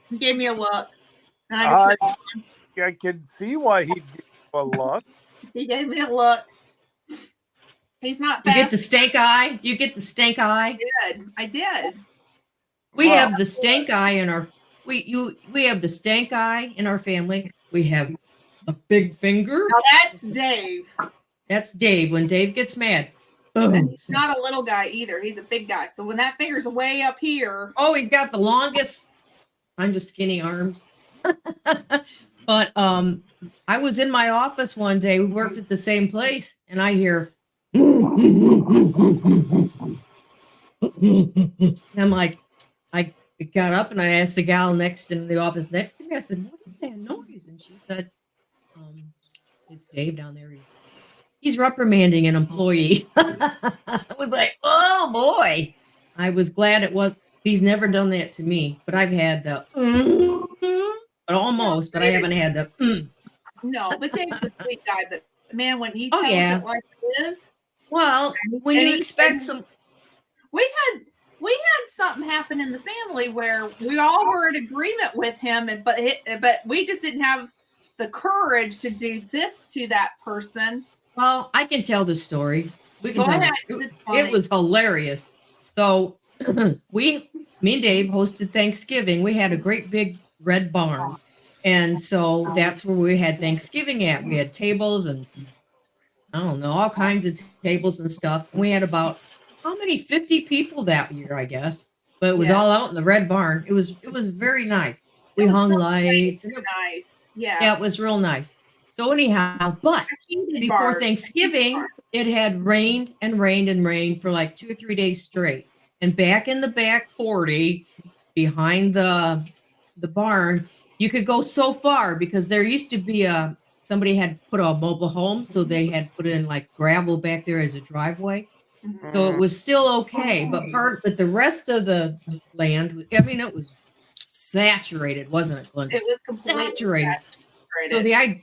He gave me a look. And I can see why he'd give you a look. He gave me a look. He's not You fast. get the stank eye? You get the stank eye? I did. We have the stank eye in our we have the stank eye in our family. We have a big finger. Now that's Dave. That's Dave. When Dave gets mad. And he's not a little guy either. He's a big guy. So when that finger's way up here. Oh, he's got the longest. I'm just skinny arms. But I was in my office one day. We worked at the same place, and I hear. And I'm like, I got up and I asked the gal next in the office next to me. I said, "What is that noise?" And she said, "It's Dave down there. He's reprimanding an employee." I was like, "Oh boy!" I was glad it was. He's never done that to me, but I've had the but almost, but I haven't had the No, but Dave's a sweet guy. But man, when he Oh, tells yeah. it like it is, Well, when and you he- expect and some we had something happen in the family where we all were in agreement with him, and but we just didn't have the courage to do this to that person. well, I can tell the story. We can Go tell ahead, this. 'cause it's funny. It was hilarious. So me and Dave hosted Thanksgiving. We had a great big red barn. And so that's where we had Thanksgiving at. We had tables and I don't know, all kinds of tables and stuff. We had about how many 50 people that year, I guess. But it was Yeah. all out in the red barn. It was very nice. We It was hung so lights. And nice. Yeah. yeah, it was real nice. So anyhow, but A heated before bar. Thanksgiving, it had rained and rained and rained for like 2 or 3 days straight. And back in the back 40, behind the barn, you could go so far because there used to be somebody had put a mobile home, so they had put in like gravel back there as a driveway. Mhm. So it was still okay, but the rest of the land, I mean, it was saturated, wasn't it, Glenda? It was completely Saturated. saturated.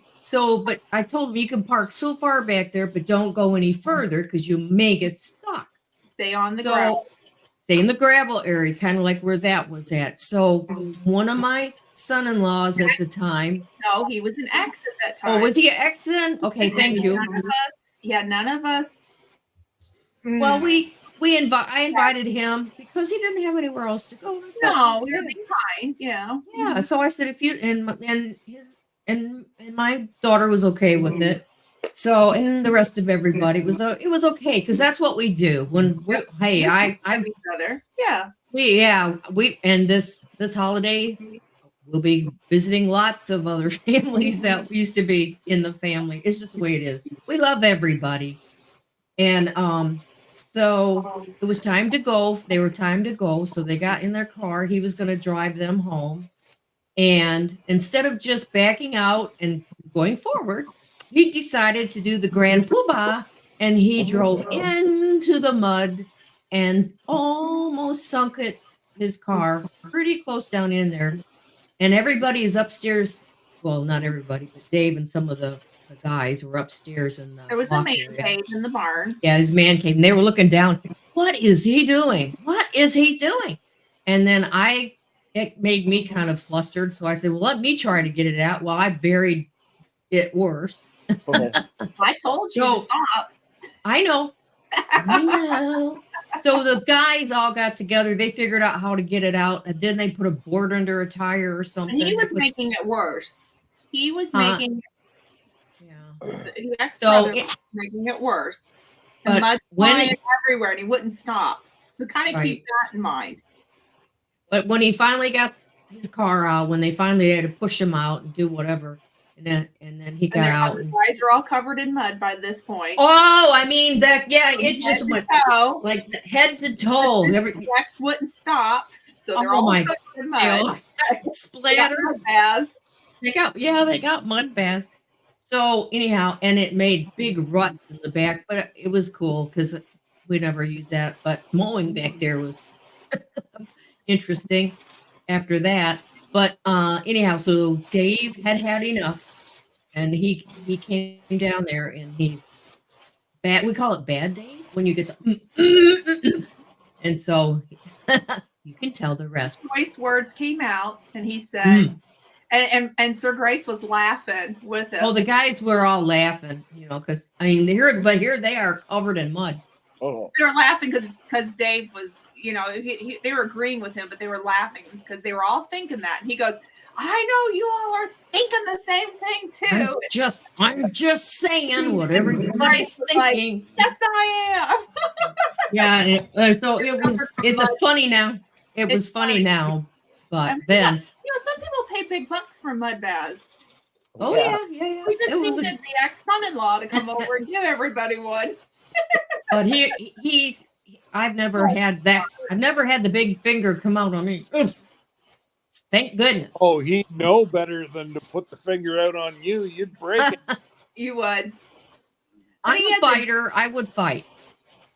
But I told him you can park so far back there, but don't go any further because you may get stuck. Stay on the So gravel. stay in the gravel area, kind of like where that was at. So one of my son-in-laws at the time. No, he was an ex at that time. Oh, was he an ex then? Okay, thank you. None of us. Well, I invited him because he didn't have anywhere else to go. No, we were being kind. Yeah. Yeah. So I said, if you and my daughter was okay with it. So and the rest of everybody it was okay because that's what we do when we I each other. Yeah. we and this holiday we'll be visiting lots of other families that used to be in the family. It's just the way it is. We love everybody. And so it was time to go. They were time to go. So they got in their car. He was going to drive them home. And instead of just backing out and going forward, he decided to do the grand poobah and he drove into the mud and almost sunk his car pretty close down in there. And everybody is upstairs. Well, not everybody, but Dave and some of the guys were upstairs in the There was a loft man area. cave in the barn. Yeah, his man cave. And they were looking down. What is he doing? What is he doing? And then it made me kind of flustered. So I said, well, let me try to get it out. Well, I buried it worse. I told you So- to stop. I know. I know. So the guys all got together. They figured out how to get it out. And then they put a board under a tire or something. And he They was put- making it worse. He was Huh. making Yeah. the ex So brother it- was making it worse. But And mud when flying it- everywhere, and he wouldn't stop. So kind of keep Right. that in mind. But when he finally got his car out, when they finally had to push him out and do whatever, and then he And got their out. other guys are all covered in mud by this point. Oh, I mean it just Head went to toe. like head to toe. The ex wouldn't stop. So they're Oh all my covered in They mud. all got They got splattered. mud baths. They got mud baths. So anyhow, and it made big ruts in the back, but it was cool because we never used that. But mowing back there was interesting after that. But anyhow, so Dave had enough, and he came down there, and he's bad. We call it bad Dave when you get the, and so you can tell the rest. Choice words came out, and he said, Mm. and Sir Grace was laughing with him. Oh, the guys were all laughing, because I mean, here they are covered in mud. Oh, They were laughing because Dave was, they were agreeing with him, but they were laughing because they were all thinking that. And he goes, "I know you all are thinking the same thing too." I'm just saying what everybody's thinking. Yes, I am. Yeah, so it's funny now. It was It's funny funny. now, but I mean, then, some people pay big bucks for mud baths. oh yeah. yeah. We just It was needed the ex-son-in-law to come over and give everybody one. But I've never had that. I've never had the big finger come out on me. Ugh. Thank goodness. Oh, he'd know better than to put the finger out on you. You'd break it. You would. I'm he a has a- fighter. I would fight.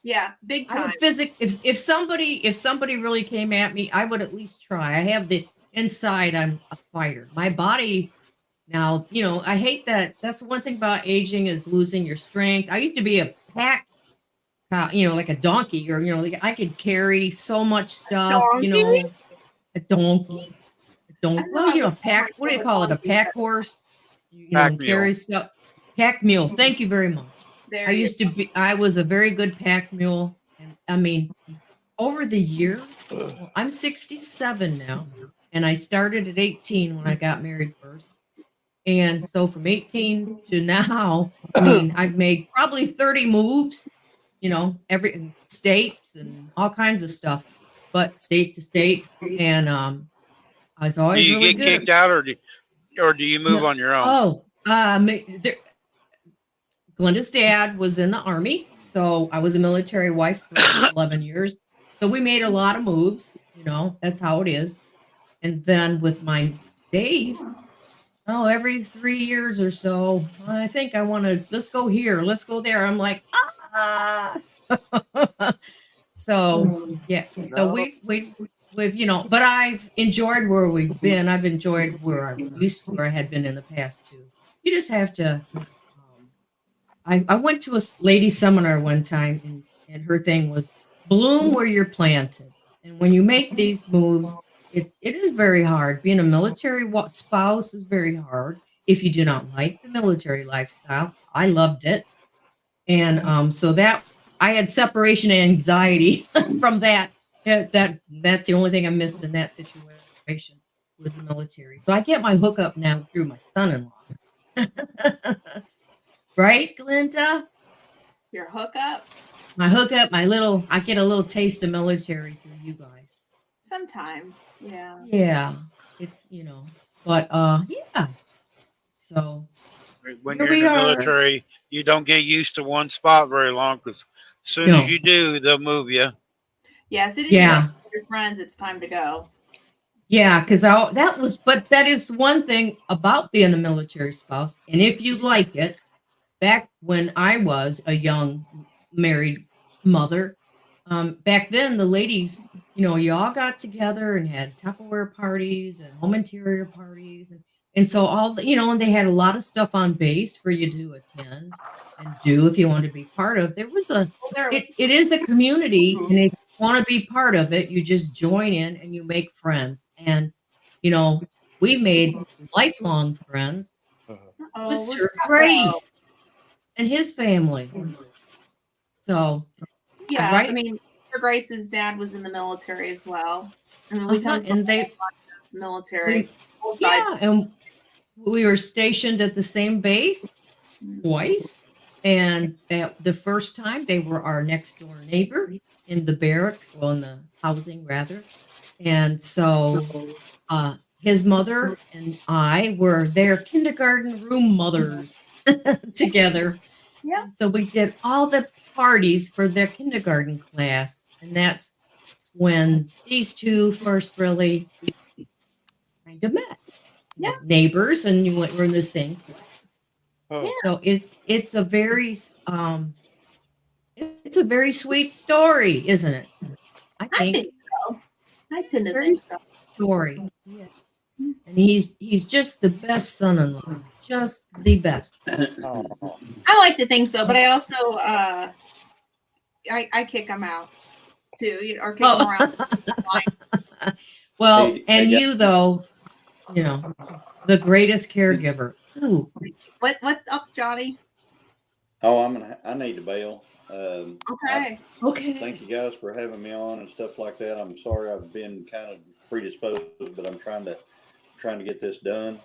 Yeah, big I time. would if somebody really came at me, I would at least try. I have the inside, I'm a fighter. My body now, I hate that. That's one thing about aging is losing your strength. I used to be a pack, like a donkey, or like I could carry so much stuff. Donkey? A donkey, I don't know Well, how to pack. What do you call it? A donkey, pack but horse. Pack mule. Carry stuff. Pack mule. Thank you very much. there I you used to be. I was a very good pack mule, and I mean, over the years, well, I'm 67 now, and I started at 18 when I got married first. And so from 18 to now, I mean, I've made probably 30 moves, every states and all kinds of stuff, but state to state. And I was Do always you really get good. kicked out, or do you move No, on your own? oh, Glenda's dad was in the Army, so I was a military wife for 11 years. So we made a lot of moves, that's how it is. And then with my Dave, every 3 years or so, I think I want to, let's go here, let's go there. I'm like, ah. So yeah, so No. we've but I've enjoyed where we've been. I've enjoyed where I had been in the past too. You just have to. I went to a lady seminar one time, and her thing was bloom where you're planted. And when you make these moves, it is very hard. Being a military spouse is very hard if you do not like the military lifestyle. I loved it, and so that I had separation anxiety from that. That's the only thing I missed in that situation was the military. So I get my hookup now through my son-in-law. Right, Glenda? Your hookup. My hookup, I get a little taste of military through you guys. Sometimes, yeah. Yeah, it's but yeah. So When here you're in we the are. military, you don't get used to one spot very long, because as soon No. as you do, they'll move you. Yeah, as soon as Yeah. you have your friends, it's time to go. Yeah, because that is one thing about being a military spouse, and if you like it, back when I was a young married mother, back then the ladies, you all got together and had Tupperware parties and home interior parties, and so all the, and they had a lot of stuff on base for you to attend and do if you wanted to be part of. There was it is a community, and if you want to be part of it, you just join in and you make friends, and we made lifelong friends Oh, with we're Sir so Grace and his family. So yeah, right? I mean, Sir Grace's dad was in the military as well. I mean, we come from and they military. Both sides. yeah, and we were stationed at the same base twice. And the first time they were our next door neighbor in the barracks, well, in the housing rather. And so his mother and I were their kindergarten room mothers together. Yeah. And so we did all the parties for their kindergarten class. And that's when these two first really kind of met. Yeah. Neighbors, and you were in the same class. Oh. So it's a very sweet story, isn't it? I I think so. I tend to Very think so. story. Yes. And he's just the best son-in-law. Just the best. Oh. I like to think so, but I also I kick them out too, or kick them around. Well, Hey, and hey, you though, the greatest caregiver. Ooh. What's up, Johnny? Oh, I need to bail. Okay. Okay. Thank you guys for having me on and stuff like that. I'm sorry I've been kind of predisposed, but I'm trying to get this done.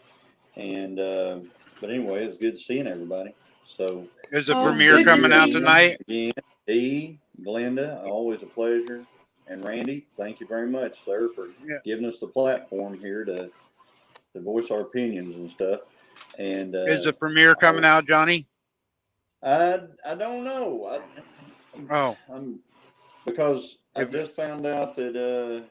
And but anyway, it's good seeing everybody. So Is the Oh, premiere good to coming out see you. tonight? again, Dee, Glenda, always a pleasure. And Randy, thank you very much, sir, for Yeah. giving us the platform here to voice our opinions and stuff. And Is the premiere coming out, Johnny? I don't know. Oh, Because I just found out that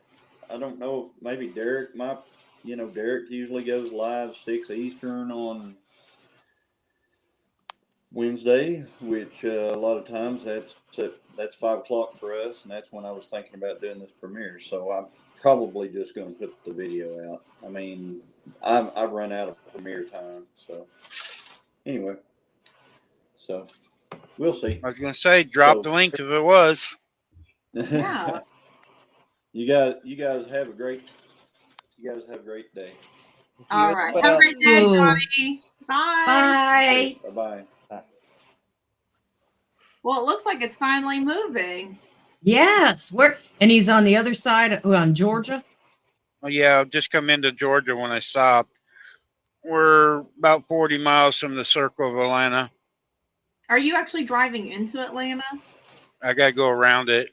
I don't know if maybe Derek Derek usually goes live 6 Eastern on Wednesday, which a lot of times that's 5 o'clock for us, and that's when I was thinking about doing this premiere. So I'm probably just going to put the video out. I mean, I've run out of premiere time. So anyway, so we'll see. I was gonna say, drop the link if it was. Yeah. You guys have a great day. All You right. as Have a well. great day, Ooh. Johnny. Bye. Bye. Bye. Well, it looks like it's finally moving. Yes. And he's on the other side on Georgia. Oh, yeah, I've just come into Georgia when I stopped. We're about 40 miles from the circle of Atlanta. Are you actually driving into Atlanta? I got to go around it.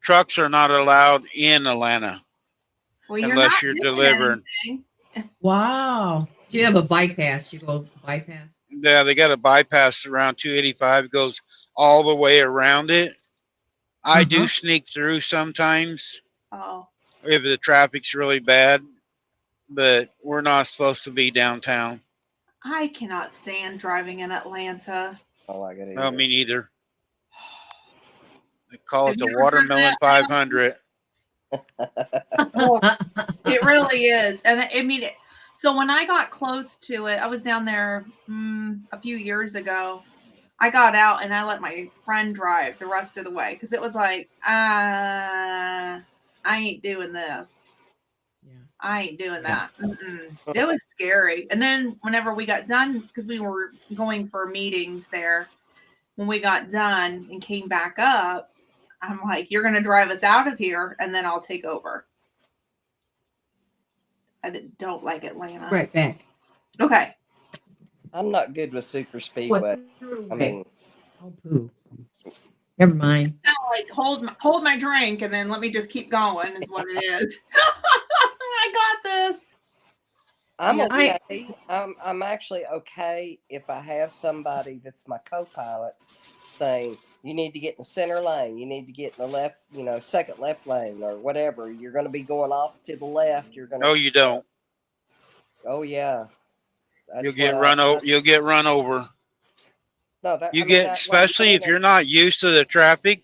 Trucks are not allowed in Atlanta Well, you're unless not you're doing delivering. anything. Wow. So you have a bypass. You go bypass. Yeah, they got a bypass around 285. It goes all the way around it. I do sneak through sometimes Oh. if the traffic's really bad, but we're not supposed to be downtown. I cannot stand driving in Atlanta. I like it Well, either. me neither. They call Have it you the ever driven Watermelon Atlanta? 500. Oh, it really is. And I mean, so when I got close to it, I was down there a few years ago. I got out and I let my friend drive the rest of the way because it was like, I ain't doing this. Yeah. I ain't doing that. It was scary. And then whenever we got done, because we were going for meetings there, when we got done and came back up, I'm like, you're going to drive us out of here and then I'll take over. I don't like Atlanta. Right back. Okay. I'm not good with super speedway. I mean, Oh, poo. Never mind. Now, like hold my drink and then let me just keep going is what it is. I got this. I'm Yeah, okay. I'm actually okay if I have somebody that's my co-pilot saying, you need to get in the center lane, you need to get in the left, second left lane or whatever. You're going to be going off to the left. You're going to. No, you don't. Oh yeah. That's You'll get what run over. You'll get run over. No, that, You I mean, get, that was especially if saying you're not used to the traffic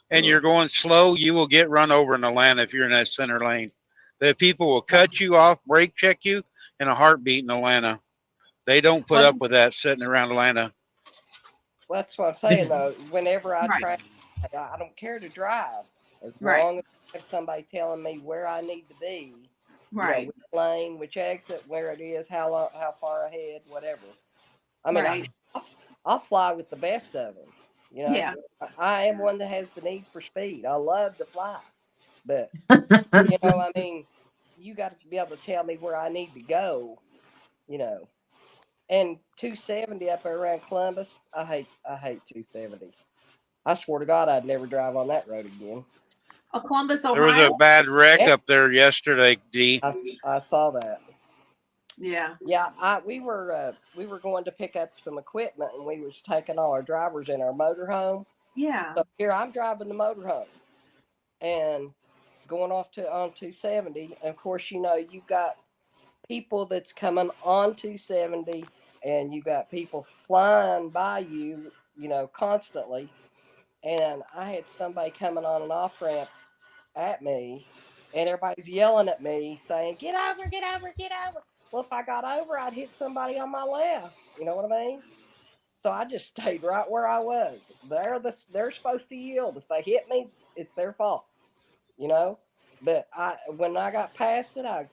and you're going slow, you will get run over in Atlanta if you're in that center lane. The people will cut you off, brake check you in a heartbeat in Atlanta. They don't put up with that sitting around Atlanta. Well, that's what I'm saying though. Whenever I Right. try, I don't care to drive as Right. long as I have somebody telling me where I need to be. Right. Which lane, which exit, where it is, how far ahead, whatever. I mean, Right. I'll fly with the best of them. Yeah. I am one that has the need for speed. I love to fly, but I mean, you got to be able to tell me where I need to go. And 270 up there around Columbus, I hate 270. I swear to God, I'd never drive on that road again. Columbus, There was Ohio. a bad wreck Yeah. up there yesterday, D. I saw that. Yeah. Yeah, we were going to pick up some equipment, and we was taking all our drivers in our motorhome. Yeah. So here I'm driving the motorhome, and going off on 270. And of course, you've got people that's coming on 270, and you got people flying by you, constantly. And I had somebody coming on an off ramp at me, and everybody's yelling at me saying, "Get over, get over, get over." Well, if I got over, I'd hit somebody on my left. You know what I mean? So I just stayed right where I was. They're supposed to yield. If they hit me, it's their fault. But when I got past it, I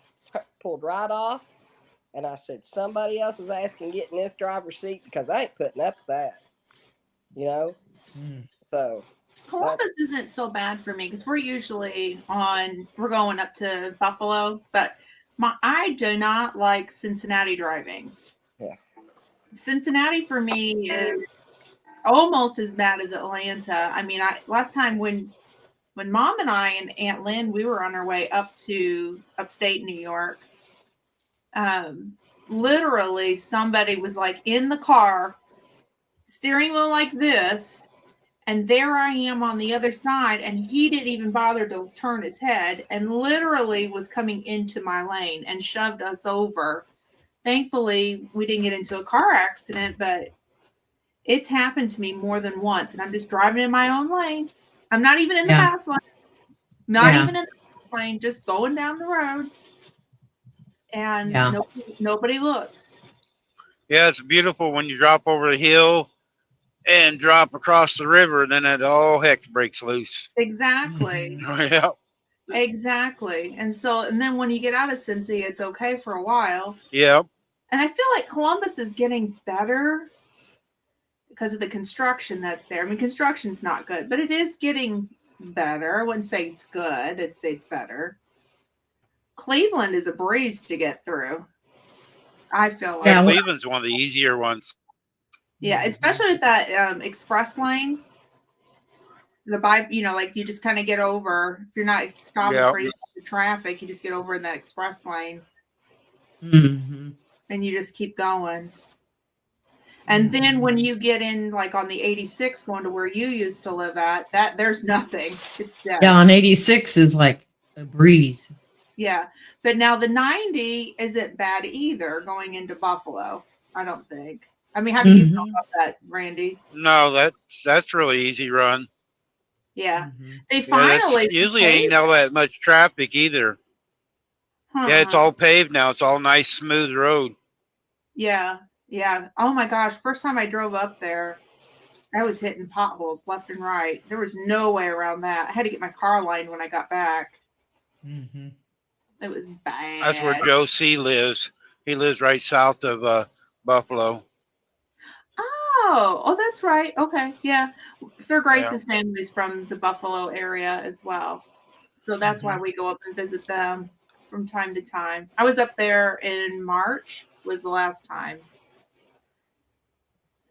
pulled right off, and I said, somebody else is asking to get in this driver's seat because I ain't putting up with that. So Columbus isn't so bad for me because we're going up to Buffalo, but I do not like Cincinnati driving. Yeah. Cincinnati for me is almost as bad as Atlanta. I mean, last time when Mom and I and Aunt Lynn, we were on our way up to upstate New York, literally somebody was like in the car, steering wheel like this, and there I am on the other side, and he didn't even bother to turn his head and literally was coming into my lane and shoved us over. Thankfully, we didn't get into a car accident, but It's happened to me more than once, and I'm just driving in my own lane. I'm not even in the Yeah. fast lane. Not Yeah. even in the fast lane, just going down the road. And Yeah. nobody looks. Yeah, it's beautiful when you drop over the hill and drop across the river, and then it all heck breaks loose. Exactly. Yeah. Exactly. And then when you get out of Cincy, it's okay for a while. Yep. And I feel like Columbus is getting better because of the construction that's there. I mean, construction's not good, but it is getting better. I wouldn't say it's good. I'd say it's better. Cleveland is a breeze to get through. I feel like. Yeah, Cleveland's one of the easier ones. Yeah, especially with that express lane. Like you just kind of get over. If you're not stopping for the traffic, you just get over in that express lane. Mm-hmm. And you just keep going. And then when you get in, like on the 86 going to where you used to live at, there's nothing. It's dead. Yeah, on 86 is like a breeze. Yeah. But now the 90 isn't bad either going into Buffalo, I don't think. I mean, how do you feel about that, Randy? No, that's really easy run. Yeah. They finally usually ain't all that much traffic either. Yeah, it's all paved now. It's all nice, smooth road. Yeah. Yeah. Oh my gosh. First time I drove up there, I was hitting potholes left and right. There was no way around that. I had to get my car lined when I got back. Mm-hmm. It was bad. That's where Joe C. lives. He lives right south of Buffalo. Oh, that's right. Okay. Yeah. Sir Grace's family's from the Buffalo area as well. So that's why we go up and visit them from time to time. I was up there in March was the last time.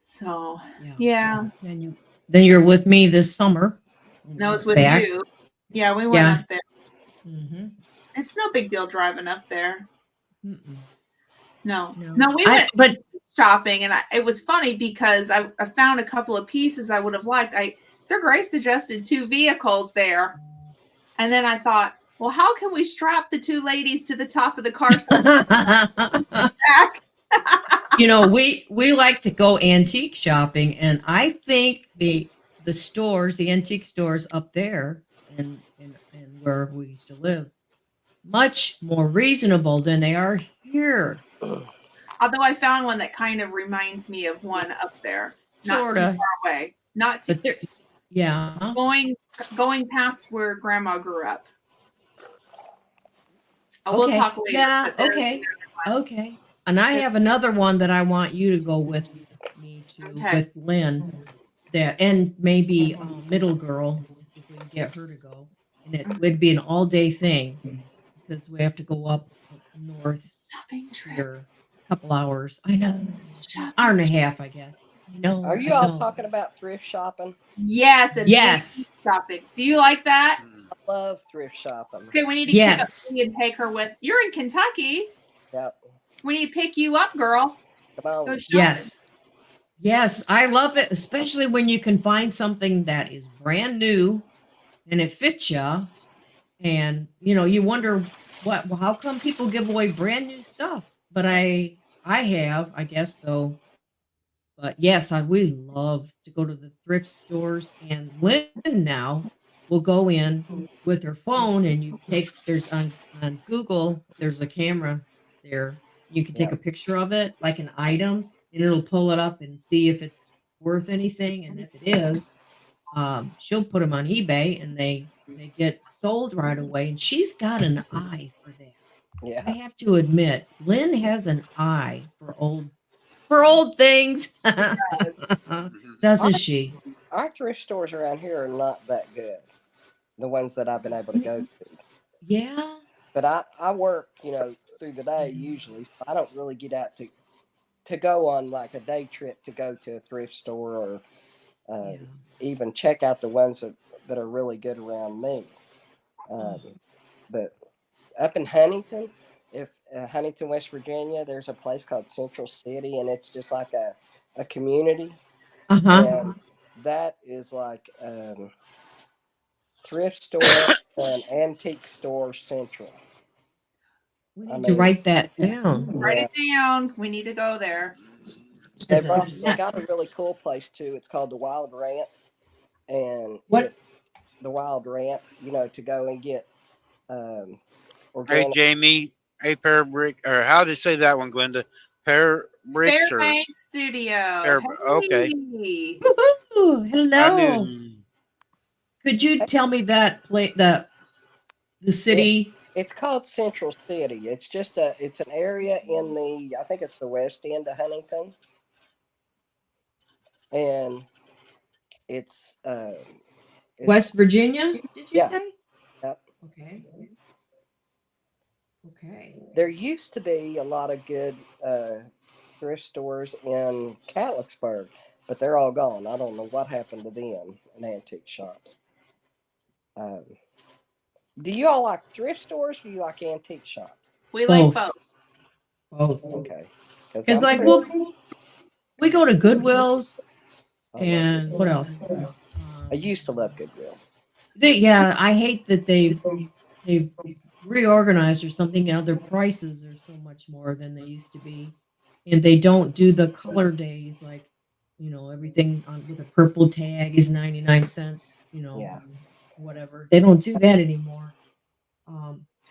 So yeah. Then you're with me this summer. That was with you. Yeah, we went up there. Mm-hmm. It's no big deal driving up there. Mm-mm. No, we went but shopping, and it was funny because I found a couple of pieces I would have liked. Sir Grace suggested 2 vehicles there, and then I thought, well, how can we strap the 2 ladies to the top of the car? We like to go antique shopping, and I think the stores, the antique stores up there, and where we used to live, much more reasonable than they are here. Although I found one that kind of reminds me of one up there, sort not of too far away, not too. Yeah, going past where Grandma grew up. Okay. We'll talk later. Yeah. Okay. And I have another one that I want you to go with me to with Lynn, and maybe middle girl if we can get her to go, and it would be an all-day thing because we have to go up north here a couple hours. I know, hour and a half, I guess. Are you all talking about thrift shopping? Yes. Yes. Shopping. Do you like that? I love thrift shopping. Okay, we need to pick up and take her with. You're in Kentucky. Yep. We need to pick you up, girl. Come on. Yes, I love it, especially when you can find something that is brand new and it fits you. And you wonder how come people give away brand new stuff? But I have, I guess so. But yes, we love to go to the thrift stores, and Lynn now will go in with her phone, and there's on Google, there's a camera there. You can take a picture of it, like an item, and it'll pull it up and see if it's worth anything. And if it is, she'll put them on eBay, and they get sold right away. And she's got an eye for that. Yeah, I have to admit, Lynn has an eye for old things. Doesn't she? Our thrift stores around here are not that good. The ones that I've been able to go to. Yeah. But I work, through the day usually, so I don't really get out to go on like a day trip to go to a thrift store or even check out the ones that are really good around me. But up in Huntington, Huntington, West Virginia, there's a place called Central City, and it's just like a community. And that is like thrift store and antique store central. We need to write that down. Write it down. We need to go there. is it? They got a really cool place too. It's called the Wild Ramp, and What? the Wild Ramp, to go and get Hey, organic. Jamie. Hey, Parabrick. Or how to say that one, Glenda? Parabricks or Fairbanks Studio. Okay. Hey. Woohoo! I Hello. knew. Could you tell me that the city? It's called Central City. It's an area in I think it's the west end of Huntington, and it's West Virginia, did you Yeah. say? Yep. Okay. Okay. There used to be a lot of good thrift stores in Catlettsburg, but they're all gone. I don't know what happened to them and antique shops. Do you all like thrift stores or do you like antique shops? We like Both. both. Both. Okay. It's like we go to Goodwill's and what else? I used to love Goodwill. I hate that they've reorganized or something. Their prices are so much more than they used to be, and they don't do the color days like everything with a purple tag is 99 cents. Yeah. Whatever. They don't do that anymore.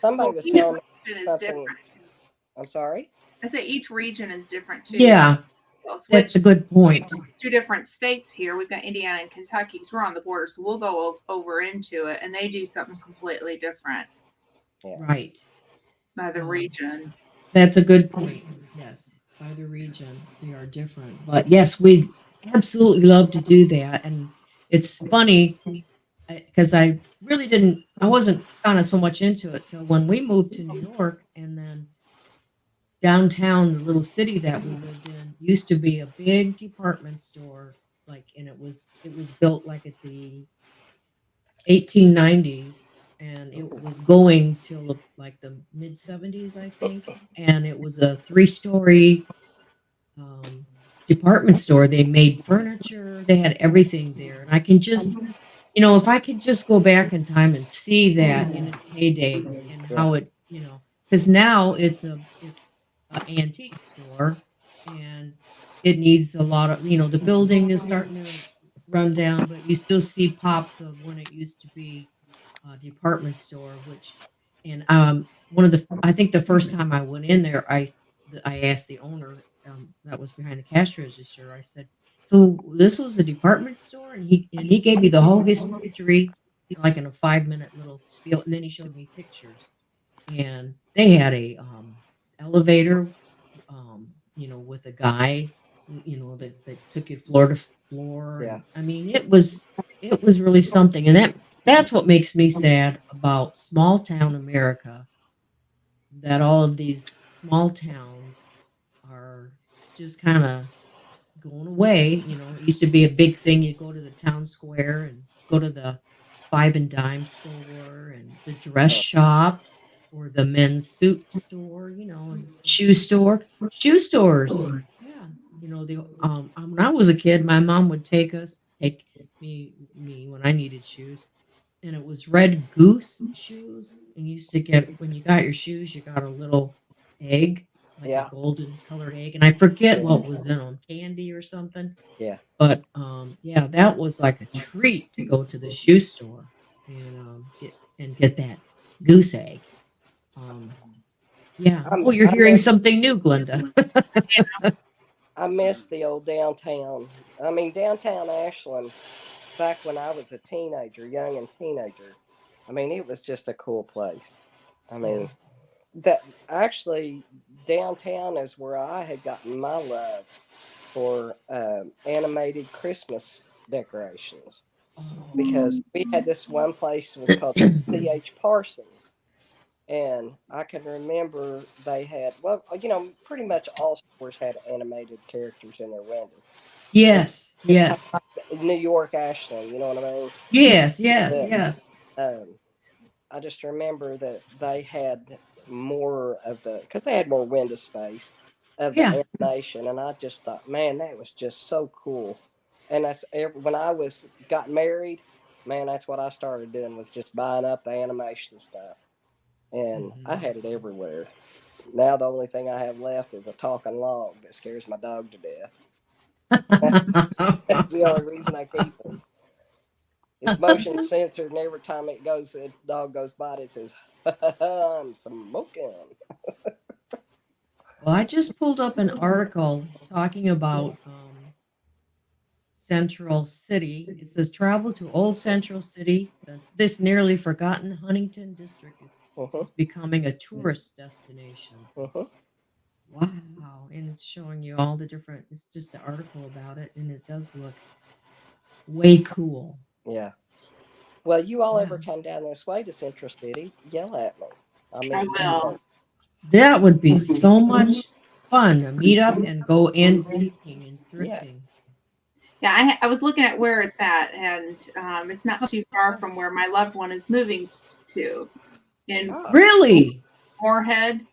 Somebody was Each telling me region is something. different. I'm sorry? I say each region is different too. Yeah, We'll switch that's a good point. two different states here. We've got Indiana and Kentucky because we're on the border, so we'll go over into it, and they do something completely different Right. by the region. That's a good point. Yes, by the region, they are different. But yes, we absolutely love to do that. And it's funny because I wasn't kind of so much into it till when we moved to New York. And then downtown, the little city that we lived in, used to be a big department store. And it was built like at the 1890s. And it was going till like the mid 70s, I think. And it was a 3-story department store. They made furniture. They had everything there. And I can just, if I could just go back in time and see that in its heyday and how it, because now it's an antique store and it needs a lot of, the building is starting to run down, but you still see pops of when it used to be department store, I think the first time I went in there, I asked the owner that was behind the cash register. I said, "So this was a department store?" And he gave me the whole history, like in a 5-minute little spiel, and then he showed me pictures. And they had a elevator, with a guy, that took you floor to floor. Yeah. I mean, it was really something, and that's what makes me sad about small town America, that all of these small towns are just kind of going away. It used to be a big thing. You go to the town square and go to the 5 and dime store and the dress shop or the men's suit store, and shoe stores. Yeah. When I was a kid, my mom would take me when I needed shoes, and it was Red Goose shoes. And you used to get, when you got your shoes, you got a little egg, like a golden colored egg, and I forget what was in them, candy or something. Yeah. But that was like a treat to go to the shoe store and get that goose egg. You're hearing something new, Glenda. I miss the old downtown. I mean, downtown Ashland, back when I was a young and teenager. I mean, it was just a cool place. I mean, that actually downtown is where I had gotten my love for animated Christmas decorations, because we had this one place was called C.H. Parsons. And I can remember they had, pretty much all stores had animated characters in their windows. Yes. New York, Ashland, you know what I mean? Yes. I just remember that they had more of because they had more window space of the animation. And I just thought, man, that was just so cool. And when I got married, man, that's what I started doing, was just buying up the animation stuff. And I had it everywhere. Now the only thing I have left is a talking log that scares my dog to death. That's the only reason I keep it. It's motion censored, and every time the dog goes by it, says, "I'm smoking." Well, I just pulled up an article talking about Central City. It says travel to Old Central City. This nearly forgotten Huntington district is becoming a tourist destination. Wow. And it's showing you all the different, it's just an article about it, and it does look way cool. Yeah. Well, you all ever come down this way to Central City, yell at me. I will. That would be so much fun to meet up and go antiquing and thrifting. Yeah, I was looking at where it's at, and it's not too far from where my loved one is moving to. Really? Moorhead.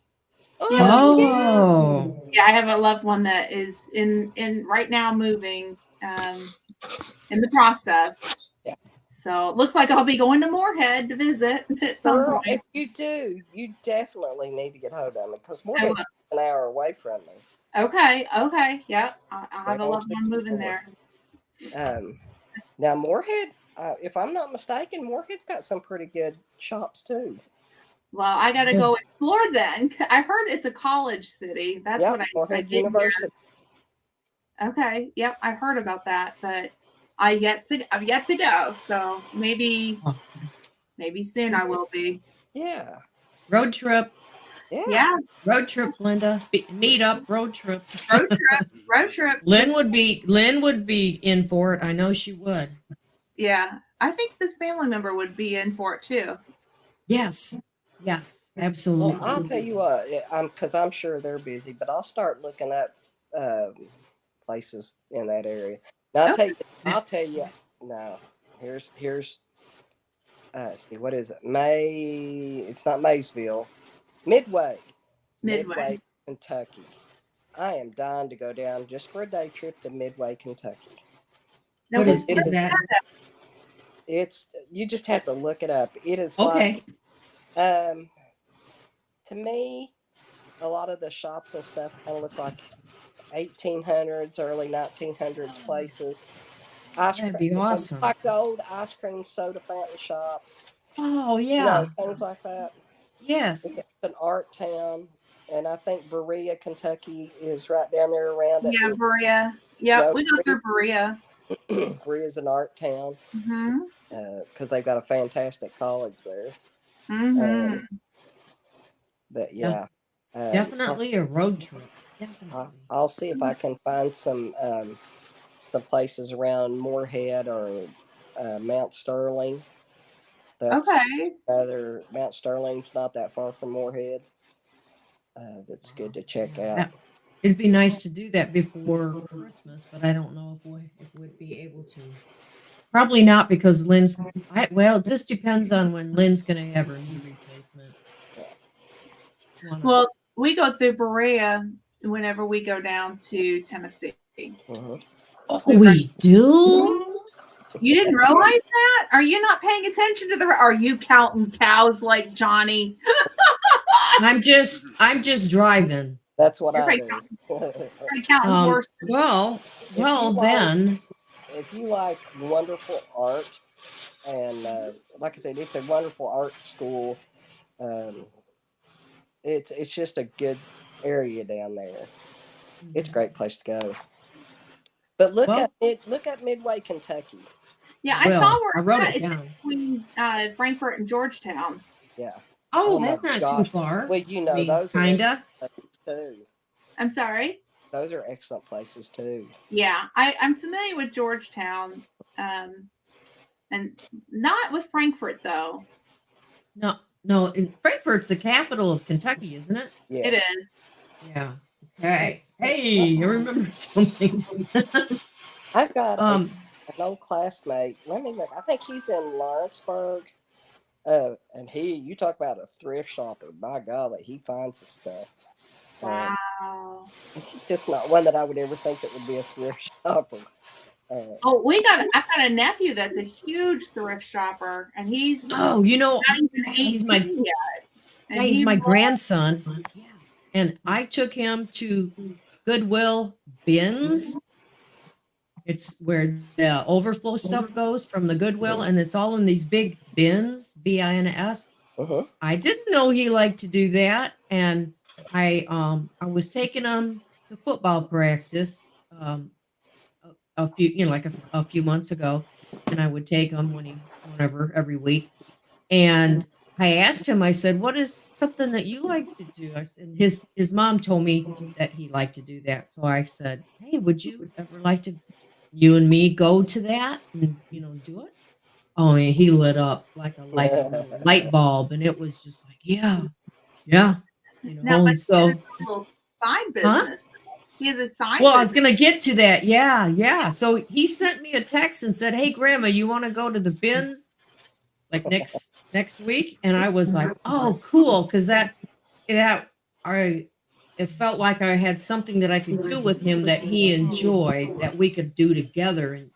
Oh. Yeah, I have a loved one that is in right now moving in the process. Yeah. So it looks like I'll be going to Moorhead to visit at some Girl, point. if you do, you definitely need to get hold of me because Moorhead's an hour away from me. Okay. Yep. I'll have a loved one moving there. Now Moorhead, if I'm not mistaken, Moorhead's got some pretty good shops too. Well, I got to go explore then. I heard it's a college city. That's what I Moorhead did hear. University. Okay. Yep. I've heard about that, but I've yet to go. So maybe soon I will be. Yeah. Road trip. Yeah. Road trip, Linda. Meet up, road trip. Road trip. Lynn would be in for it. I know she would. Yeah. I think this family member would be in for it too. Yes, absolutely. Well, I'll tell you what, because I'm sure they're busy, but I'll start looking up places in that area. Now I'll tell you. Now here's see, what is it? It's not Maysville. Midway, Kentucky. I am dying to go down just for a day trip to Midway, Kentucky. Now, what is that? It's you just have to look it up. It is okay. To me, a lot of the shops and stuff kind of look like 1800s, early 1900s places. That'd be awesome. Like the old ice cream soda fountain shops. Oh yeah, things like that. Yes, it's an art town, and I think Berea, Kentucky, is right down there around it. Yeah, Berea. Yep, we go through Berea. Berea's an art town. Because they've got a fantastic college there. But yeah, definitely a road trip. Definitely. I'll see if I can find some places around Moorhead or Mount Sterling. Mount Sterling's not that far from Moorhead. That's good to check out. It'd be nice to do that before Christmas, but I don't know if we'd be able to. Probably not, because it just depends on when Lynn's going to have her knee replacement. Well, we go through Berea whenever we go down to Tennessee. Oh, we do? You didn't realize that? Are you not paying attention to are you counting cows like Johnny? I'm just driving. That's what I do. Counting horses. Well, then. If you like wonderful art, and like I said, it's a wonderful art school. It's just a good area down there. It's a great place to go. But look at Midway, Kentucky. Yeah, I saw where I wrote it down. Between Frankfort and Georgetown. Yeah. Oh, that's not too far. Well, those kinda. Are too. I'm sorry. Those are excellent places too. Yeah, I'm familiar with Georgetown, and not with Frankfort though. No, Frankfort's the capital of Kentucky, isn't it? Yeah, it is. Yeah. Okay. Hey, I remember something. I've got an old classmate. Let me look. I think he's in Lawrenceburg. And you talk about a thrift shopper. By golly, he finds the stuff. Wow. He's just not one that I would ever think that would be a thrift shopper. I've got a nephew that's a huge thrift shopper, and he's not even 18 yet. And he's my grandson. And I took him to Goodwill Bins, It's where the overflow stuff goes from the Goodwill, and it's all in these big bins, BINS. Uh-huh. I didn't know he liked to do that, and I was taking him to football practice a few a few months ago, and I would take him whenever every week, and I asked him. I said, "What is something that you like to do?" I said, his mom told me that he liked to do that, so I said, "Hey, would you ever like to you and me go to that and do it?" Oh, and he lit up like a little light bulb, and it was just like, yeah, Now, but and so, he has a little side huh? business. He has a side Well, I was business. gonna get to that. Yeah. So he sent me a text and said, "Hey, Grandma, you want to go to the bins like next week?" And I was like, "Oh, cool," because it felt like I had something that I could do with him that he enjoyed that we could do together, and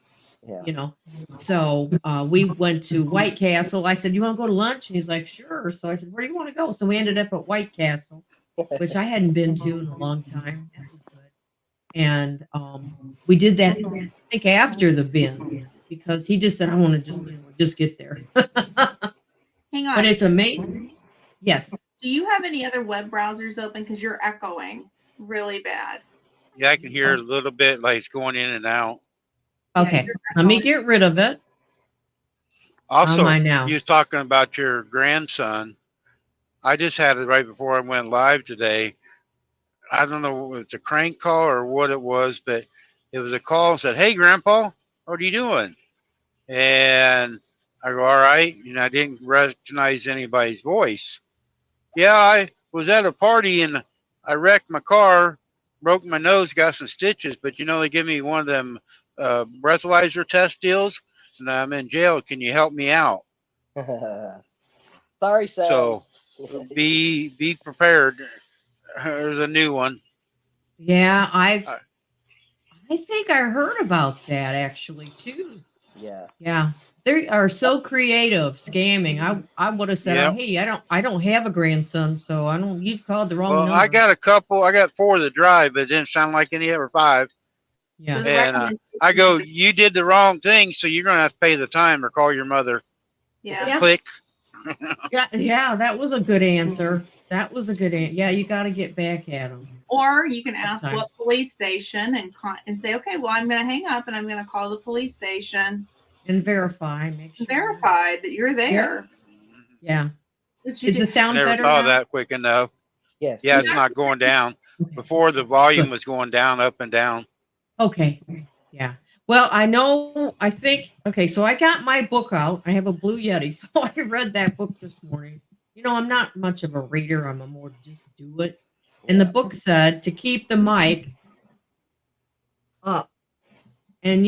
Yeah. So we went to White Castle. I said, "You want to go to lunch?" And he's like, "Sure." So I said, "Where do you want to go?" So we ended up at White Castle, which I hadn't been to in a long time. That was good. And we did that, I think, after the bins because he just said, "I want to just get there." Hang on. But it's amazing. Yes. Do you have any other web browsers open? Because you're echoing really bad. Yeah, I can hear a little bit like it's going in and out. Okay. Let me get rid of it. Also, I now? you was talking about your grandson. I just had it right before I went live today. I don't know if it's a crank call or what it was, but it was a call and said, "Hey, Grandpa, what are you doing?" And I go, "All right." And I didn't recognize anybody's voice. "Yeah, I was at a party and I wrecked my car, broke my nose, got some stitches, but they give me one of them breathalyzer test deals, and I'm in jail. Can you help me out?" Sorry, Sam. So be prepared. There's a new one. Yeah, I think I heard about that actually too. Yeah. Yeah. They are so creative scamming. I would have said, Yep. "Hey, I don't have a grandson, so I don't you've called the wrong Well, number." I got a couple. I got 4 that drive, but it didn't sound like any ever 5. Yeah. So the And recommendation I go, is- "You did the wrong thing, so you're gonna have to pay the time or call your mother." yeah. Click. Yeah, that was a good answer. That was a good answer. Yeah, you got to get back at them. Or you can ask what Sometimes. police station and say, "Okay, well, I'm going to hang up and I'm going to call the police station And verify, make sure. and verify that you're there." Yeah. Which you Is the do- sound Never better thought now? of that quick enough. Yes. Yeah, it's not going down. Before the volume Good. was going down, up and down. Okay. Yeah. Well, I think, okay, so I got my book out. I have a Blue Yeti. So I read that book this morning. I'm not much of a reader. I'm a more just do it. And the book said to keep the mic up. And,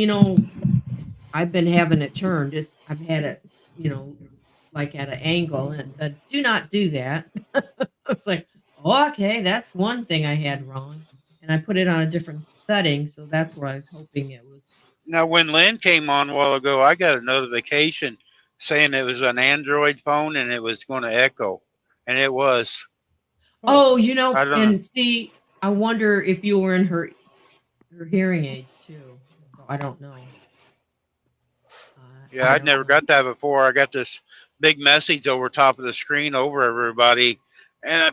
I've been having it turned. I've had it, like at an angle, and it said, "Do not do that." I was like, okay, that's one thing I had wrong. And I put it on a different setting. So that's where I was hoping it was. Now, when Lynn came on a while ago, I got a notification saying it was an Android phone and it was going to echo. And it was. Oh, I don't know. and see, I wonder if you were in her hearing aids too. So I don't know. Yeah, I'd never got that before. I got this big message over top of the screen over everybody. And I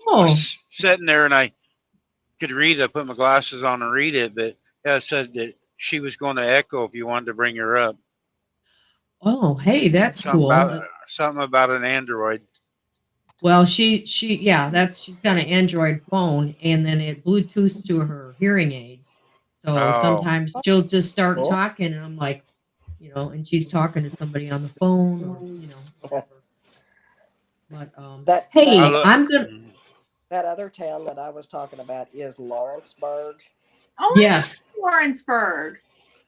was sitting there and I could read it. I put my glasses on and read it. But yeah, it said that she was going to echo if you wanted to bring her up. Oh, hey, that's cool. Something about an Android. Well, she's got an Android phone, and then it Bluetooths to her hearing aids. So sometimes she'll just start talking, and I'm like, and she's talking to somebody on the phone, or whatever. But hey, I'm gonna. That other town that I was talking about is Lawrenceburg. Oh, yes, Lawrenceburg.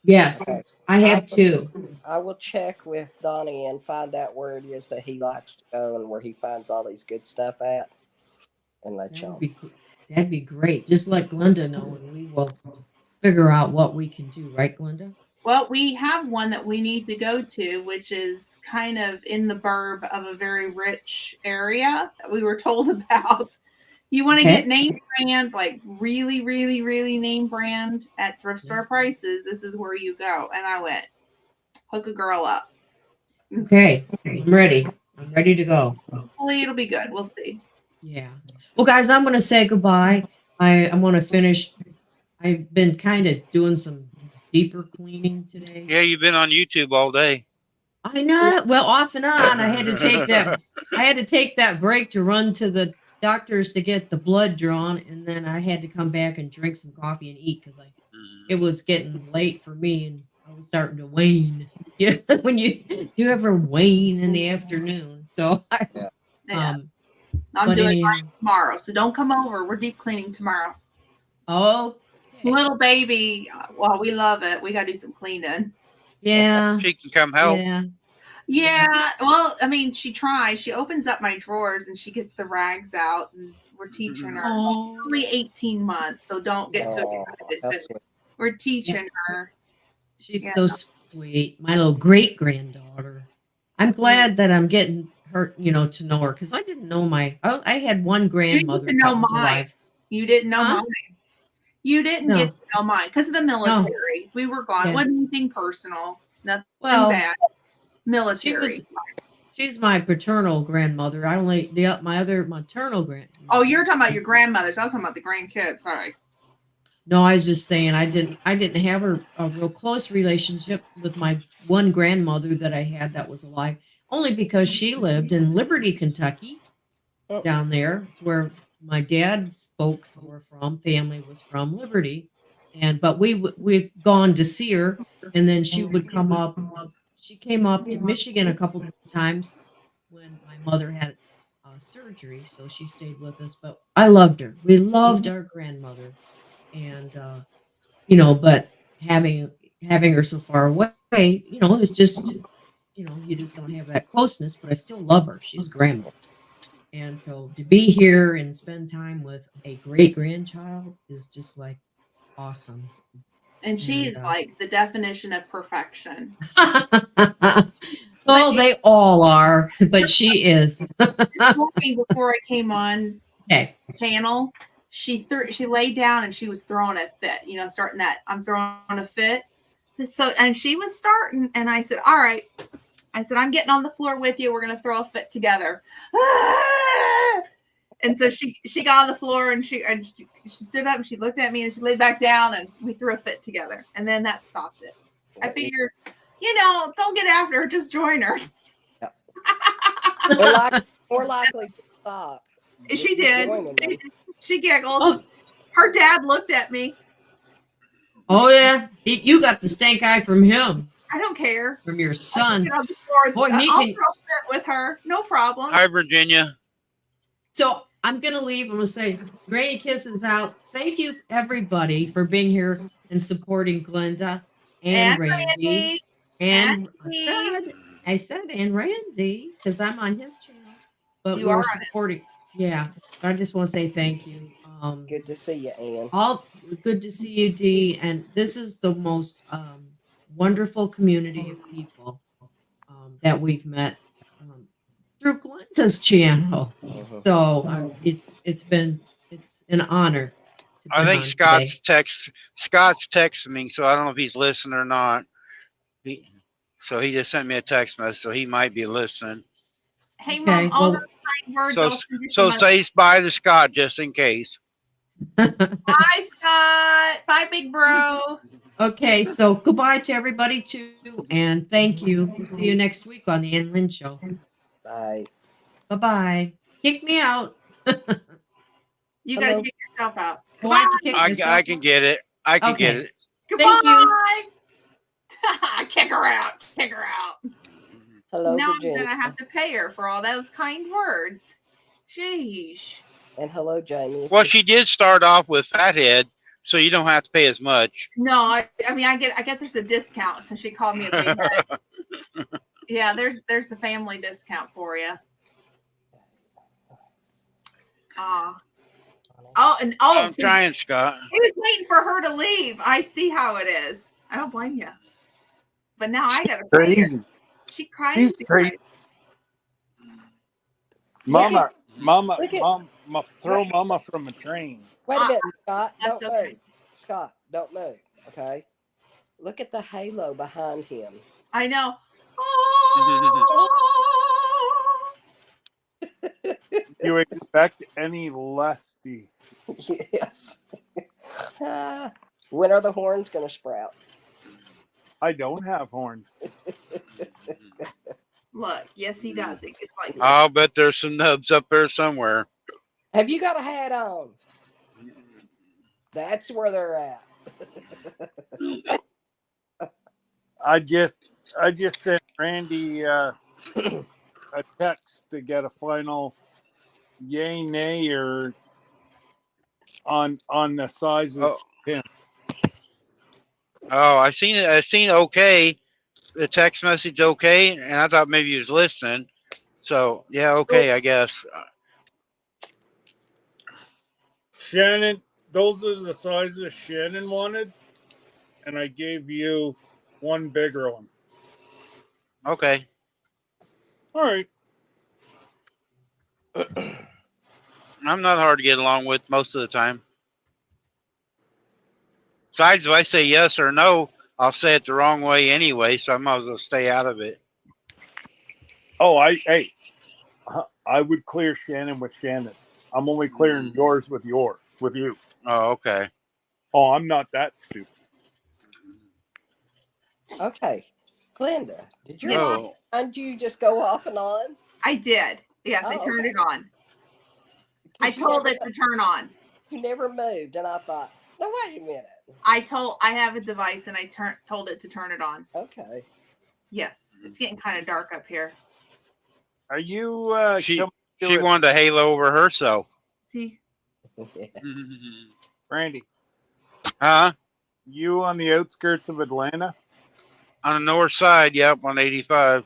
Yes, Okay. I have 2. I will check with Donnie and find out where it is that he likes to go and where he finds all these good stuff at, and let y'all. That'd be great. Just let Glenda know, and we will figure out what we can do. Right, Glenda? Well, we have one that we need to go to, which is kind of in the burb of a very rich area that we were told about. You want to Okay. get name brand, like really, really, really name brand at thrift store prices. This is where you go. And I went, hook a girl up. Okay, I'm ready. I'm ready to go. Hopefully it'll be good. We'll see. Yeah. Well, guys, I'm going to say goodbye. I want to finish. I've been kind of doing some deeper cleaning today. Yeah, you've been on YouTube all day. I know. Well, off and on. I had to take that. I had to take that break to run to the doctors to get the blood drawn, and then I had to come back and drink some coffee and eat because it was getting late for me, and I was starting to wane. Yeah, when you ever wane in the afternoon. So Yeah. I'm I'm doing mine tomorrow, so don't come over. We're deep cleaning tomorrow. Oh, okay. Little baby. Well, we love it. We got to do some cleaning. Yeah. She can come help. Yeah. Yeah. Well, I mean, she tries. She opens up my drawers and she gets the rags out, and we're teaching her. Oh. She's only 18 months, so don't get too excited. But we're teaching her. She's so sweet. My little great granddaughter. I'm glad that I'm getting her, to know her because I didn't know I had one grandmother You didn't know that was mine. alive. You didn't know Huh? mine. You didn't get to know mine because of the military. We were gone. Yeah. Wasn't anything personal. Nothing Well, bad. Military. She's my paternal grandmother. My other maternal grandmother. Oh, you're talking about your grandmothers. I was talking about the grandkids. Sorry. No, I was just saying I didn't have a real close relationship with my one grandmother that I had that was alive, only because she lived in Liberty, Kentucky, down there. It's where my dad's folks were from. Family was from Liberty, but we've gone to see her, and then she would come up. She came up to Michigan a couple of times when my mother had surgery, so she stayed with us. But I loved her. We loved our grandmother. And but having her so far away, it's just you just don't have that closeness, but I still love her. She's grandma. And so to be here and spend time with a great grandchild is just like awesome. And she's like the definition of perfection. Well, they all are, but she is. This morning before I came on panel, she laid down and she was throwing a fit, starting that I'm throwing a fit. So, and she was starting, and I said, all right. I said, I'm getting on the floor with you. We're going to throw a fit together. And so she got on the floor and she stood up and she looked at me and she laid back down and we threw a fit together. And then that stopped it. I figured, don't get after her, just join her. More likely to stop. She did. She giggled. Oh. Her dad looked at me. Oh yeah, you got the stank eye from him. I don't care. From your son. I'll throw a fit with her. No problem. Hi, Virginia. So I'm going to leave. I'm going to say Granny Kisses out. Thank you, everybody, for being here and supporting Glenda and Randy. And I said, and Randy, because I'm on his channel. But we're supporting. Yeah. But I just want to say thank you. Good to see you, Ann. Good to see you, Dee. And this is the most wonderful community of people that we've met through Glenda's channel. So it's an honor. I think Scott's texting me, so I don't know if he's listening or not. So he just sent me a text message, so he might be listening. Hey, Mom, all those kind words. So say bye to Scott just in case. Bye, Scott. Bye, big bro. Okay, so goodbye to everybody too, and thank you. We'll see you next week on the Ann Lynn Show. Bye. Bye-bye. Kick me out. You gotta kick yourself out. Oh, I have to kick myself I can get it. I can get it. Goodbye. Thank you. Kick her out. Kick her out. Hello, now Virginia. I'm gonna have to pay her for all those kind words. Jeez. And hello, Jamie. Well, she did start off with Fathead, so you don't have to pay as much. No, I guess there's a discount since she called me a big head. Yeah, there's the family discount for you. I'm trying, Scott. He was waiting for her to leave. I see how it is. I don't blame you. But now I gotta pay her. She cried. She's crazy. Mama, Throw mama from a train. Wait a minute, Scott. That's Don't okay. move. Scott, don't move. Okay. Look at the halo behind him. I know. You expect any less? Yes. When are the horns going to sprout? I don't have horns. Look, yes, he does. It gets like this. I'll bet there's some nubs up there somewhere. Have you got a hat on? That's where they're at. I just sent Randy a text to get a final yay nay or on the sizes. Oh. Pin. Oh, I seen it. I seen okay. The text message okay, and I thought maybe he was listening. So yeah, okay, I guess. Shannon, those are the sizes Shannon wanted, and I gave you one bigger one. Okay. All right. I'm not hard to get along with most of the time. Besides, if I say yes or no, I'll say it the wrong way anyway, so I might as well stay out of it. Oh, I would clear Shannon with Shannon's. I'm only clearing yours with you. Oh, okay. Oh, I'm not that stupid. Okay. Glenda, did your Oh, mind you just go off and on? I did. Yes, I Oh, turned okay. it on. I 'Cause you told never- it to turn on. You never moved, and I thought, no, wait a minute. I have a device and I told it to turn it on. Okay. Yes, it's getting kind of dark up here. Are you She- coming to she it, wanted to halo over herself. See, Randy? Huh? You on the outskirts of Atlanta? On the north side, yep, on 85.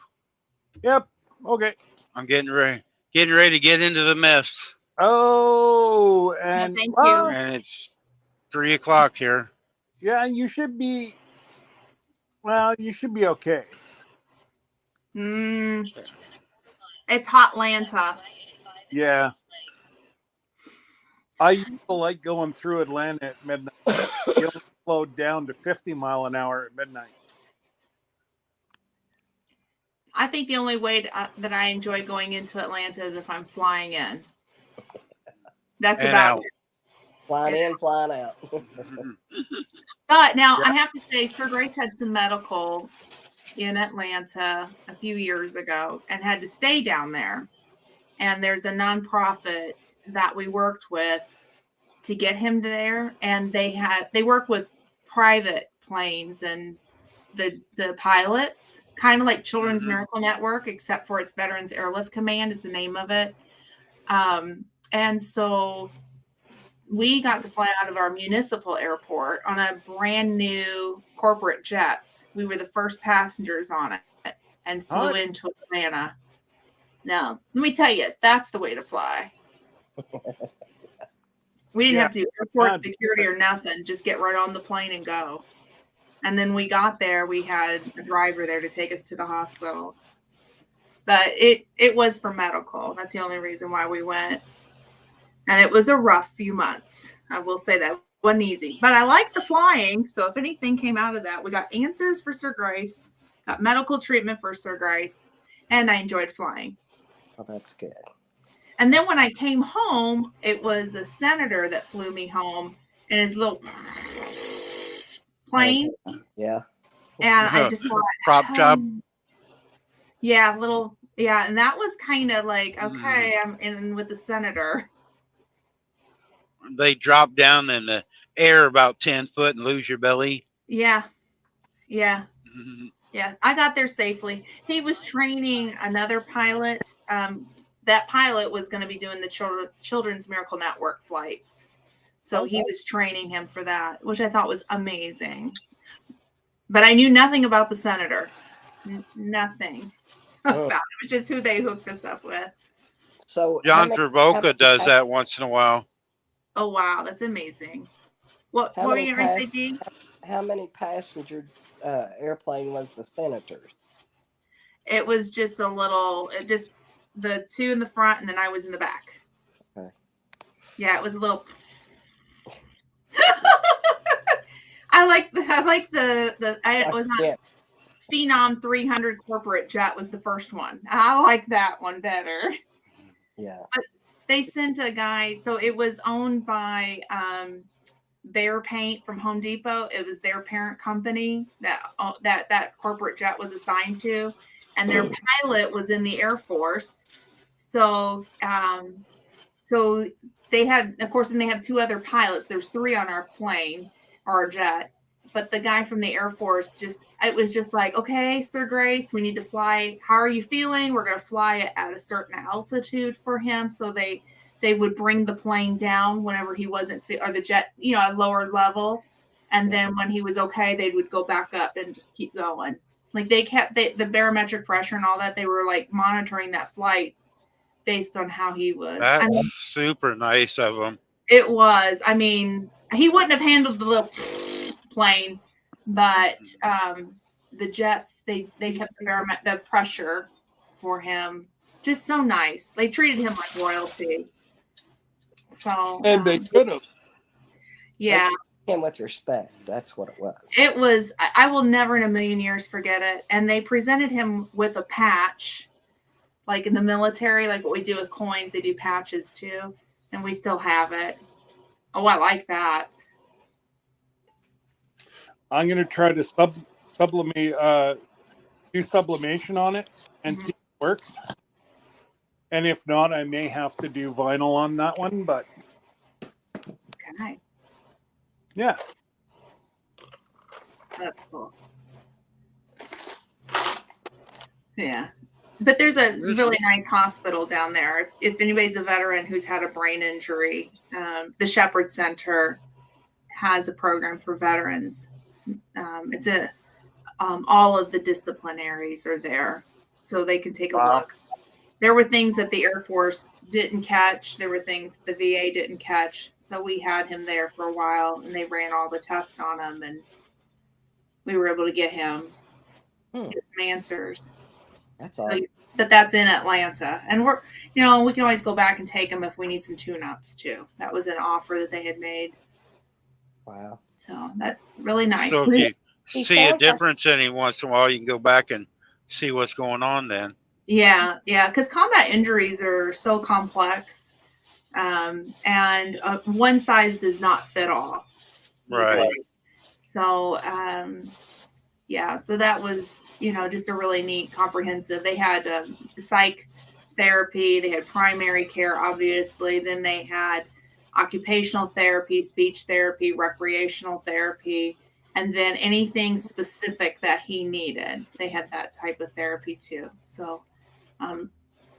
Yep. Okay. I'm getting ready to get into the mess, Oh, and thank you. well, and it's 3 o'clock here. yeah, you should be. Well, you should be okay. it's hot Atlanta. Yeah. I used to like going through Atlanta at midnight. You only slowed down to 50 mile an hour at midnight. I think the only way that I enjoy going into Atlanta is if I'm flying in. That's And about out. it. Flying in, flying out. But now I have to say, Sir Grace had some medical in Atlanta a few years ago and had to stay down there. And there's a nonprofit that we worked with to get him there, and they work with private planes and the pilots, kind of like Children's Miracle Network, except for it's Veterans Airlift Command is the name of it. And so we got to fly out of our municipal airport on a brand new corporate jet. We were the first passengers on it and flew into Atlanta. Now, let me tell you, that's the way to fly. We didn't have to do airport security or nothing. Just get right on the plane and go. And then we got there. We had a driver there to take us to the hospital. But it was for medical. That's the only reason why we went. And it was a rough few months. I will say that. It wasn't easy. But I like the flying. So if anything came out of that, we got answers for Sir Grace, got medical treatment for Sir Grace, and I enjoyed flying. Oh, that's good. And then when I came home, it was the senator that flew me home in his little plane. Yeah. And I just thought, Prop job. Yeah, and that was kind of like, okay, I'm in with the senator. They drop down in the air about 10 foot and lose your belly. Yeah. Yeah, I got there safely. He was training another pilot. That pilot was going to be doing the Children's Miracle Network flights. So he was training him for that, which I thought was amazing. But I knew nothing about the senator. Nothing about it. It was just who they hooked us up with. So John Travolta does that once in a while. Oh, wow. That's amazing. What were you going to say, Dee? How many passenger airplane was the senator's? It was just just the two in the front, and then I was in the back. Okay. Yeah, it was a little. I like the I was not Yeah. Phenom 300 corporate jet was the first one. I like that one better. Yeah. They sent a guy, so it was owned by Bear Paint from Home Depot. It was their parent company that corporate jet was assigned to, and their pilot was in the Air Force. So so they had, of course, and they have 2 other pilots. There's 3 on our plane or our jet, but the guy from the Air Force it was just like, okay, Sir Grace, we need to fly. How are you feeling? We're going to fly at a certain altitude for him. So they would bring the plane down whenever he wasn't, or the jet, at lower level. And then when he was okay, they would go back up and just keep going. Like they kept the barometric pressure and all that. They were like monitoring that flight based on how he was. That's super nice of them. It was. I mean, he wouldn't have handled the little plane, but the jets, they kept the pressure for him. Just so nice. They treated him like royalty. So And they could have. Yeah. Him with respect. That's what it was. It was. I will never in a million years forget it. And they presented him with a patch. Like in the military, like what we do with coins, they do patches too. And we still have it. Oh, I like that. I'm going to try to do sublimation on it and see if it works. And if not, I may have to do vinyl on that one, but Okay. yeah. That's cool. Yeah. But there's a really nice hospital down there. If anybody's a veteran who's had a brain injury, the Shepherd Center has a program for veterans. It's all of the disciplinaries are there, so they can take a look. There were things that the Air Force didn't catch. There were things the VA didn't catch. So we had him there for a while, and they ran all the tests on him, and we were able to get him get some answers. That's awesome. But that's in Atlanta, and we can always go back and take them if we need some tune-ups too. That was an offer that they had made. Wow. So that's really nice. So if you see a difference any once in a while, you can go back and see what's going on then. Yeah, because combat injuries are so complex, and one size does not fit all. Right. So, so that was, just a really neat, comprehensive. They had psych therapy, they had primary care, obviously. Then they had occupational therapy, speech therapy, recreational therapy, and then anything specific that he needed. They had that type of therapy too. So,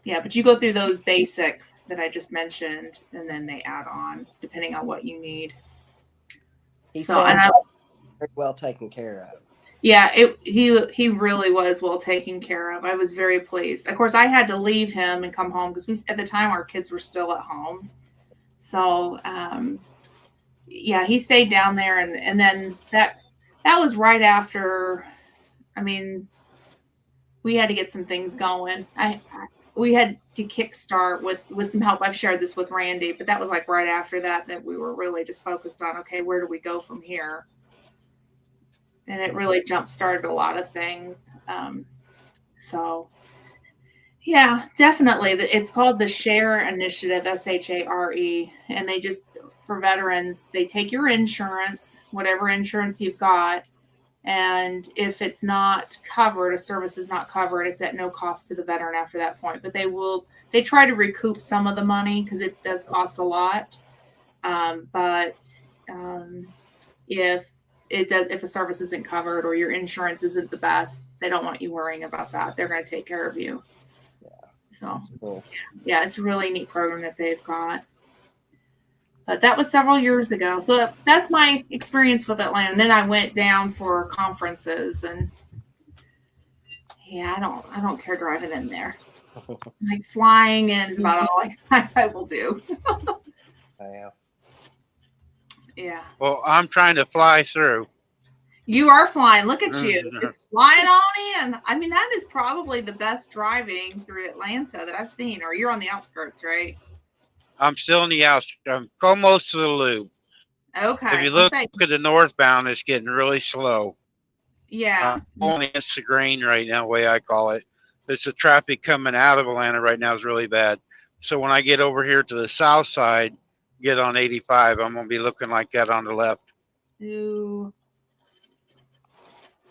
but you go through those basics that I just mentioned, and then they add on depending on what you need. He sounds very well taken care of. Yeah, he really was well taken care of. I was very pleased. Of course, I had to leave him and come home because at the time our kids were still at home. So, he stayed down there, and then that was right after. I mean, we had to get some things going. We had to kickstart with some help. I've shared this with Randy, but that was like right after that we were really just focused on, okay, where do we go from here? And it really jump-started a lot of things. Definitely. It's called the SHARE Initiative, SHARE. And they just, for veterans, they take your insurance, whatever insurance you've got. And if it's not covered, a service is not covered, it's at no cost to the veteran after that point. But they try to recoup some of the money because it does cost a lot. If a service isn't covered or your insurance isn't the best, they don't want you worrying about that. They're going to take care of you. Yeah. So, cool. It's a really neat program that they've got. But that was several years ago. So that's my experience with Atlanta. And then I went down for conferences, and I don't care driving in there. Like flying in is about all I will do. Yeah. Well, I'm trying to fly through. You are flying. Look at you. Just flying on in. I mean, that is probably the best driving through Atlanta that I've seen. Or you're on the outskirts, right? I'm still in the outs. I'm almost to the loop. Okay. If you I'll look say- at the northbound, it's getting really slow. yeah. I'm going against the grain right now, the way I call it. It's the traffic coming out of Atlanta right now is really bad. So when I get over here to the south side, get on 85, I'm going to be looking like that on the left. Ooh.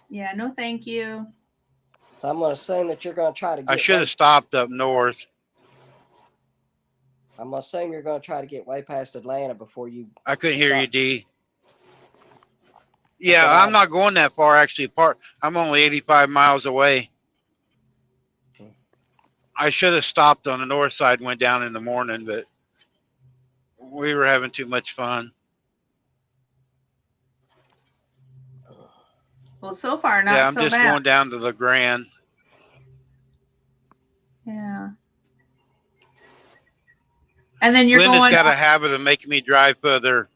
Yeah, no thank you. So I'm going to assume that you're going to try to get. I should have stopped up north. I'm going to assume you're going to try to get way past Atlanta before you. I couldn't hear you, stop. D. I Yeah, said I'm not going that far actually apart. I'm only 85 miles away. I should have stopped on the north side and went down in the morning, but we were having too much fun. Well, so far not Yeah, I'm so just bad. going down to the Grand. Yeah. And then you're Linda's going. got a habit of making me drive further.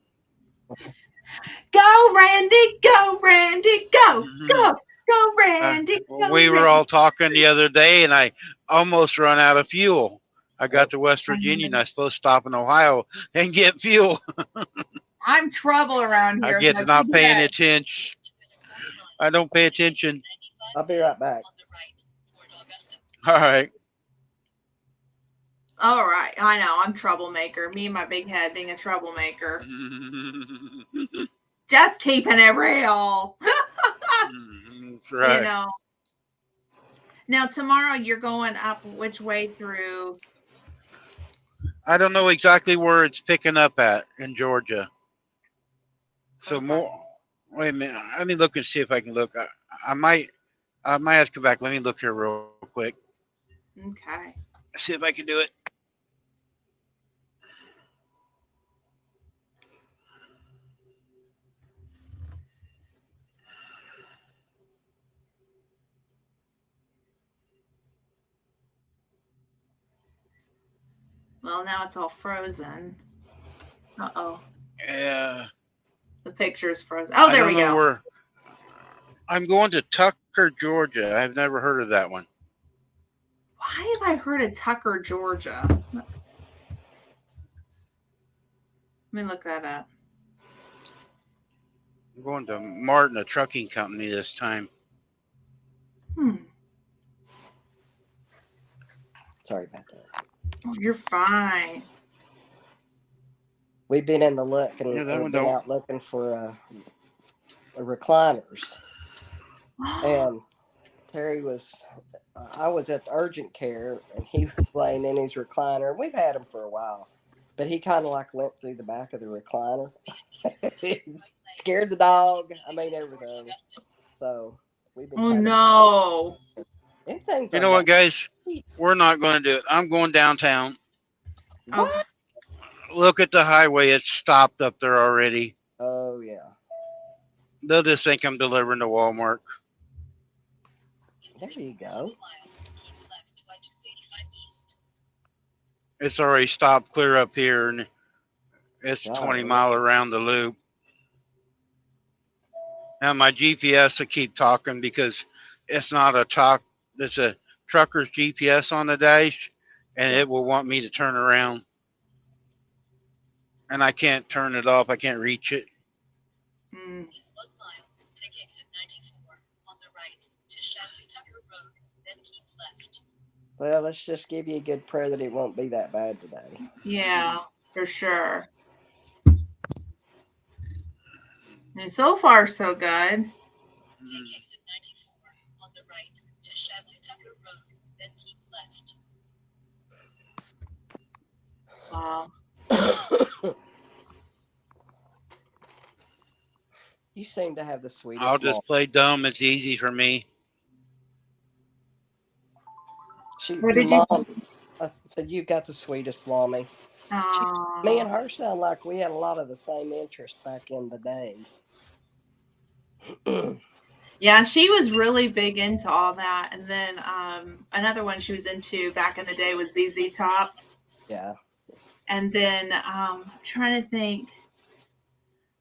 Go, Randy. Go, Randy. Go. Mhm. Go. Go, Randy. Go, We were Randy. all talking the other day, and I almost run out of fuel. I got to West Virginia, and I was supposed to stop in Ohio and get fuel. I'm trouble around here. I get my to not big paying head. attention. I don't pay attention. I'll be right back. All right. All right. I know. I'm troublemaker. Me and my big head being a troublemaker. Just keeping it real. That's right. You know. Now, tomorrow you're going up which way through? I don't know exactly where it's picking up at in Georgia. So Okay. more. Wait a minute. Let me look and see if I can look. I might have to come back. Let me look here real quick. Okay. See if I can do it. Well, now it's all frozen. Uh-oh. Yeah. The picture's frozen. Oh, there we go. Where, I'm going to Tucker, Georgia. I've never heard of that one. Why have I heard of Tucker, Georgia? Let me look that up. I'm going to Martin, a trucking company this time. Sorry about that. Oh, you're fine. We've been in the look and Yeah, that we've one been don't. out looking for recliners. And Terry I was at the urgent care and he was laying in his recliner. We've had him for a while, but he kind of like went through the back of the recliner. He scared the dog. I mean, everything. So we've been. Oh, kinda- no. Everything's You all know what, right. guys? We're not going to do it. I'm going downtown. What? Look at the highway. It's stopped up there already. Oh yeah. They'll just think I'm delivering to Walmart. There you go. It's already stopped clear up here, and it's Oh, 20 really? mile around the loop. Now my GPS will keep talking because it's not a talk. It's a trucker's GPS on the dash, and it will want me to turn around. And I can't turn it off. I can't reach it. Hmm. Well, let's just give you a good prayer that it won't be that bad today. Yeah, for sure. And so far, so good. Wow. You seem to have the sweetest. I'll just mom. play dumb. It's easy for me. What did you- Mom, I said you've got the sweetest mommy. Me and her sound like we had a lot of the same interests back in the day. Yeah, she was really big into all that. And then another one she was into back in the day was ZZ Top. Yeah. And then I'm trying to think.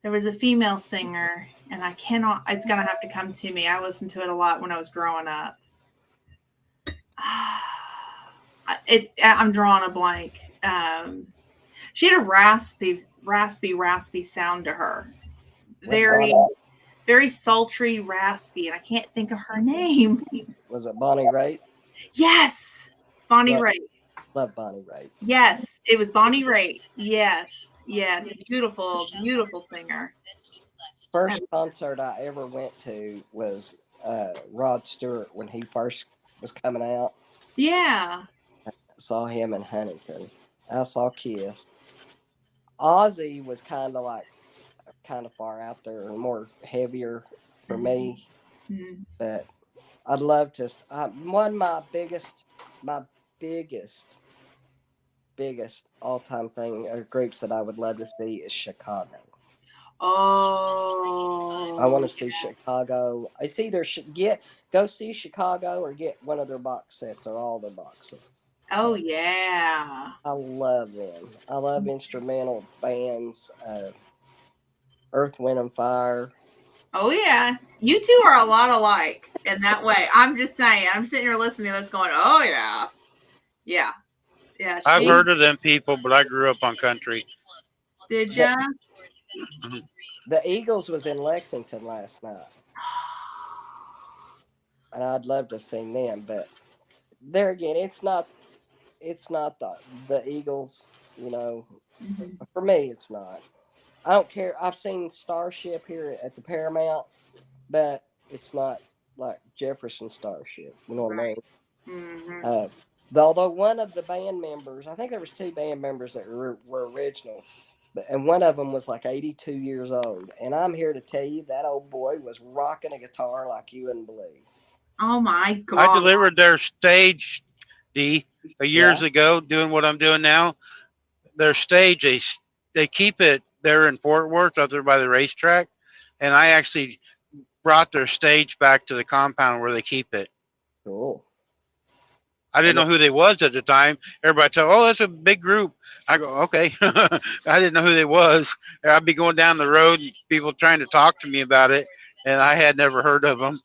There was a female singer, and I cannot, it's going to have to come to me. I listened to it a lot when I was growing up. I'm drawing a blank. She had a raspy sound to her. Very, Bonnie- very sultry, raspy, and I can't think of her name. Was it Bonnie Raitt? Yes, Bonnie Love- Raitt. Love Bonnie Raitt. Yes, it was Bonnie Raitt. Yes, beautiful, beautiful singer. First concert I ever went to was Rod Stewart when he first was coming out. Yeah. Saw him in Huntington. I saw Kiss. Ozzy was kind of far out there and more heavier for me, Mhm. but I'd love to. One of my biggest all-time thing or groups that I would love to see is Chicago. Oh. I want to see Chicago. It's either go see Chicago or get one of their box sets or all their box sets. Oh yeah. I love them. I love instrumental bands. Earth, Wind, and Fire. Oh yeah. You two are a lot alike in that way. I'm just saying. I'm sitting here listening to this going, oh yeah. Yeah. Yeah. I've she- heard of them people, but I grew up on country. Did ya? The Eagles was in Lexington last night, and I'd love to have seen them. But there again, it's not the Eagles. You know, Mhm. for me, it's not. I don't care. I've seen Starship here at the Paramount, but it's not like Jefferson Starship. You know what I mean? Mhm. Although one of the band members, I think there was 2 band members that were original, and one of them was like 82 years old. And I'm here to tell you that old boy was rocking a guitar like you wouldn't believe. Oh my god. I delivered their stage, years ago, doing what I'm doing now. Their stage, they keep it there in Fort Worth, up there by the racetrack, and I actually brought their stage back to the compound where they keep it. Cool. I didn't know who they was at the time. Everybody tell, oh, that's a big group. I go, okay. I didn't know who they was. I'd be going down the road, and people trying to talk to me about it, and I had never heard of them.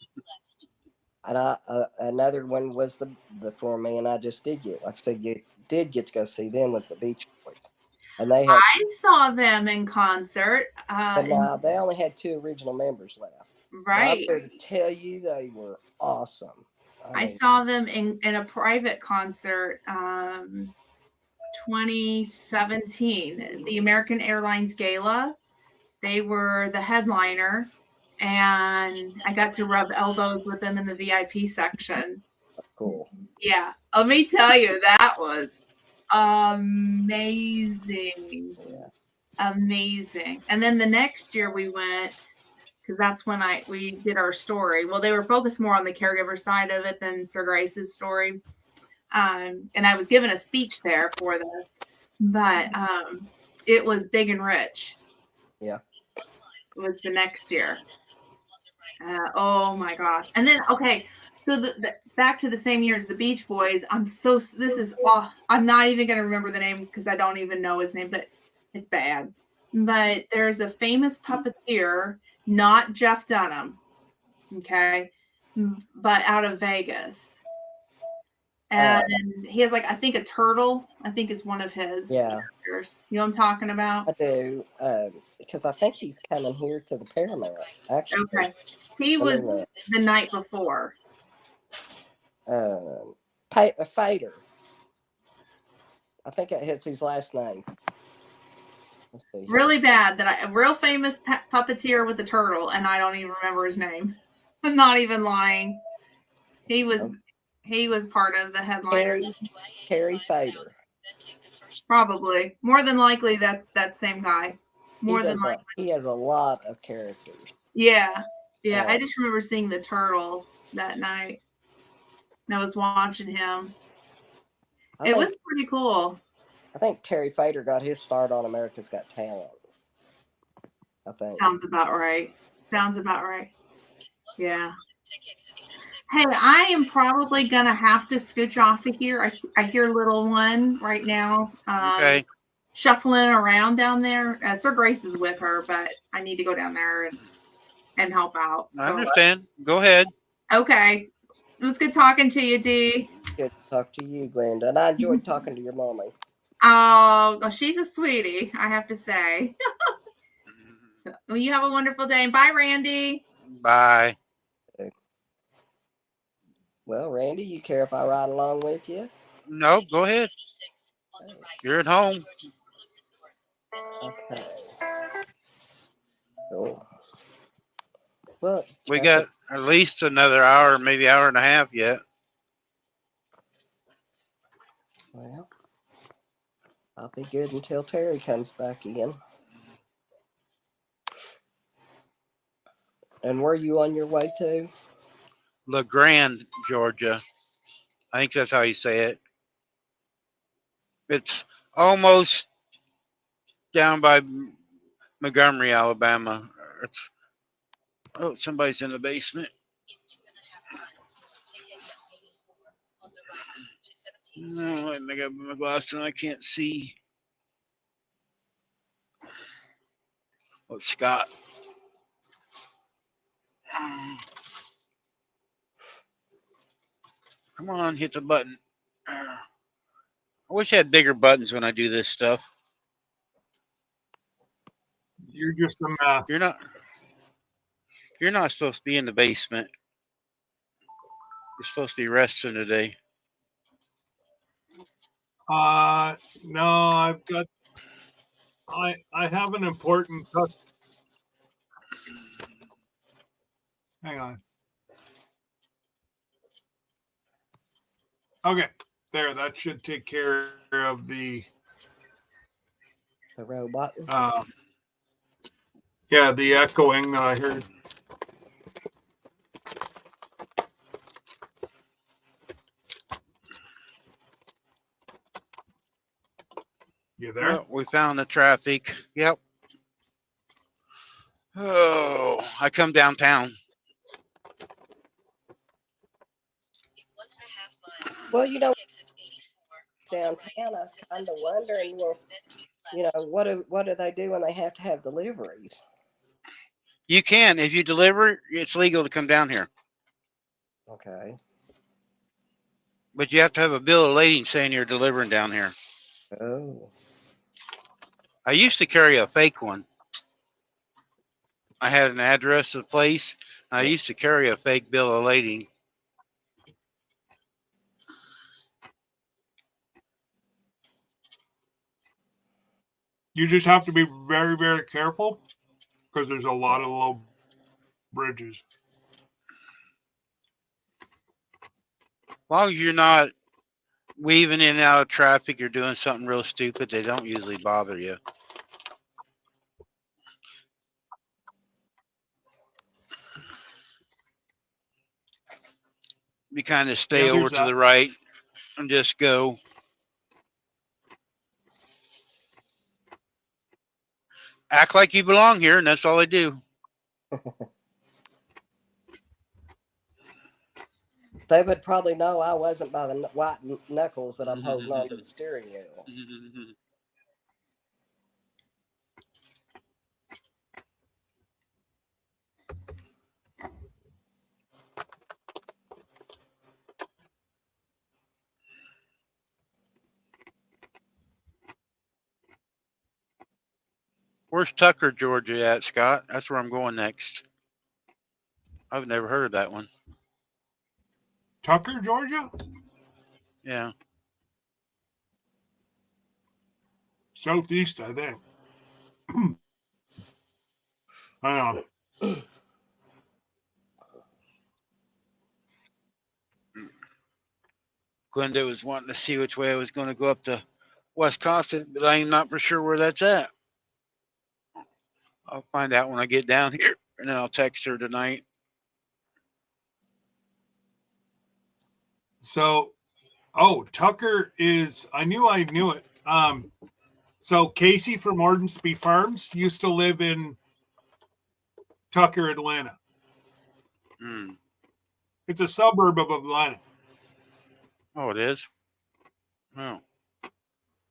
And another one was the for me, and I just did get, like I said, you did get to go see them, was the Beach Boys, and they had, I saw them in concert. but now they only had 2 original members left. Right. I'm here to tell you they were awesome. I mean, saw them in a private concert 2017, the American Airlines Gala. They were the headliner, and I got to rub elbows with them in the VIP section. cool. Yeah, let me tell you, that was amazing. Yeah. Amazing. And then the next year we went, because that's when we did our story. Well, they were focused more on the caregiver side of it than Sir Grace's story. And I was given a speech there for this, but it was Big and Rich. Yeah. It was the next year. Oh my gosh. And then, okay, so the back to the same year as the Beach Boys. I'm not even going to remember the name because I don't even know his name, but it's bad. But there's a famous puppeteer, not Jeff Dunham, okay, but out of Vegas. And he has, like, I think a turtle, I think is one of his characters. You know what I'm talking about? I do, because I think he's coming here to the Paramount, actually. Okay. He was the night before. Fader. I think it's his last name. Let's see. Really bad that a real famous puppeteer with the turtle, and I don't even remember his name. I'm not even lying. He was part of the headliner. Terry Fader. Probably. More than likely that's that same guy. More than likely. He has a lot of characters. Yeah. Yeah. I just remember seeing the turtle that night. And I was watching him. It was pretty cool. I think Terry Fader got his start on America's Got Talent. I think. Sounds about right. Yeah. Hey, I am probably going to have to scooch off of here. I hear little one right now Okay. shuffling around down there. Sir Grace is with her, but I need to go down there and help out. I So, understand. Go ahead. okay. It was good talking to you, Dee. Good to talk to you, Glenda. And I enjoyed talking to your mommy. Oh, well, she's a sweetie, I have to say. Well, you have a wonderful day. Bye, Randy. Bye. Well, Randy, you care if I ride along with you? No, go ahead. You're at home. Okay. Cool. Well, We traffic. got at least another hour, maybe hour and a half yet. Well, I'll be good until Terry comes back in. And where are you on your way to? LeGrand, Georgia. I think that's how you say it. It's almost down by Montgomery, Alabama. It's, oh, somebody's in the basement. No, I got my glasses and I can't see. Oh, it's Scott. Come on, hit the button. I wish I had bigger buttons when I do this stuff. You're just a mess. You're not supposed to be in the basement. You're supposed to be resting today. No, I have an important customer. Hang on. Okay, there. That should take care of the robot. Yeah, the echoing that I heard. You there? Well, we found the traffic. Yep. Oh, I come downtown. Well, downtown, I was kind of wondering, well, what do they do when they have to have deliveries? You can. If you deliver, it's legal to come down here. Okay. But you have to have a bill of lading saying you're delivering down here. Oh. I used to carry a fake one. I had an address of the place. I used to carry a fake bill of lading. You just have to be very, very careful because there's a lot of low bridges. As long as you're not weaving in and out of traffic or doing something real stupid, they don't usually bother you. You kind of stay Yeah, over there's to that. the right and just go. Act like you belong here, and that's all I do. They would probably know I wasn't by the white knuckles that I'm holding onto the steering wheel. Where's Tucker, Georgia at, Scott? That's where I'm going next. I've never heard of that one. Tucker, Georgia? Yeah. Southeast, I think. I don't know. Glenda was wanting to see which way I was going to go up to Wisconsin, but I'm not for sure where that's at. I'll find out when I get down here, and then I'll text her tonight. So, Tucker is, I knew it. So Casey from Ordensby Farms used to live in Tucker, Atlanta. Mm. It's a suburb of Atlanta. Oh, it is? Oh.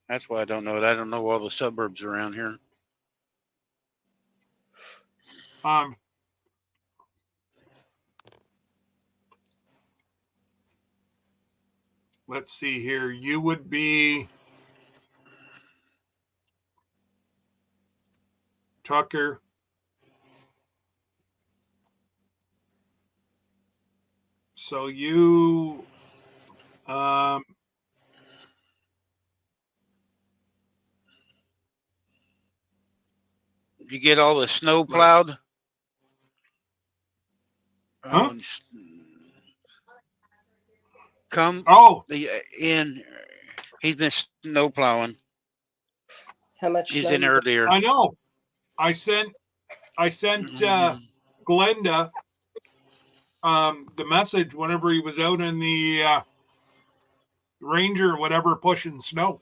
That's why I don't know it. I don't know all the suburbs around here. Let's see here. You would be Tucker. So you, Did you get all the snow Let's- plowed? Huh? Come oh, in. He's been snow plowing. How much He's snow in you got? earlier. I know. I sent Mhm. Glenda the message whenever he was out in the Ranger or whatever pushing snow.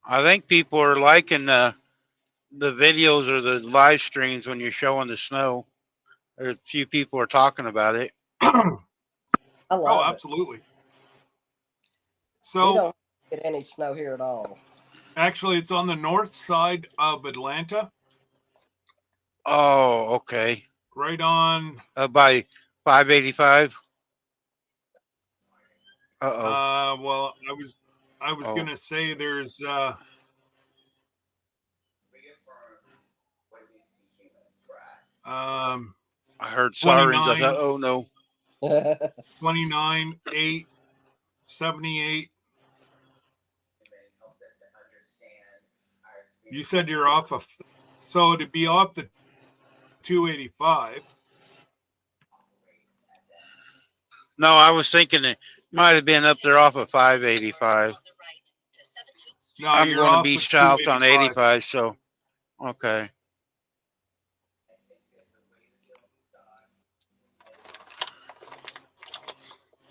I think people are liking the videos or the live streams when you're showing the snow. There's a few people are talking about it. I Oh, love it. absolutely. We So don't get any snow here at all. actually, it's on the north side of Atlanta, Oh, okay. right on. By 585. Uh-oh. Well, I was Oh. gonna say there's I heard sirens. I 29. thought, oh no. 29, 8, 78. You said you're off of, so to be off the 285. No, I was thinking it might have been up there off of 585. No, I'm you're going to off be of south on 285. 85, so okay.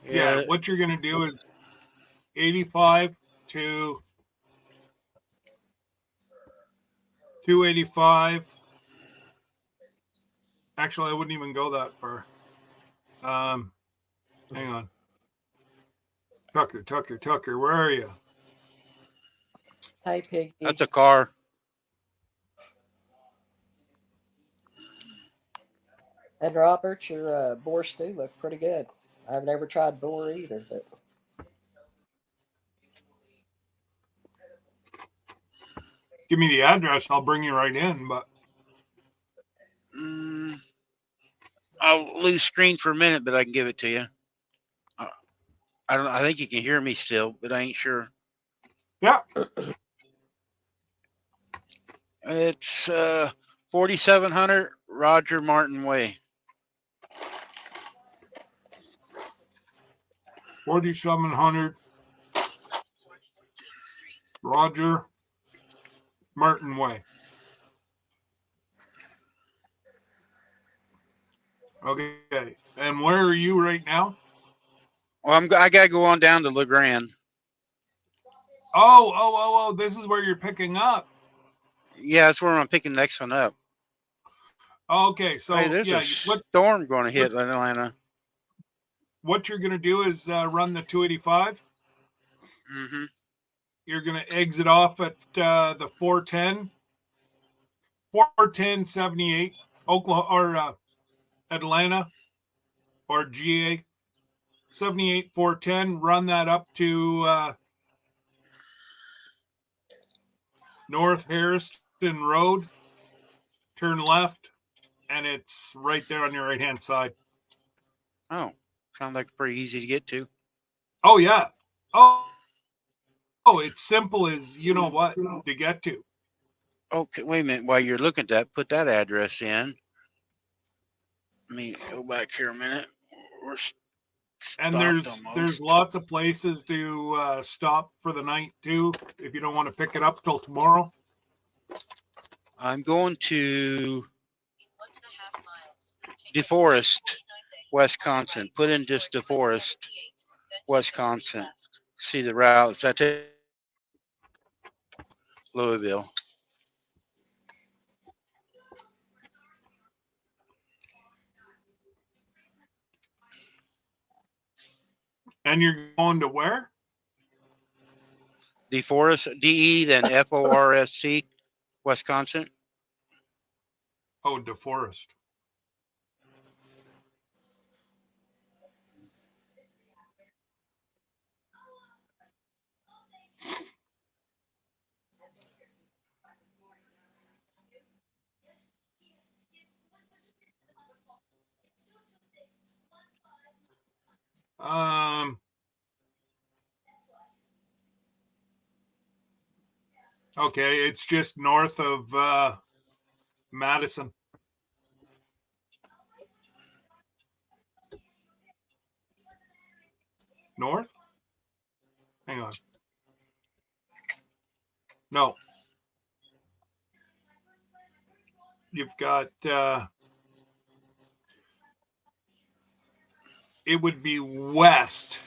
Yeah, what you're gonna do is 85 to 285. Actually, I wouldn't even go that far. Hang on. Tucker, where are you? Hey, Piggy. That's a car. And Robert, your boar stew looked pretty good. I've never tried boar either, but Give me the address, I'll bring you right in. But I'll lose screen for a minute, but I can give it to you. I don't. I think you can hear me still, but I ain't sure. yeah, It's 4700 Roger Martin Way. 4700 Roger Martin Way. Okay, and where are you right now? Well, I gotta go on down to LeGrand. Oh, this is where you're picking up. Yeah, that's where I'm picking the next one up. Okay, so Hey, there's yeah, a storm going to hit Atlanta. What you're going to do is run the 285. Mm-hmm. You're going to exit off at the 410 78 Oklahoma or Atlanta or GA 78 410. Run that up to North Harrison Road. Turn left, and it's right there on your right hand side. Oh, sounds like pretty easy to get to. Oh yeah. Oh, it's simple as you know what to get to. Okay, wait a minute. While you're looking at that, put that address in. Let me go back here a minute. We're And stopped there's lots of places to stop for the night too, if you don't want to pick it up till tomorrow. I'm going to DeForest, Wisconsin. Put in just DeForest, Wisconsin. See the route. That takes Louisville. And you're going to where? DeForest, DE, then FORSC, Wisconsin. Oh, DeForest. Okay, it's just north of Madison. North? Hang on. No. You've got it would be west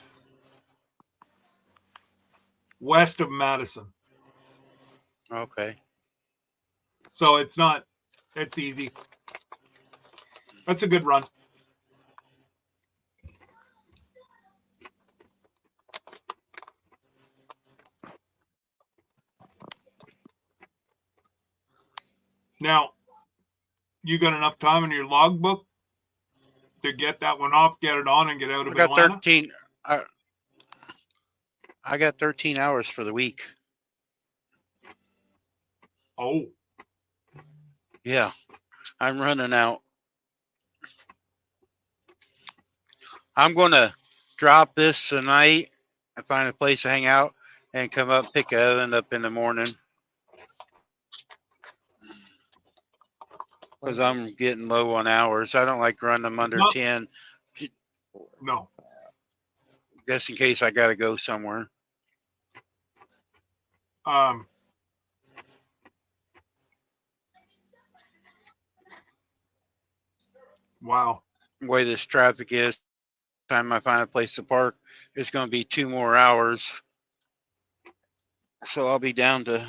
of Madison. Okay. So it's easy. That's a good run. Now, you got enough time in your logbook to get that one off, get it on, and get out of I got Atlanta? 13. I got 13 hours for the week. Oh, Yeah, I'm running out. I'm going to drop this tonight and find a place to hang out and come up, pick Evan up in the morning. Because I'm getting low on hours. I don't like running them under No. 10, no. just in case I got to go somewhere. Wow. The way this traffic is, time I find a place to park, it's going to be 2 more hours. So I'll be down to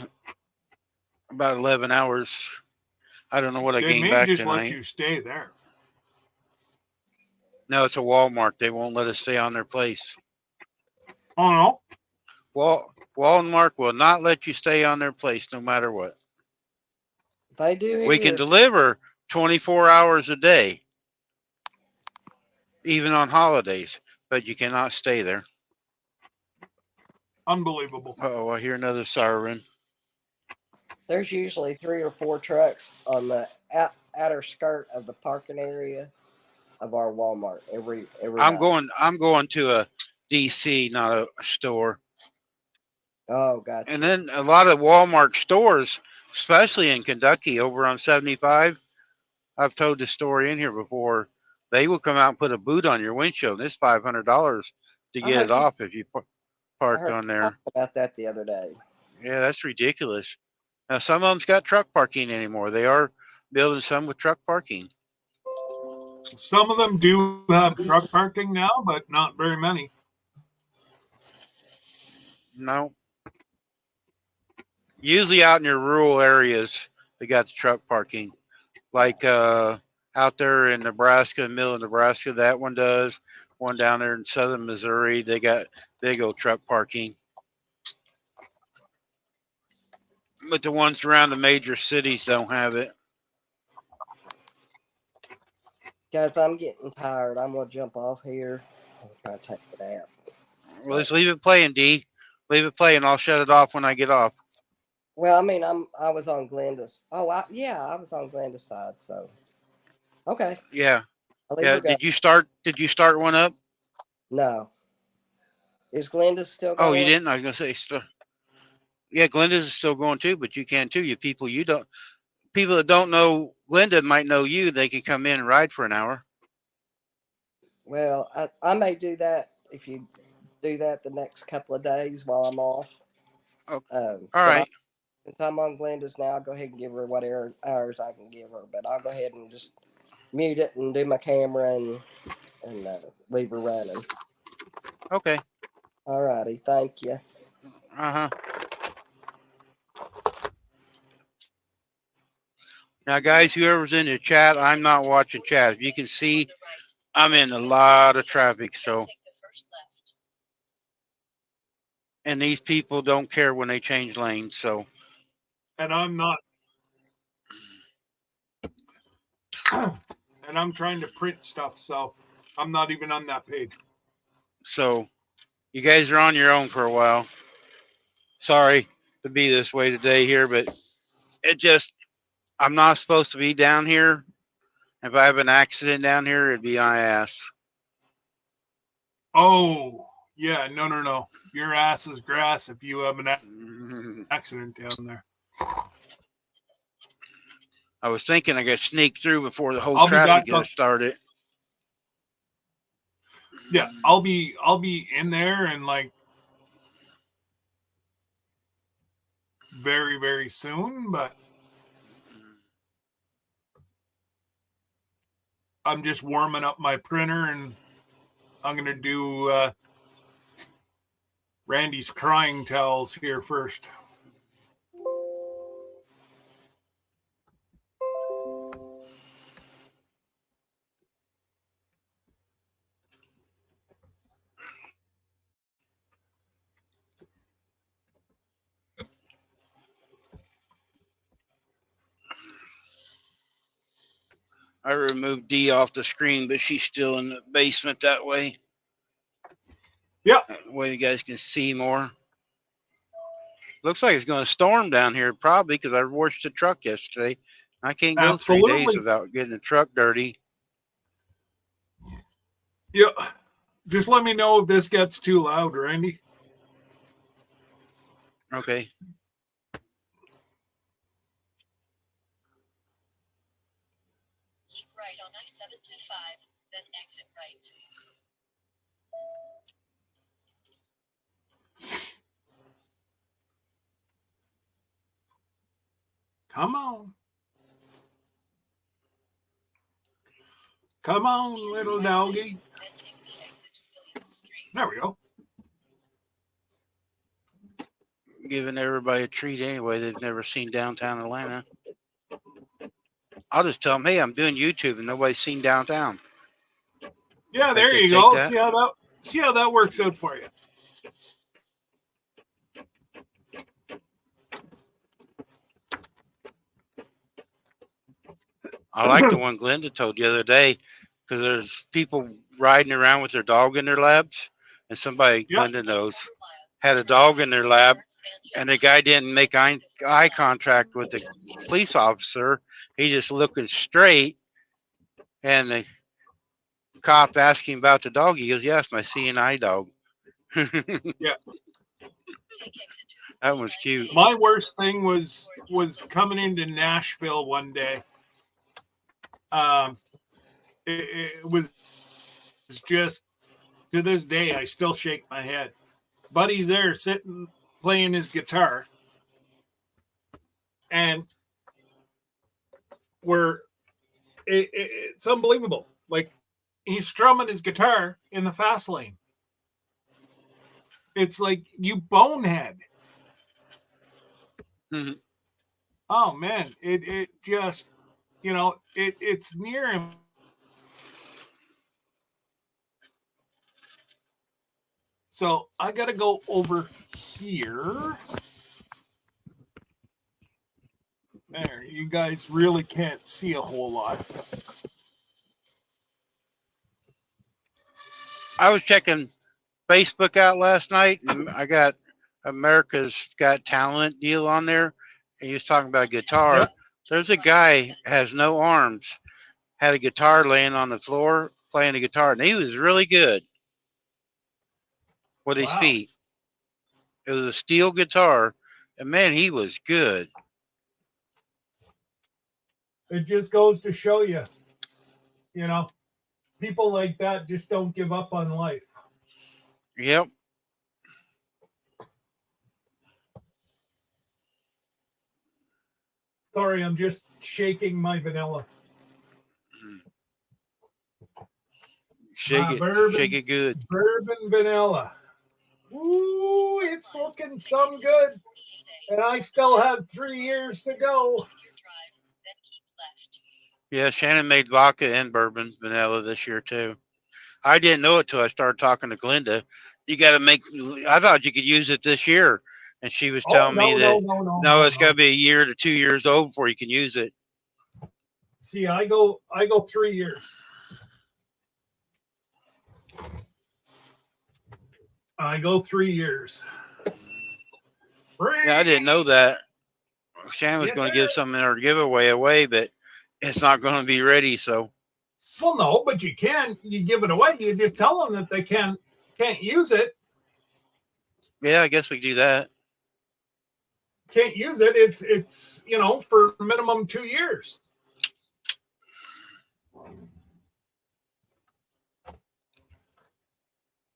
about 11 hours. I don't know what I They gained may back just tonight. let you stay there. No, it's a Walmart. They won't let us stay on their place. Oh, no? Walmart will not let you stay on their place no matter what. They do We can here. deliver 24 hours a day, even on holidays, but you cannot stay there. Unbelievable. Oh, I hear another siren. There's usually 3 or 4 trucks on the outer skirt of the parking area of our Walmart every I'm night. going to a DC, not a store. Oh, gotcha. And then a lot of Walmart stores, especially in Kentucky over on 75, I've told the story in here before. They will come out and put a boot on your windshield. And it's $500 to I get heard it you- off if you I parked heard on you there. talk about that the other day. Yeah, that's ridiculous. Now, some of them's got truck parking anymore. They are building some with truck parking. Some of them do have truck parking now, but not very many. No. Usually out in your rural areas, they got the truck parking. Like out there in Nebraska, middle of Nebraska, that one does. One down there in southern Missouri, they got big old truck parking. But the ones around the major cities don't have it. Guys, I'm getting tired. I'm going to jump off here. I'm trying to take a nap. Well, let's leave it playing, D. Leave it playing. I'll shut it off when I get off. Well, I mean, I was on Glenda's. I was on Glenda's side. So, okay. Yeah. I'll leave Yeah. her go. Did you start one up? No. Is Glenda still going? Oh, you didn't? I was gonna say yeah, Glenda's is still going too, but you can too. People that don't know Glenda might know you. They can come in and ride for an hour. Well, I may do that if you do that the next couple of days while I'm off. Oh, All right. Since I'm on Glenda's now, I'll go ahead and give her whatever hours I can give her. But I'll go ahead and just mute it and do my camera and leave her running. Okay. All righty. Thank you. Uh-huh. Now, guys, whoever's in the chat, I'm not watching chat. If you can see, I'm in a lot of traffic, so. And these people don't care when they change lanes, so. And I'm not. And I'm trying to print stuff, so I'm not even on that page. So, you guys are on your own for a while. Sorry to be this way today here, but it just, I'm not supposed to be down here. If I have an accident down here, it'd be my ass. Oh, yeah. No. Your ass is grass if you have an accident down there. I was thinking I could sneak through before the whole I'll be traffic back got on- started. Yeah, I'll be in there and like very, very soon, but I'm just warming up my printer and I'm gonna do Randy's crying towels here first. I removed Dee off the screen, but she's still in the basement that way. Yep. That way you guys can see more. Looks like it's going to storm down here probably because I washed the truck yesterday. I can't go 3 days Absolutely. without getting the truck dirty. Yeah. Just let me know if this gets too loud, Randy. Okay. Keep right on I-75, then exit right. Come on. Come on, little doggy. Then take the exit to William Street. There we go. Giving everybody a treat anyway. They've never seen downtown Atlanta. I'll just tell them, hey, I'm doing YouTube and nobody's seen downtown. Yeah, there they you take go. that. See how that works out for you. I like the one Glenda told the other day because there's people riding around with their dog in their labs, and somebody Yep. Glenda knows had a dog in their lab, and the guy didn't make eye contact with the police officer. He just looking straight, and the cop asked him about the dog. He goes, "Yes, my CNI dog." Yeah. That one's cute. My worst thing was coming into Nashville one day. It was just, to this day, I still shake my head. Buddy's there sitting, playing his guitar. And it's unbelievable. Like, he's strumming his guitar in the fast lane. It's like, you bonehead. Mhm. Oh man, it just, it's near him. So I gotta go over here. There, you guys really can't see a whole lot. I was checking Facebook out last night, and I got America's Got Talent deal on there, and he was talking about a guitar. Yep. There's a guy has no arms, had a guitar laying on the floor, playing a guitar, and he was really good with his Wow. feet. It was a steel guitar, and man, he was good. It just goes to show you, people like that just don't give up on life. Yep. Sorry, I'm just shaking my vanilla. Shake it, bourbon. shake it good. Bourbon vanilla. Ooh, it's looking some good. And I still have 3 years to go. Your drive, then keep left. Yeah, Shannon made vodka and bourbon vanilla this year too. I didn't know it till I started talking to Glenda. You got to make. I thought you could use it this year, and she was telling me that no, it's got to be a year to 2 years old before you can use it. See, I go 3 years. I go 3 years. Yeah, I didn't know that. Shan was Yes, going to give sir. some in our giveaway away, but it's not going to be ready. So Well, no, but you can. You give it away. You just tell them that they can't use it. yeah, I guess we do that. Can't use it. It's for minimum 2 years.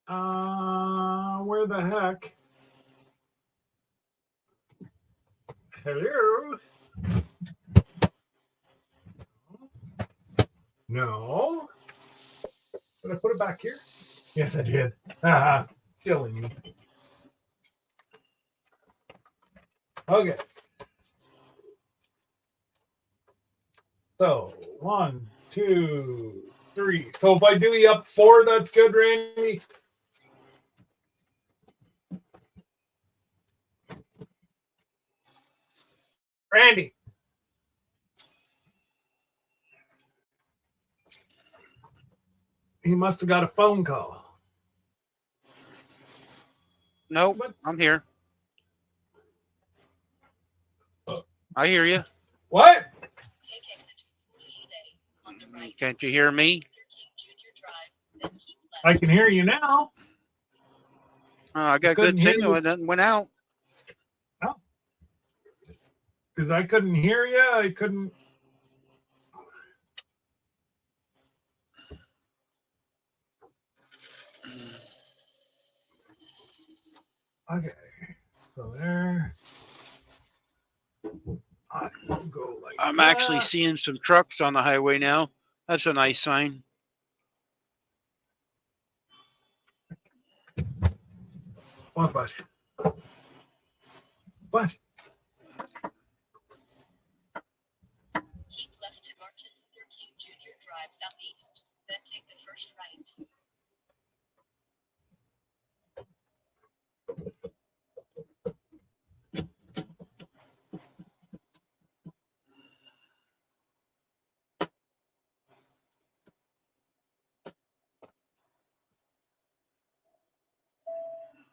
Where the heck? Hello? No. Did I put it back here? Yes, I did. Silly me. Okay. So 1, 2, 3. So if I do you up 4, that's good, Randy. Randy. He must have got a phone call. Nope, I'm here. I hear you. What? Take exit 48A on the right. Can't you hear me? King Junior Drive, then keep left. I can hear you now. I got couldn't good hear signal. you. It nothing went out. Because I couldn't hear you. I couldn't. Okay. So there. I will go like I'm that. actually seeing some trucks on the highway now. That's a nice sign. What? What? Keep left to Martin Luther King Jr. Drive southeast, then take the first right.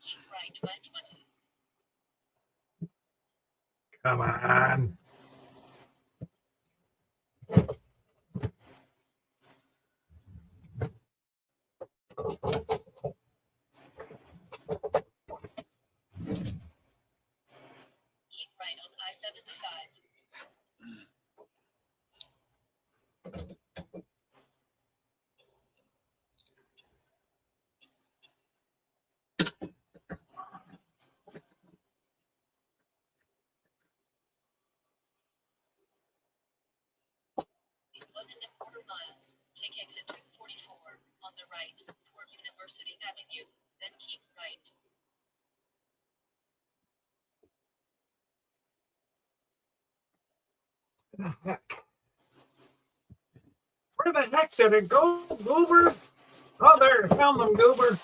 Keep right 120. Come on. Keep right on I-75. In 1.25 miles, take exit 244 on the right toward University Avenue, then keep right. Where the heck did it go, Goober? Oh, there. I found them, Goober.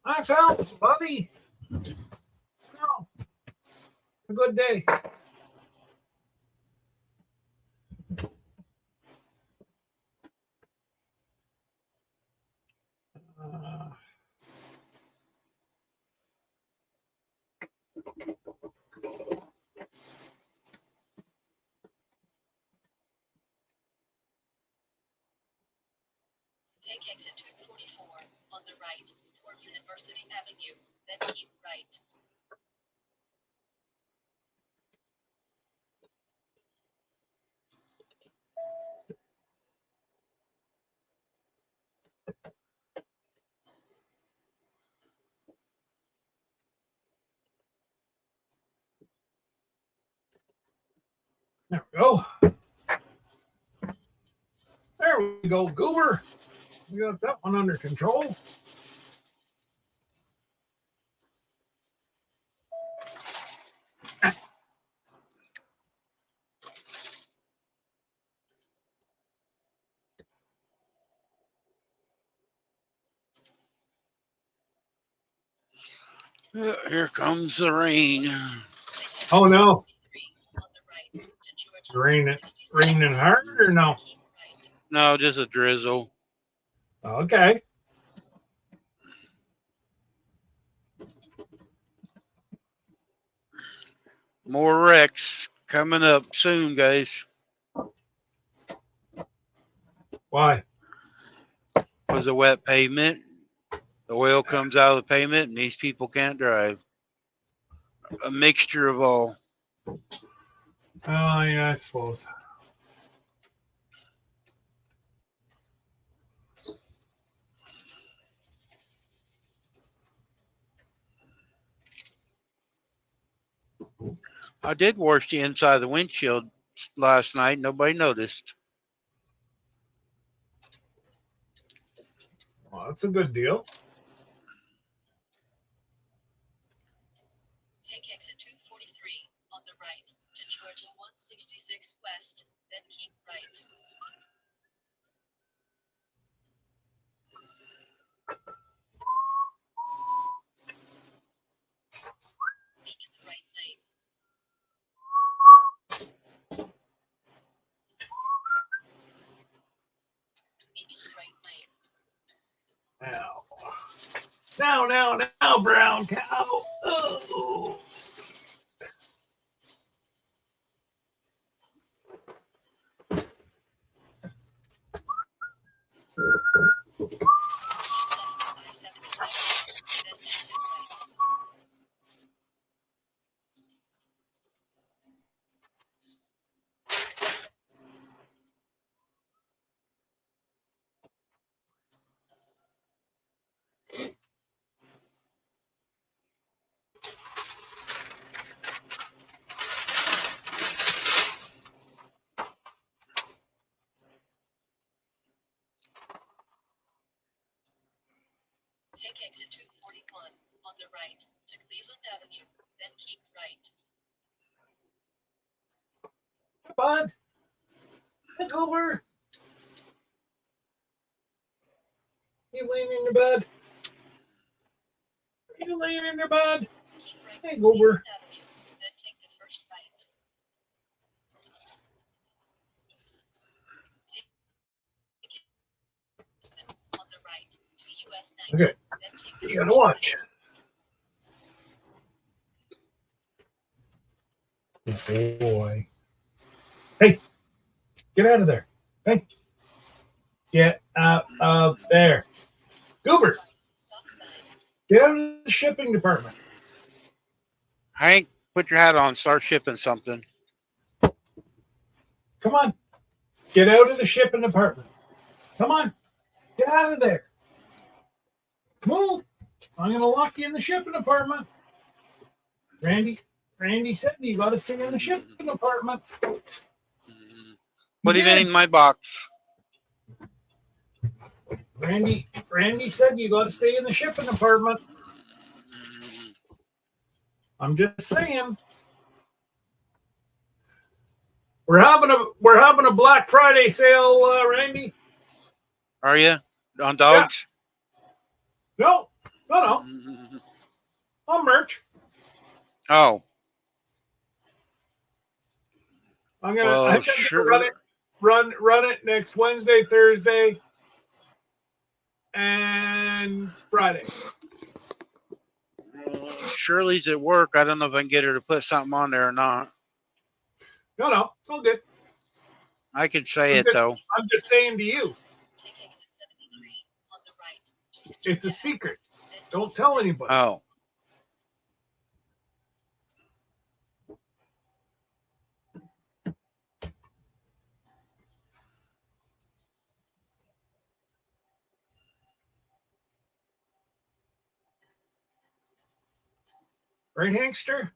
I found them, buddy. No. A good day. Take exit 244 on the right toward University Avenue, then keep right. There we go. There we go, Goober. We got that one under control. Here comes the rain. Oh, no. On the right to Georgia Raining 67 hard or no? keep right. No, just a drizzle. Okay. More wrecks coming up soon, guys. Why? Was a wet pavement. The oil comes out of the pavement and these people can't drive. A mixture of all. Oh, yeah, I suppose. I did wash the inside of the windshield last night. Nobody noticed. Well, that's a good deal. Take exit 243 on the right to Georgia 166 West, then keep right. Keep in the right lane. Keep in the right lane. Now, brown cow. Oh. I-77, then exit right. Take exit 241 on the right to Cleveland Avenue, then keep right. Bud. Look over. You laying in your bed? You laying in your bed? Keep right Hey, to Wilbur. Cleveland Avenue, then take the first right. Take on the right to US 90, Okay. then take the You gotta first watch. right. Good boy. Hey, get out of there. Hey, get out of there. Goober, Stop sign. get out of the shipping department. Hank, put your hat on. Start shipping something. Come on. Get out of the shipping department. Come on. Get out of there. Move. I'm going to lock you in the shipping department. Randy said you got to stay in the shipping department. Put him in my box. Randy said you got to stay in the shipping department. I'm just saying. We're having a Black Friday sale, Randy. Are you on dogs? No. On merch. Oh, I'm gonna, well, I'm gonna sure. run it next Wednesday, Thursday, and Friday. Shirley's at work. I don't know if I can get her to put something on there or not. No, it's all good. I can say it though. I'm just saying to you, Take exit 73 on the right. it's a secret. Don't tell anybody. Oh. Right, Hankster?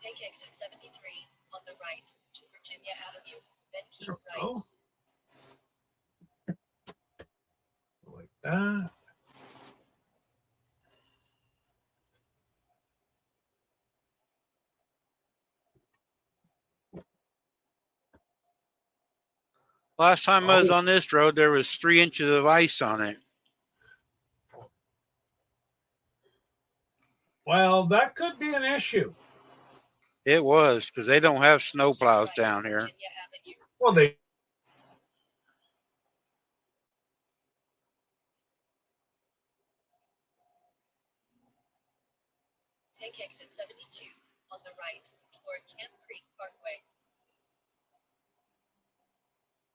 Take exit 73 on the right to Virginia Avenue, then keep right. Oh. Like that. Last time I was on this road, there was 3 inches of ice on it. Well, that could be an issue. It was because they don't have snow plows down here. Virginia Avenue. Well, they Take exit 72 on the right toward Camp Creek Parkway.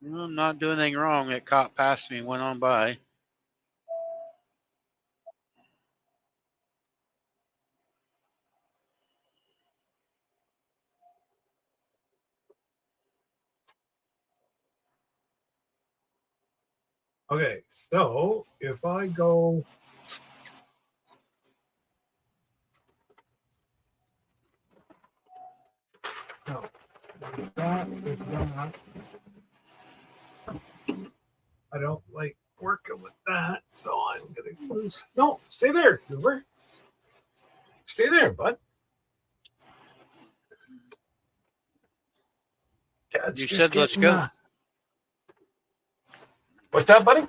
I'm not doing anything wrong. It caught past me and went on by. okay. So if I go, no, that is not. I don't like working with that, so I'm gonna lose. No, stay there, Hoover. Stay there, bud. Dad's You just said let's getting, go. What's that, buddy?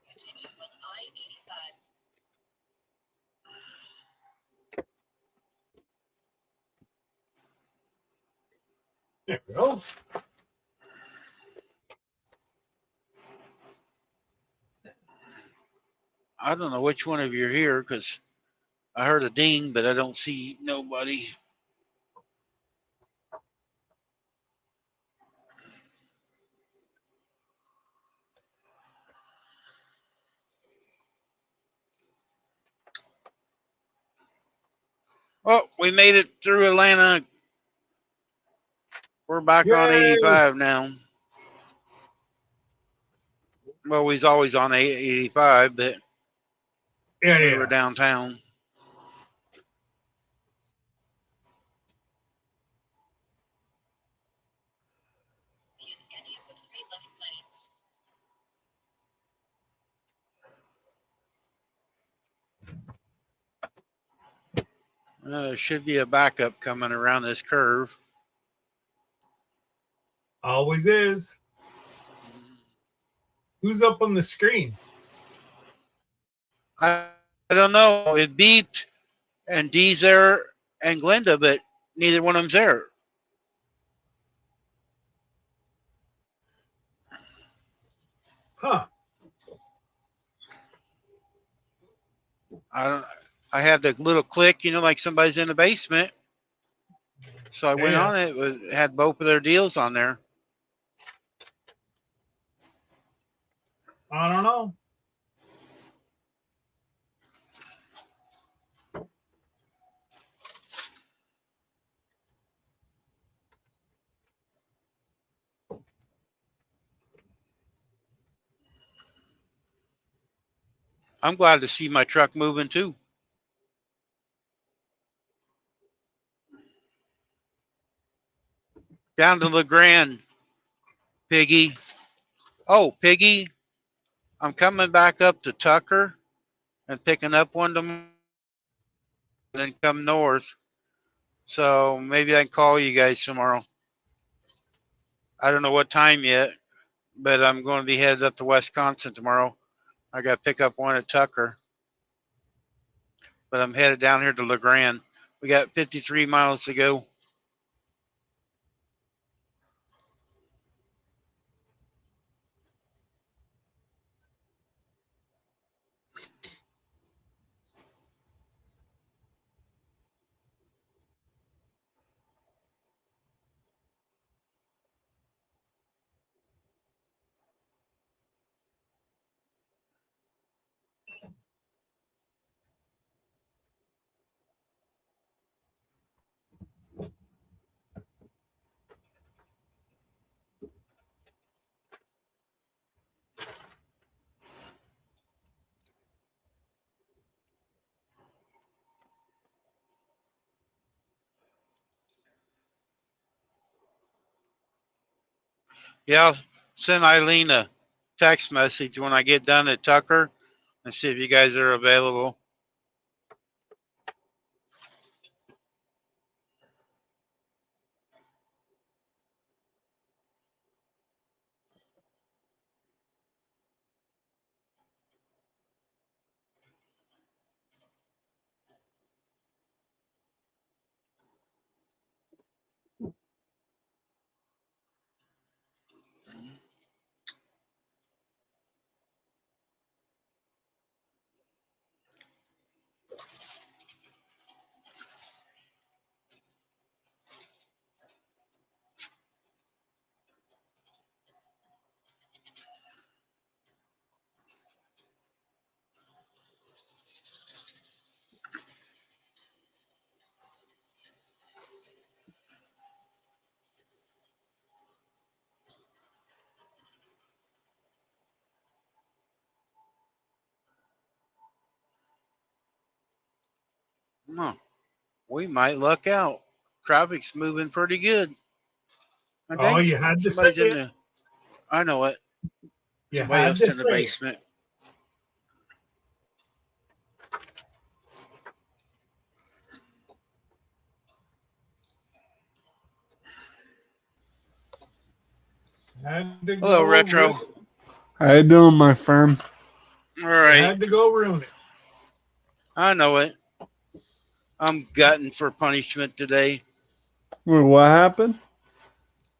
Continue on I-85. There we go. I don't know which one of you are here because I heard a ding, but I don't see nobody. Oh, we made it through Atlanta. We're back on Yay! 85 now. Well, we's always on 85, but Yeah, we yeah. were downtown. Be in any of the 3 left lanes. There should be a backup coming around this curve. Always is. Who's up on the screen? I don't know. It beeped and Dee's there and Glenda, but neither one of them's there. Huh. I had the little click, like somebody's in the basement. So I went Yeah. on it. It had both of their deals on there. I don't know. I'm glad to see my truck moving too. Down to LeGrand, Piggy. Oh, Piggy, I'm coming back up to Tucker and picking up one tomorrow and then come north. So maybe I can call you guys tomorrow. I don't know what time yet, but I'm going to be headed up to Wisconsin tomorrow. I got to pick up one at Tucker. But I'm headed down here to LeGrand. We got 53 miles to go. Yeah, I'll send Eileen a text message when I get done at Tucker and see if you guys are available. Huh. We might luck out. Traffic's moving pretty good. Oh, Oh, dang it. you had to say Somebody's in it. the. I know it. You Somebody had else to in the say it. basement. Had to Hello, go Retro. ruin it. How you doing, my friend? All right. Had to go ruin it. I know it. I'm gutting for punishment today. Wait, what happened?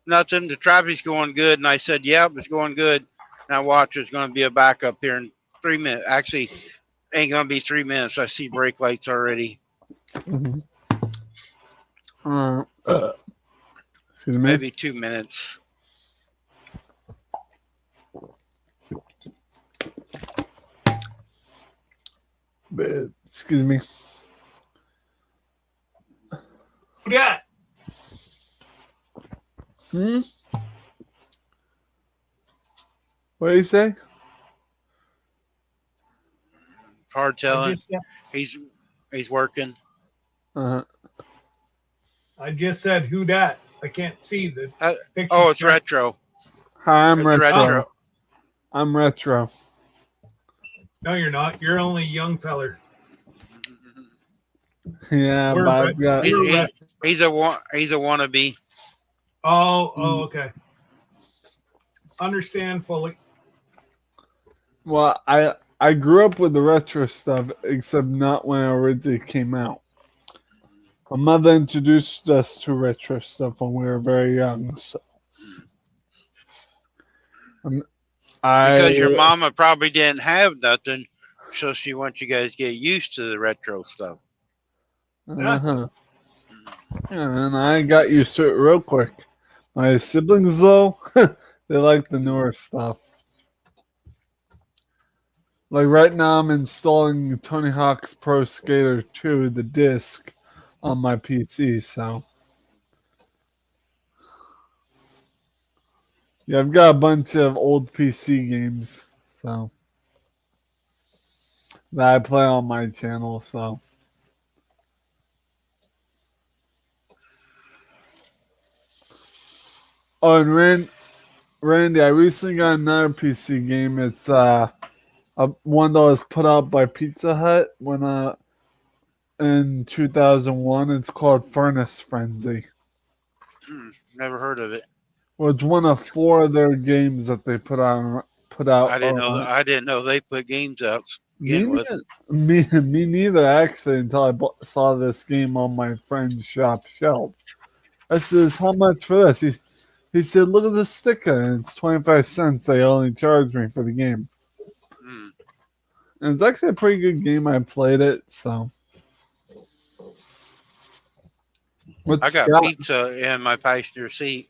Nothing. The traffic's going good. And I said, yep, it's going good. Now watch, there's going to be a backup here in 3 minutes. Actually, ain't going to be 3 minutes. I see brake lights already. Mm-hmm. Excuse me. Maybe 2 minutes. Excuse me. Who dat? Hmm? What do you say? Hard I telling. just, said- He's working. Uh-huh. I just said who dat? I can't see the picture. Oh, it's Retro. Hi, I'm It's Retro. I'm Retro. No, you're not. You're only a young feller. Yeah, We're but I've ret- got. we're ret- He's a wannabe. Oh, okay. Understand fully. Well, I grew up with the retro stuff, except not when it originally came out. My mother introduced us to retro stuff when we were very young. So, Because your mama probably didn't have nothing, so she wants you guys to get used to the retro stuff. Uh-huh. And I got used to it real quick. My siblings, though, they like the newer stuff. Like right now, I'm installing Tony Hawk's Pro Skater 2, the disc, on my PC. So, yeah, I've got a bunch of old PC games. So, that I play on my channel. So. Oh, and Randy, I recently got another PC game. It's one that was put out by Pizza Hut in 2001. It's called Furnace Frenzy. Never heard of it. Well, it's one of 4 of their games that they put out. I didn't know they put games out. To begin with. Me neither, actually, until I saw this game on my friend's shop shelf. I says, "How much for this?" He said, "Look at the sticker, and it's 25 cents. They only charged me for the game." And it's actually a pretty good game. I played it, so. I got pizza in my passenger seat.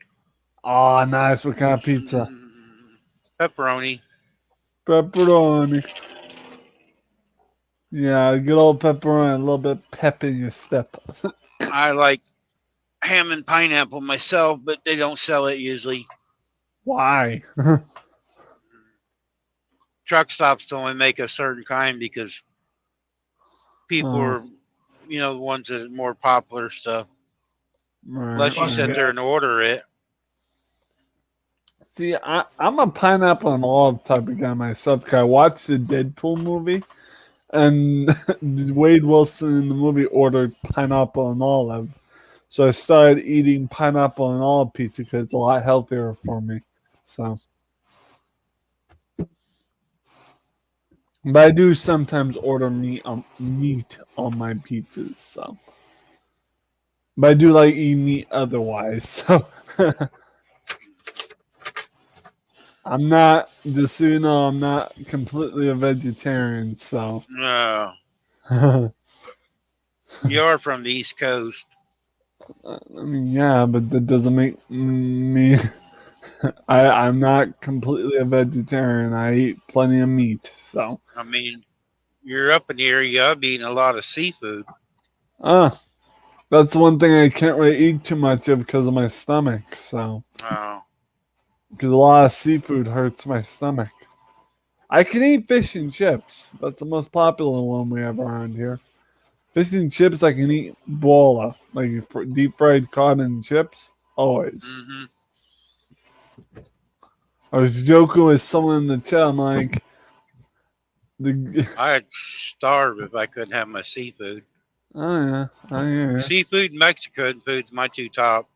Oh, nice. What kind of pizza? Pepperoni. Pepperoni. Yeah, good old pepperoni. A little bit pep in your step. I like ham and pineapple myself, but they don't sell it usually. Why? Truck stops only make a certain kind because people are, the ones that are more popular stuff. Unless you sit there and order it. See, I'm a pineapple and olive type of guy myself. Cause I watched the Deadpool movie, and Wade Wilson in the movie ordered pineapple and olive. So I started eating pineapple and olive pizza because it's a lot healthier for me. So, but I do sometimes order meat on my pizzas. So, but I do like eating meat otherwise. So, I'm not, just so you know, I'm not completely a vegetarian. So, No. You're from the East Coast. I mean, yeah, but that doesn't make me. I'm not completely a vegetarian. I eat plenty of meat. So. I mean, you're up in here. You gotta be eating a lot of seafood. That's one thing I can't really eat too much of because of my stomach. So. Oh. Because a lot of seafood hurts my stomach. I can eat fish and chips. That's the most popular one we have around here. Fish and chips, I can eat bola, like deep fried cod and chips, always. Hmm. I was joking with someone in the chat. I'm like, I'd starve if I couldn't have my seafood. oh yeah, I hear ya. Seafood and Mexican food's my two top.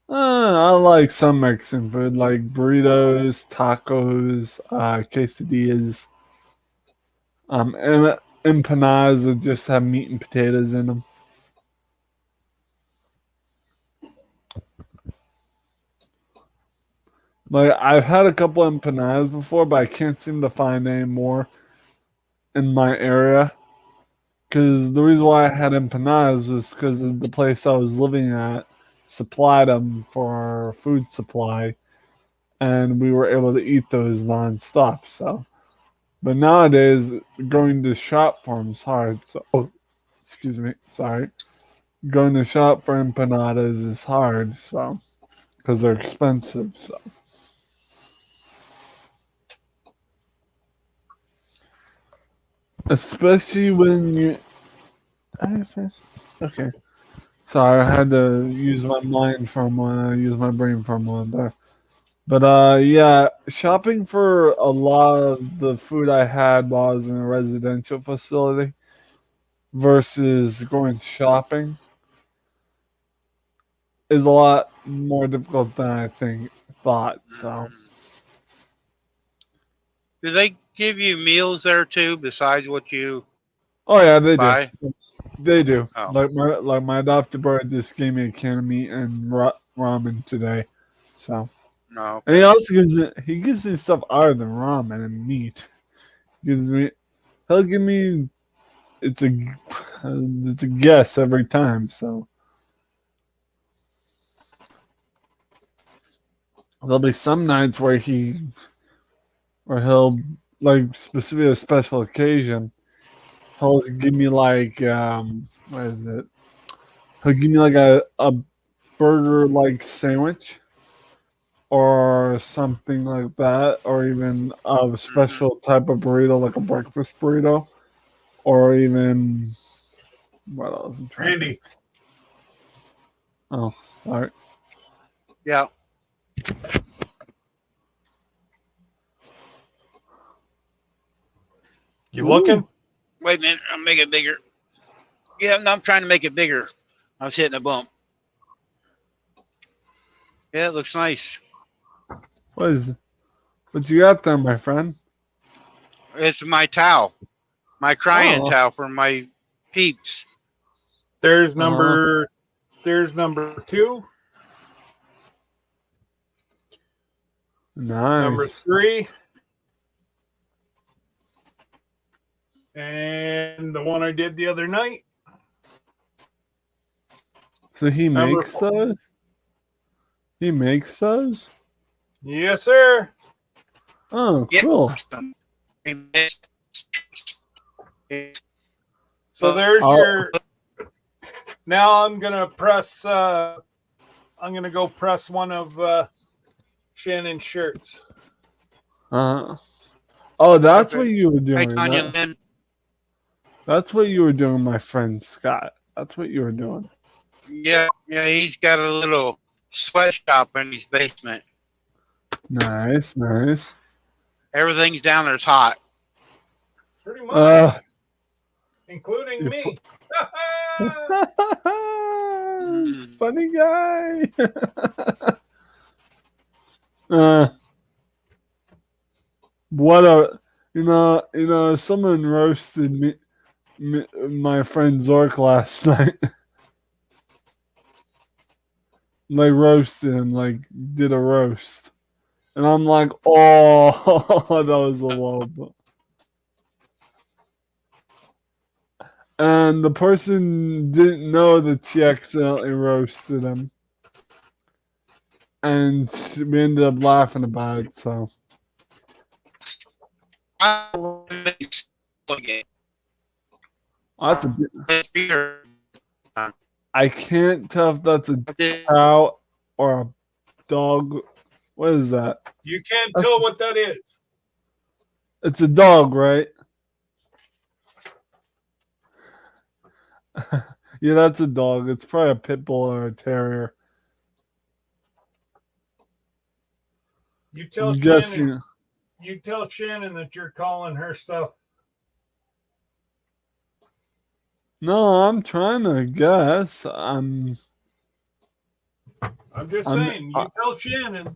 I like some Mexican food, like burritos, tacos, quesadillas, and empanadas that just have meat and potatoes in them. Like I've had a couple empanadas before, but I can't seem to find any more in my area. Because the reason why I had empanadas was because the place I was living at supplied them for our food supply, and we were able to eat those nonstop. So, but nowadays going to shop for them is hard. So, excuse me, sorry. Going to shop for empanadas is hard. So, because they're expensive. So. Especially when you. Okay. Sorry, I had to use my mind for a moment. Use my brain for a moment there. But yeah, shopping for a lot of the food I had while I was in a residential facility versus going shopping is a lot more difficult than I thought. So. Do they give you meals there too, besides what you Oh yeah, they buy? do. They do. Oh. Like my adopted brother just gave me a can of meat and ramen today. So. No. And he also gives me stuff other than ramen and meat. He'll give me it's a guess every time. So there'll be some nights where he'll like specifically a special occasion. He'll give me like what is it? He'll give me like a burger like sandwich. Or something like that, or even a special type of burrito, like a breakfast burrito, or even what else? I'm trying to Randy. think. Oh, all right. Yeah. You looking? Wait a minute, I'll make it bigger. Yeah, no, I'm trying to make it bigger. I was hitting a bump. Yeah, it looks nice. What you got there, my friend? It's my towel, my crying Oh. towel for my peeps. There's number 2. Nice. Number 3. And the one I did the other night. So he Number makes 4. those? He makes those? Yes, sir. Oh, Yep. cool. So there's Oh. your. Now I'm gonna press. I'm gonna go press one of Shannon's shirts. Oh, that's what you were Hey, doing. Tanya Lynn. That's what you were doing, my friend Scott. That's what you were doing. Yeah, he's got a little sweatshop in his basement. Nice, nice. Everything's down there's hot. Pretty much, including you're me. It's funny guy. What a someone roasted me my friend Zork last night. Like roasted him, like did a roast. And I'm like, oh, that was a low blow. And the person didn't know that she accidentally roasted him. And we ended up laughing about it, so. That's a bit. I can't tell if that's a cow or a dog. What is that? You can't tell what that is. It's a dog, right? Yeah, that's a dog. It's probably a pit bull or a terrier. You tell I'm Shannon. guessing. You tell Shannon that you're calling her stuff. No, I'm trying to guess. I'm just I'm- saying. You tell Shannon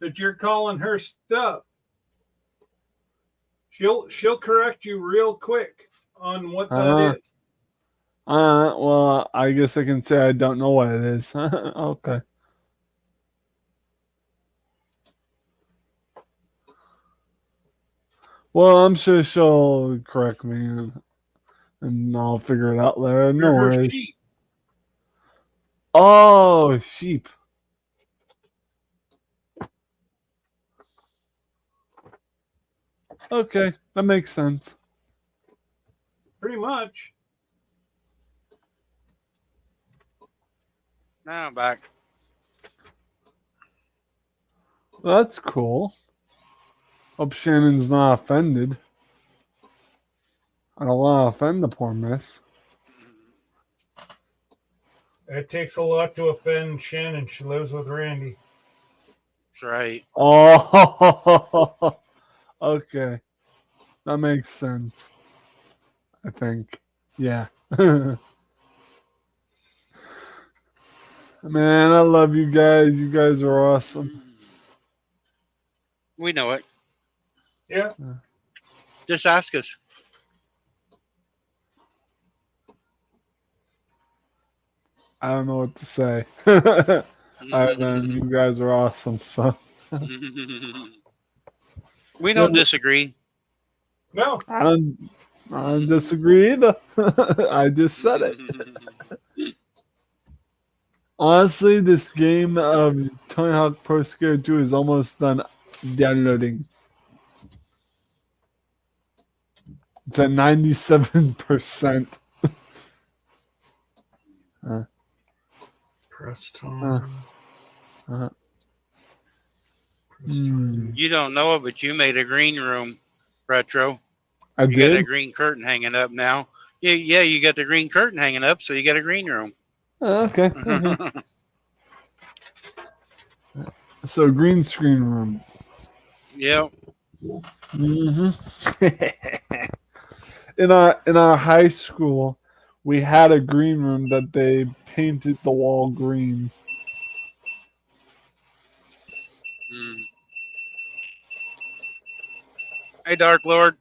that you're calling her stuff. She'll correct you real quick on what that is. Well, I guess I can say I don't know what it is. Okay. Well, I'm sure she'll correct me and I'll figure it out later. No You're her worries. sheep. Oh, sheep. Okay, that makes sense. Pretty much. Now I'm back. That's cool. Hope Shannon's not offended. I don't want to offend the poor miss. It takes a lot to offend Shannon. She lives with Randy. That's right. Oh, okay. That makes sense. I think. Yeah. Man, I love you guys. You guys are awesome. We know it. Yeah. Just ask us. I don't know what to say. Other than you guys are awesome. So We don't disagree. No. I don't disagree either. I just said it. Honestly, this game of Tony Hawk Pro Skater 2 is almost done downloading. It's at 97%. Press time. You don't know it, but you made a green room, Retro. I You got a did? green curtain hanging up now. Yeah, you got the green curtain hanging up, so you got a green room. Okay. So green screen room. Yep. In our high school, we had a green room that they painted the wall green. Hey, Dark Lord.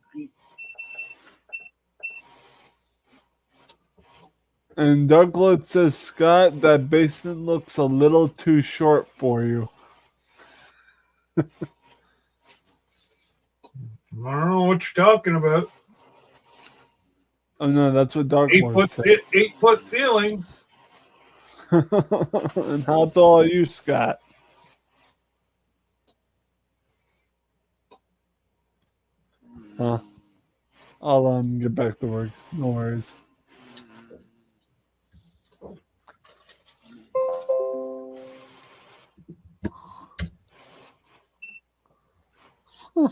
And Douglas says, Scott, that basement looks a little too short for you. I don't know what you're talking about. Oh no, that's what Dark 8 Lord foot, said. 8 foot ceilings. And how tall are you, Scott? Huh. I'll get back to work. No worries. Huh.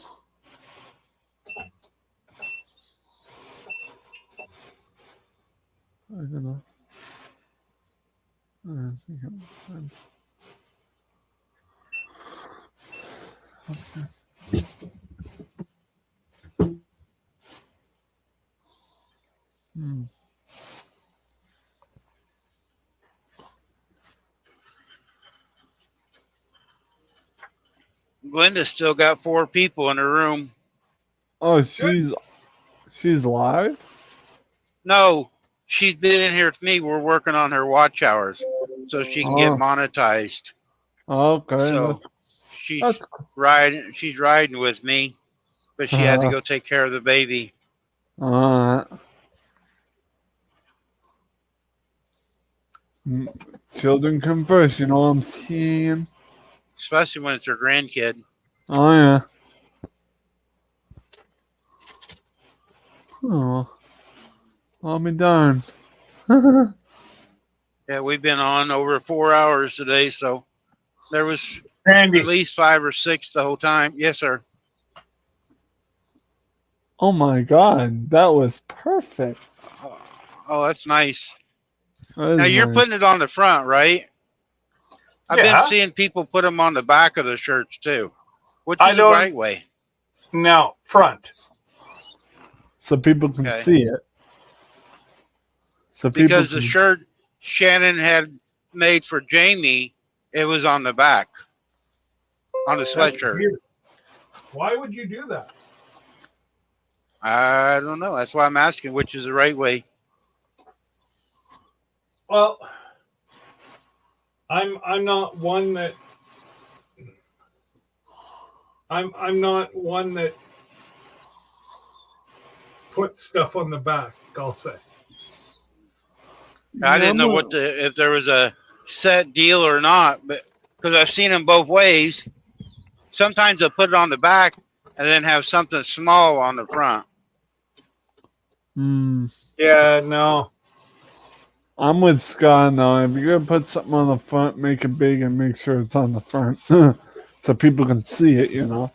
I don't know. I think I'm- Okay. Glenda's still got 4 people in her room. Oh, she's live? No, she's been in here with me. We're working on her watch hours so she can get Oh. monetized. Okay. So she's riding with me, but she had to go take care of the baby. Children come first, you know what I'm saying? Especially when it's her grandkid. Oh yeah. Oh, I'll be darned. Yeah, we've been on over 4 hours today, so there was Randy. at least 5 or 6 the whole time. Yes, sir. Oh my God, that was perfect. Oh, that's nice. That Now is you're nice. putting it on the front, right? I've Yeah. been seeing people put them on the back of the shirts too. Which I is the don't- right way? Now, front. So people can Okay. see it. So people Because the can- shirt Shannon had made for Jamie, it was on the back, on the That's sweatshirt. weird. Why would you do that? I don't know. That's why I'm asking which is the right way. Well, I'm not one that I'm not one that puts stuff on the back, I'll say. I didn't know what if there was a set deal or not, but because I've seen them both ways. Sometimes they'll put it on the back and then have something small on the front. Yeah, no. I'm with Scott now. If you're gonna put something on the front, make it big and make sure it's on the front, so people can see it. You know,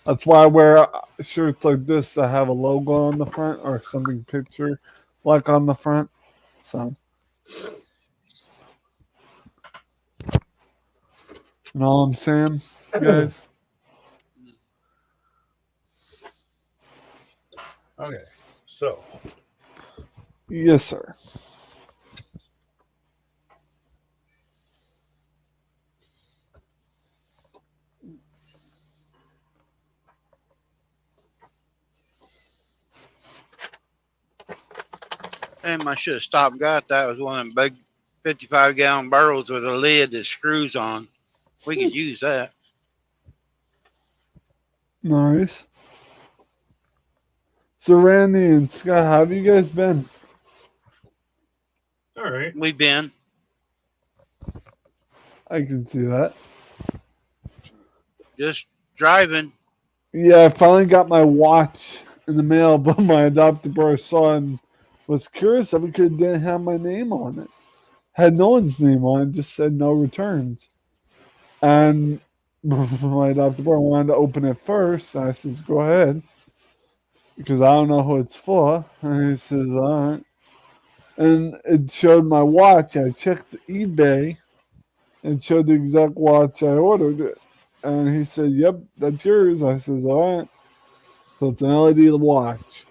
that's why I wear shirts like this that have a logo on the front or something picture like on the front. So, you know what I'm saying, guys? Okay, so Yes, sir. Damn, I should have stopped and got that. It was one of them big 55-gallon barrels with a lid that screws on. We could use that. Nice. So, Randy and Scott, how have you guys been? all right. We've been. I can see that. Just driving. Yeah, I finally got my watch in the mail, but my adopted brother saw and was curious if it didn't have my name on it. Had no one's name on it, just said no returns. And my adopted brother wanted to open it first. I says, go ahead. Because I don't know who it's for. And he says, all right. And it showed my watch. I checked eBay and showed the exact watch I ordered it. And he said, yep, that's yours. I says, all right. So it's an LED watch.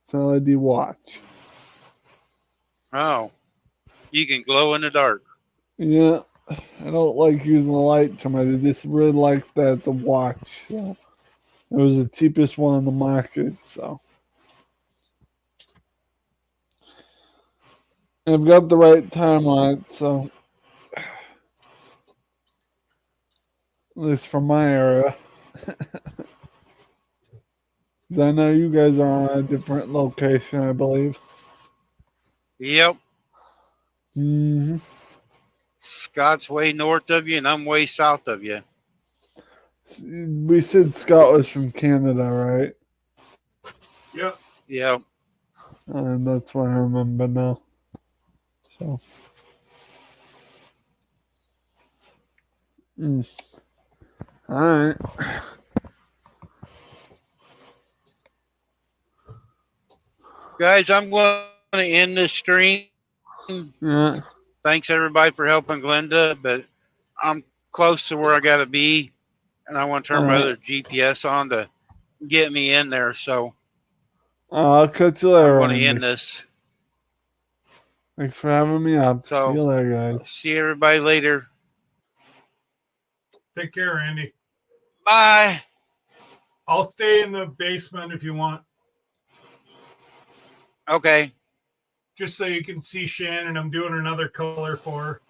It's an LED watch. Oh, you can glow in the dark. Yeah, I don't like using the light too much. I just really like that it's a watch. So it was the cheapest one on the market. So I've got the right time on it. So at least from my area. 'Cause I know you guys are on a different location, I believe. Yep. Hmm. Scott's way north of you, and I'm way south of you. We said Scott was from Canada, right? Yep. Yep. And that's what I remember now. So. All right. Guys, I'm going to end this stream. Yeah. Thanks everybody for helping Glenda, but I'm close to where I got to be, and I want to turn my other GPS on to get me in there. So I'll catch you later. I'm going to Randy. end this. Thanks for having me up. So, see you later, guys. See everybody later. Take care, Andy. Bye. I'll stay in the basement if you want. Okay. Just so you can see Shannon. I'm doing another color for her.